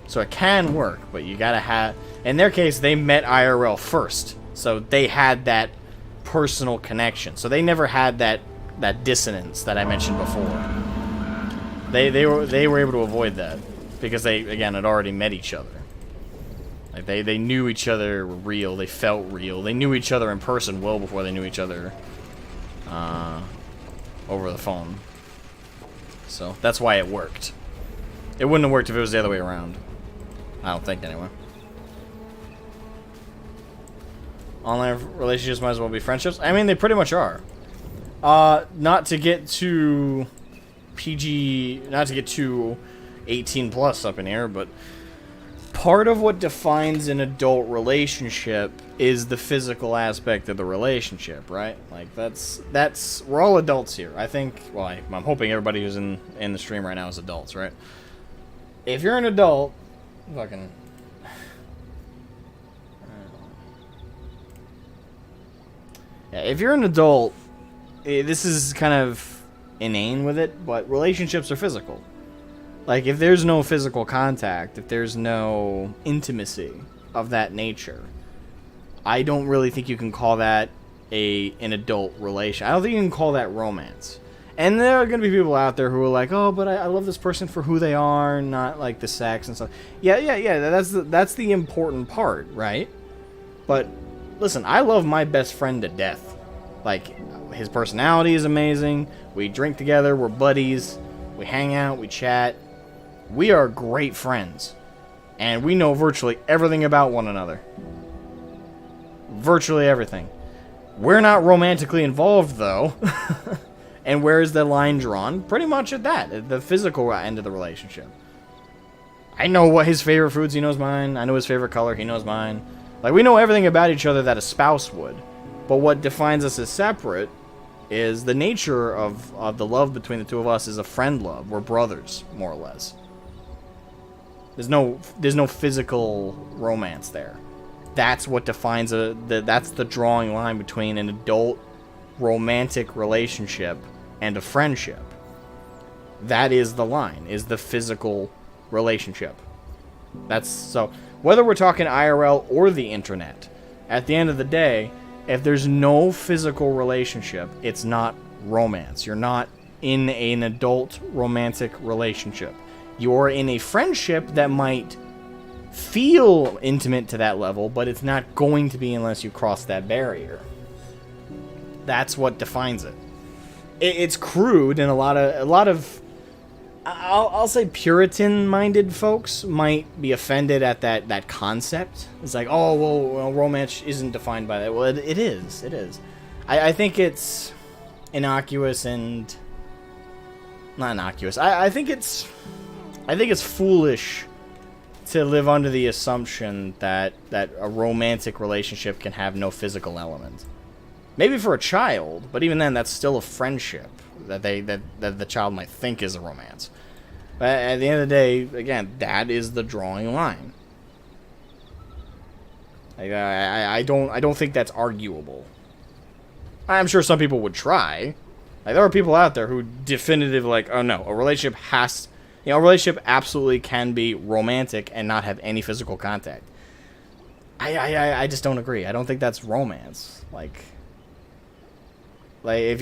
So it can work, but you gotta have. In their case, they met IRL first, so they had that personal connection. So they never had that dissonance that I mentioned before. They were able to avoid that because they again had already met each other. Like they knew each other were real. They felt real. They knew each other in person well before they knew each other. Over the phone. So that's why it worked. It wouldn't have worked if it was the other way around. I don't think, anyway. Online relationships might as well be friendships. I mean, they pretty much are. Not to get too PG, not to get too 18 plus up in here, but part of what defines an adult relationship is the physical aspect of the relationship, right? Like, that's we're all adults here. I think, well, I'm hoping everybody who's in the stream right now is adults, right? If you're an adult, fucking... Yeah, if you're an adult, this is kind of inane with it, but relationships are physical. Like, if there's no physical contact, if there's no intimacy of that nature, I don't really think you can call that an adult relation. I don't think you can call that romance. And there are going to be people out there who are like, oh, but I love this person for who they are, not like the sex and stuff. Yeah. That's the important part, right? But listen, I love my best friend to death. Like, his personality is amazing. We drink together. We're buddies. We hang out. We chat. We are great friends. And we know virtually everything about one another. Virtually everything. We're not romantically involved, though. And where is the line drawn? Pretty much at that, the physical end of the relationship. I know what his favorite foods, he knows mine. I know his favorite color, he knows mine. Like, we know everything about each other that a spouse would. But what defines us as separate is the nature of the love between the two of us is a friend love. We're brothers, more or less. There's no physical romance there. That's what defines that's the drawing line between an adult romantic relationship and a friendship. That is the line, is the physical relationship. That's so whether we're talking IRL or the internet, at the end of the day, if there's no physical relationship, it's not romance. You're not in an adult romantic relationship. You're in a friendship that might feel intimate to that level, but it's not going to be unless you cross that barrier. That's what defines it. It's crude, and a lot of I'll say Puritan-minded folks might be offended at that concept. It's like, oh, well, romance isn't defined by that. Well, it is. It is. I think it's innocuous and not innocuous. I think it's foolish to live under the assumption that a romantic relationship can have no physical element. Maybe for a child, but even then, that's still a friendship that the child might think is a romance. But at the end of the day, again, that is the drawing line. I don't think that's arguable. I'm sure some people would try. Like, there are people out there who definitively like, oh no, a relationship absolutely can be romantic and not have any physical contact. I just don't agree. I don't think that's romance. Like if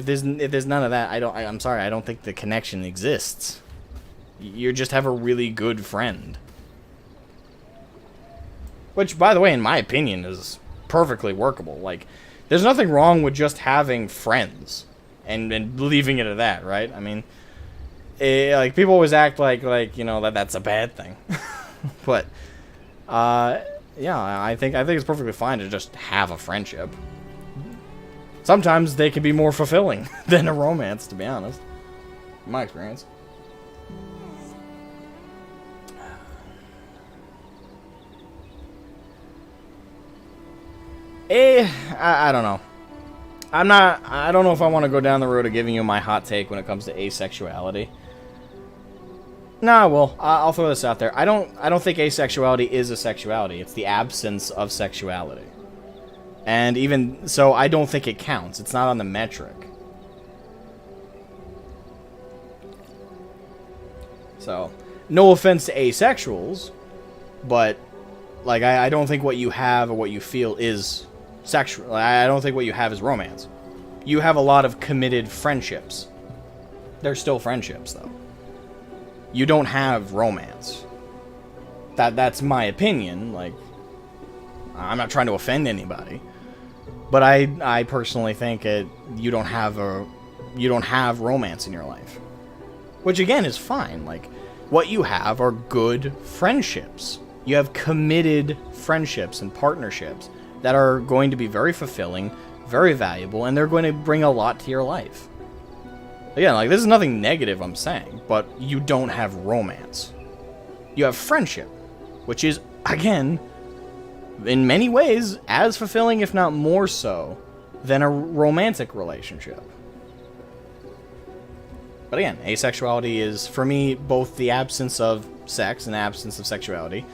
there's none of that, I'm sorry, I don't think the connection exists. You just have a really good friend. Which, by the way, in my opinion, is perfectly workable. Like, there's nothing wrong with just having friends and leaving it at that, right? I mean, like, people always act like that's a bad thing. But yeah, I think it's perfectly fine to just have a friendship. Sometimes they can be more fulfilling than a romance, to be honest. In my experience. I don't know. I don't know if I want to go down the road of giving you my hot take when it comes to asexuality. Nah, well, I'll throw this out there. I don't think asexuality is a sexuality. It's the absence of sexuality. And even so, I don't think it counts. It's not on the metric. So, no offense to asexuals, but like I don't think what you have or what you feel is sexual. I don't think what you have is romance. You have a lot of committed friendships. They're still friendships, though. You don't have romance. That's my opinion. Like, I'm not trying to offend anybody, but I personally think you don't have romance in your life, which again is fine. Like, what you have are good friendships. You have committed friendships and partnerships that are going to be very fulfilling, very valuable, and they're going to bring a lot to your life. Again, like, this is nothing negative I'm saying, but you don't have romance. You have friendship, which is, again, in many ways, as fulfilling, if not more so, than a romantic relationship. But again, asexuality is, for me, both the absence of sex and absence of sexuality,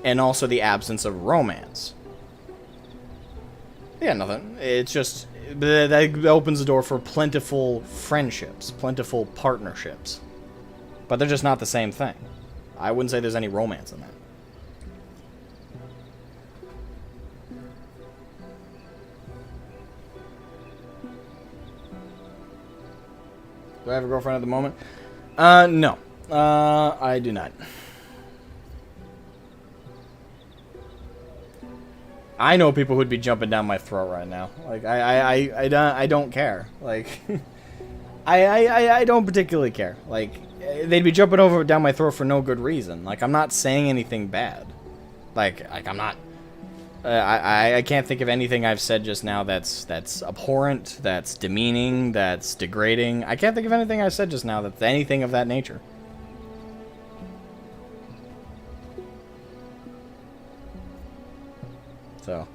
and also the absence of romance. Yeah, nothing. It's just, that opens the door for plentiful friendships, plentiful partnerships. But they're just not the same thing. I wouldn't say there's any romance in that. Do I have a girlfriend at the moment? No. I do not. I know people who'd be jumping down my throat right now. Like, I don't care. Like, I don't particularly care. Like, they'd be jumping down my throat for no good reason. Like, I'm not saying anything bad. Like I'm not. I can't think of anything I've said just now that's abhorrent, that's demeaning, that's degrading. I can't think of anything I said just now that's anything of that nature. So,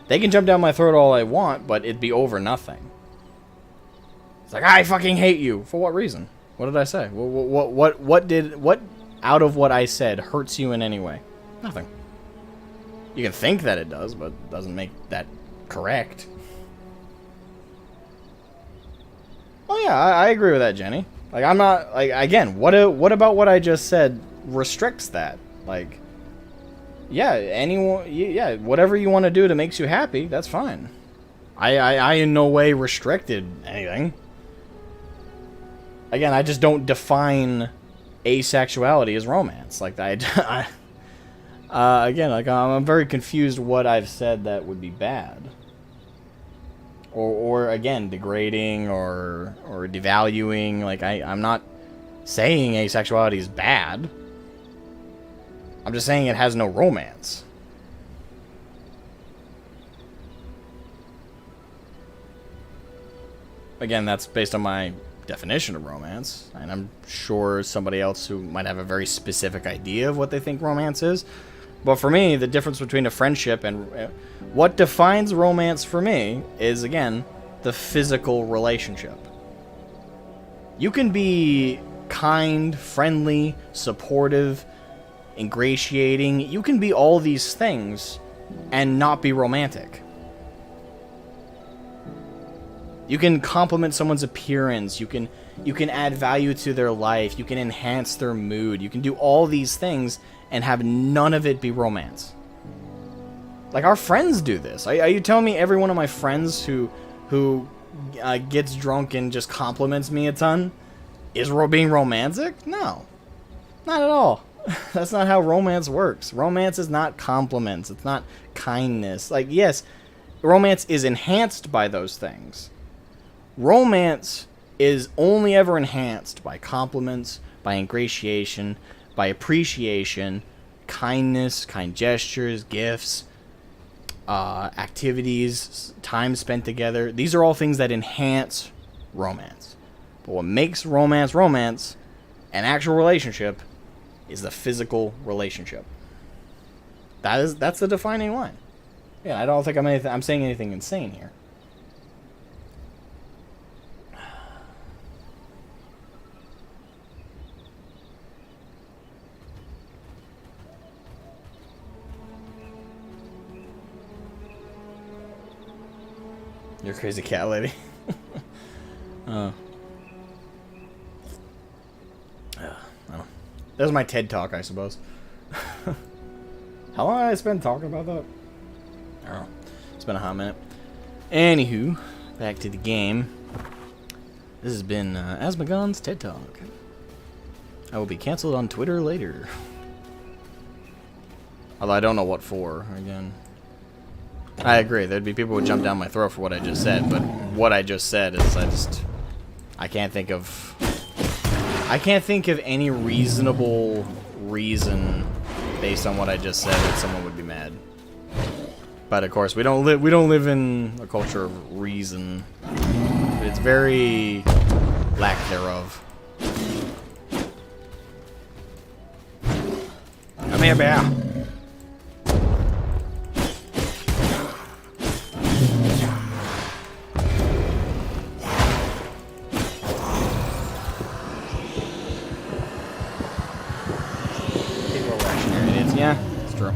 they can jump down my throat all I want, but it'd be over nothing. It's like, I fucking hate you. For what reason? What did I say? What out of what I said hurts you in any way? Nothing. You can think that it does, but it doesn't make that correct. Oh yeah, I agree with that, Jenny. Like, I'm not, like, again, what about what I just said restricts that? Like, yeah, anyone, yeah, whatever you want to do that makes you happy, that's fine. I in no way restricted anything. Again, I just don't define asexuality as romance. Like, again, like, I'm very confused what I've said that would be bad. Or again, degrading or devaluing. Like, I'm not saying asexuality is bad. I'm just saying it has no romance. Again, that's based on my definition of romance, and I'm sure somebody else who might have a very specific idea of what they think romance is. But for me, the difference between a friendship and what defines romance for me is, again, the physical relationship. You can be kind, friendly, supportive, ingratiating. You can be all these things and not be romantic. You can compliment someone's appearance. You can add value to their life. You can enhance their mood. You can do all these things and have none of it be romance. Like, our friends do this. Are you telling me every one of my friends who gets drunk and just compliments me a ton is being romantic? No. Not at all. That's not how romance works. Romance is not compliments. It's not kindness. Like, yes, romance is enhanced by those things. Romance is only ever enhanced by compliments, by ingratiation, by appreciation, kindness, kind gestures, gifts, activities, time spent together. These are all things that enhance romance. But what makes romance romance, an actual relationship, is the physical relationship. That's the defining line. Yeah, I don't think I'm saying anything insane here. You're a crazy cat lady. I don't know. That was my TED talk, I suppose. How long did I spend talking about that? I don't know. It's been a hot minute. Anywho, back to the game. This has been Asmogan's TED Talk. I will be cancelled on Twitter later. Although I don't know what for, again. I agree, there'd be people who would jump down my throat for what I just said, but what I just said is I can't think of any reasonable reason based on what I just said that someone would be mad. But of course, we don't live in a culture of reason. It's very lack thereof. Come here, bear. Yeah, it's true.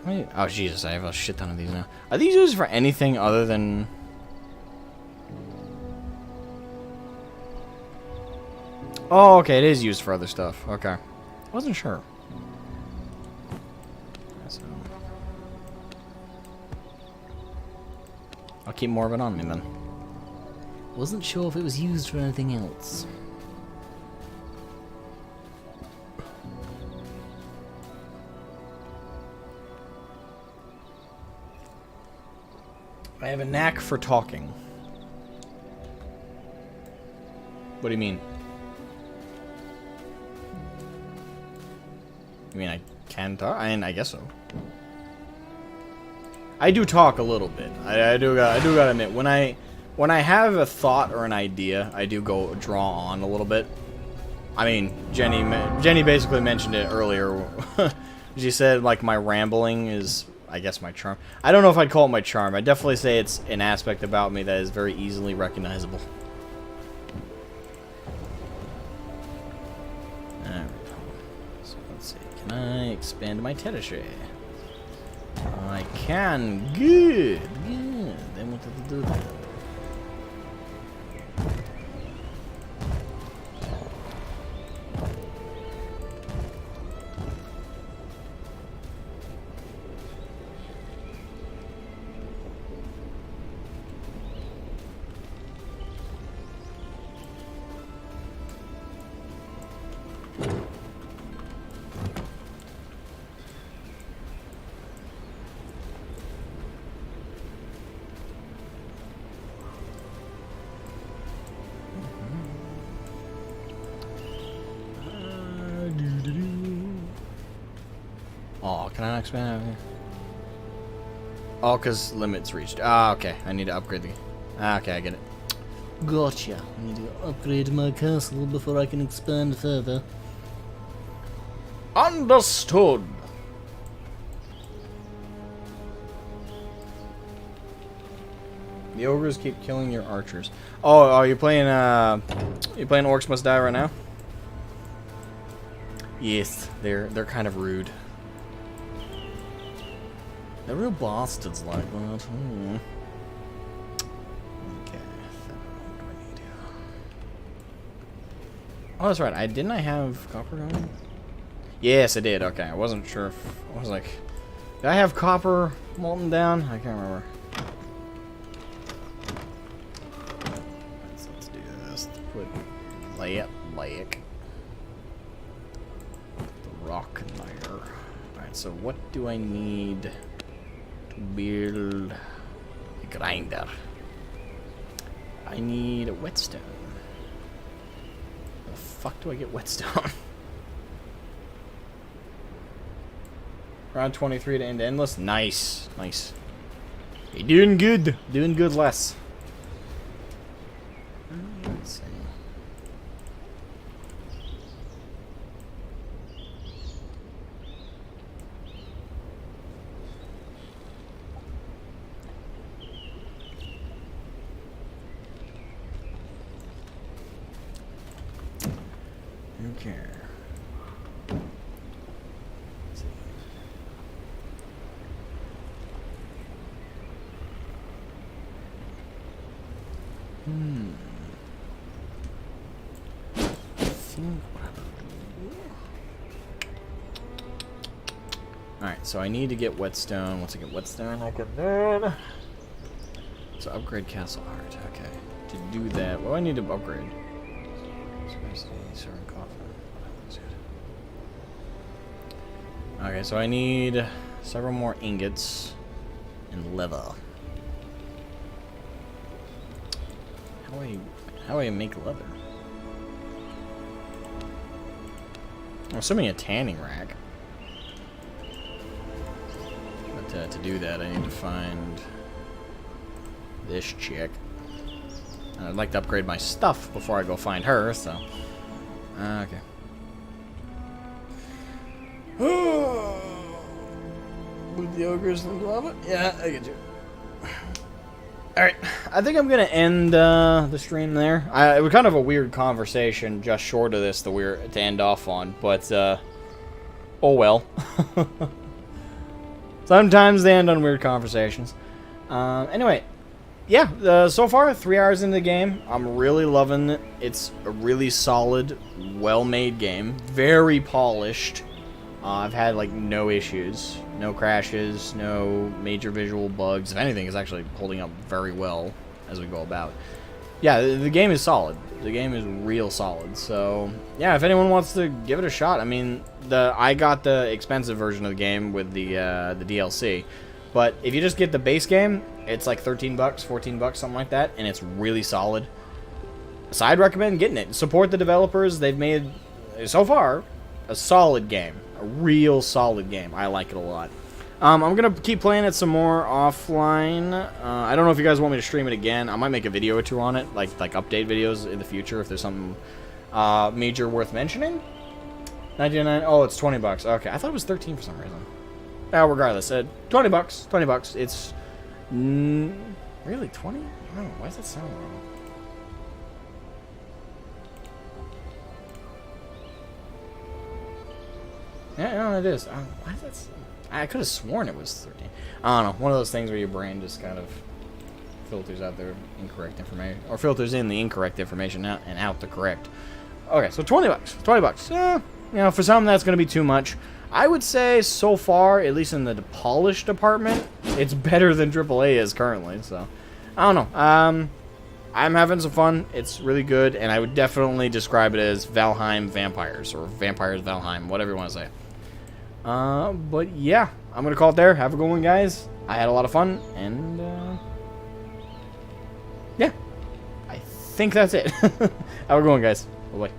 Alright. Oh, Jesus, I have a shit ton of these now. Are these used for anything other than... Oh, okay, it is used for other stuff. Okay. Wasn't sure. So, I'll keep more of it on me then. Wasn't sure if it was used for anything else. I have a knack for talking. What do you mean? You mean I can talk? I mean, I guess so. I do talk a little bit. I do gotta admit, when I have a thought or an idea, I do go draw on a little bit. I mean, Jenny basically mentioned it earlier. She said like my rambling is, I guess, my charm. I don't know if I'd call it my charm. I'd definitely say it's an aspect about me that is very easily recognizable. Alright. So let's see. Can I expand my territory? I can. Good. Good. I wanted to do that. Oh, can I not expand out here? Oh, because limit's reached. Ah, okay. I need to upgrade the... Ah, okay, I get it. Gotcha. I need to upgrade my castle before I can expand further. Understood. The ogres keep killing your archers. Oh, are you playing Orcs Must Die right now? Yes, they're kind of rude. They're real bastards like that. Hmm. Okay, so what do I need? Oh, that's right. Didn't I have copper going? Yes, I did. Okay, I wasn't sure if I was like, did I have copper molten down? I can't remember. Let's do this. Let's put like the rock in there. All right. So what do I need to build a grinder? I need a whetstone. How the fuck do I get whetstone? Round 23 to end endless. Nice, nice. You're doing good. Doing good, Les. Let's see. Okay. Let's see. Alright, so I need to get whetstone. Once I get whetstone, I can then... So upgrade castle heart. Okay. To do that, what do I need to upgrade? Okay, so I need several more ingots and leather. How do I make leather? I'm assuming a tanning rack. But to do that, I need to find this chick. And I'd like to upgrade my stuff before I go find her, so... Okay. Would the ogres love it? Yeah, I get you. Alright, I think I'm going to end the stream there. It was kind of a weird conversation, just short of this, to end off on, but, oh well. Sometimes they end on weird conversations. Anyway, yeah, so far, 3 hours into the game. I'm really loving it. It's a really solid, well-made game. Very polished. I've had, like, no issues. No crashes, no major visual bugs. If anything, it's actually holding up very well as we go about. Yeah, the game is solid. The game is real solid. So, yeah, if anyone wants to give it a shot, I mean, I got the expensive version of the game with the DLC. But if you just get the base game, it's like 13 bucks, 14 bucks, something like that, and it's really solid. So I'd recommend getting it. Support the developers. They've made, so far, a solid game. A real solid game. I like it a lot. I'm going to keep playing it some more offline. I don't know if you guys want me to stream it again. I might make a video or two on it, like update videos in the future if there's something major worth mentioning. 99. Oh, it's 20 bucks. Okay, I thought it was 13 for some reason. Regardless, 20 bucks. 20 bucks. It's really 20? I don't know. Why does that sound wrong? Yeah, no, it is. Why is that? I could have sworn it was 13. I don't know. One of those things where your brain just kind of filters out the incorrect information, or filters in the incorrect information out and out the correct. Okay, so 20 bucks. 20 bucks. You know, for some that's going to be too much. I would say so far, at least in the polished department, it's better than AAA is currently. So, I don't know. I'm having some fun. It's really good, and I would definitely describe it as Valheim Vampires, or Vampires Valheim, whatever you want to say. But yeah, I'm going to call it there. Have a good one, guys. I had a lot of fun, and yeah, I think that's it. Have a good one, guys. Bye-bye.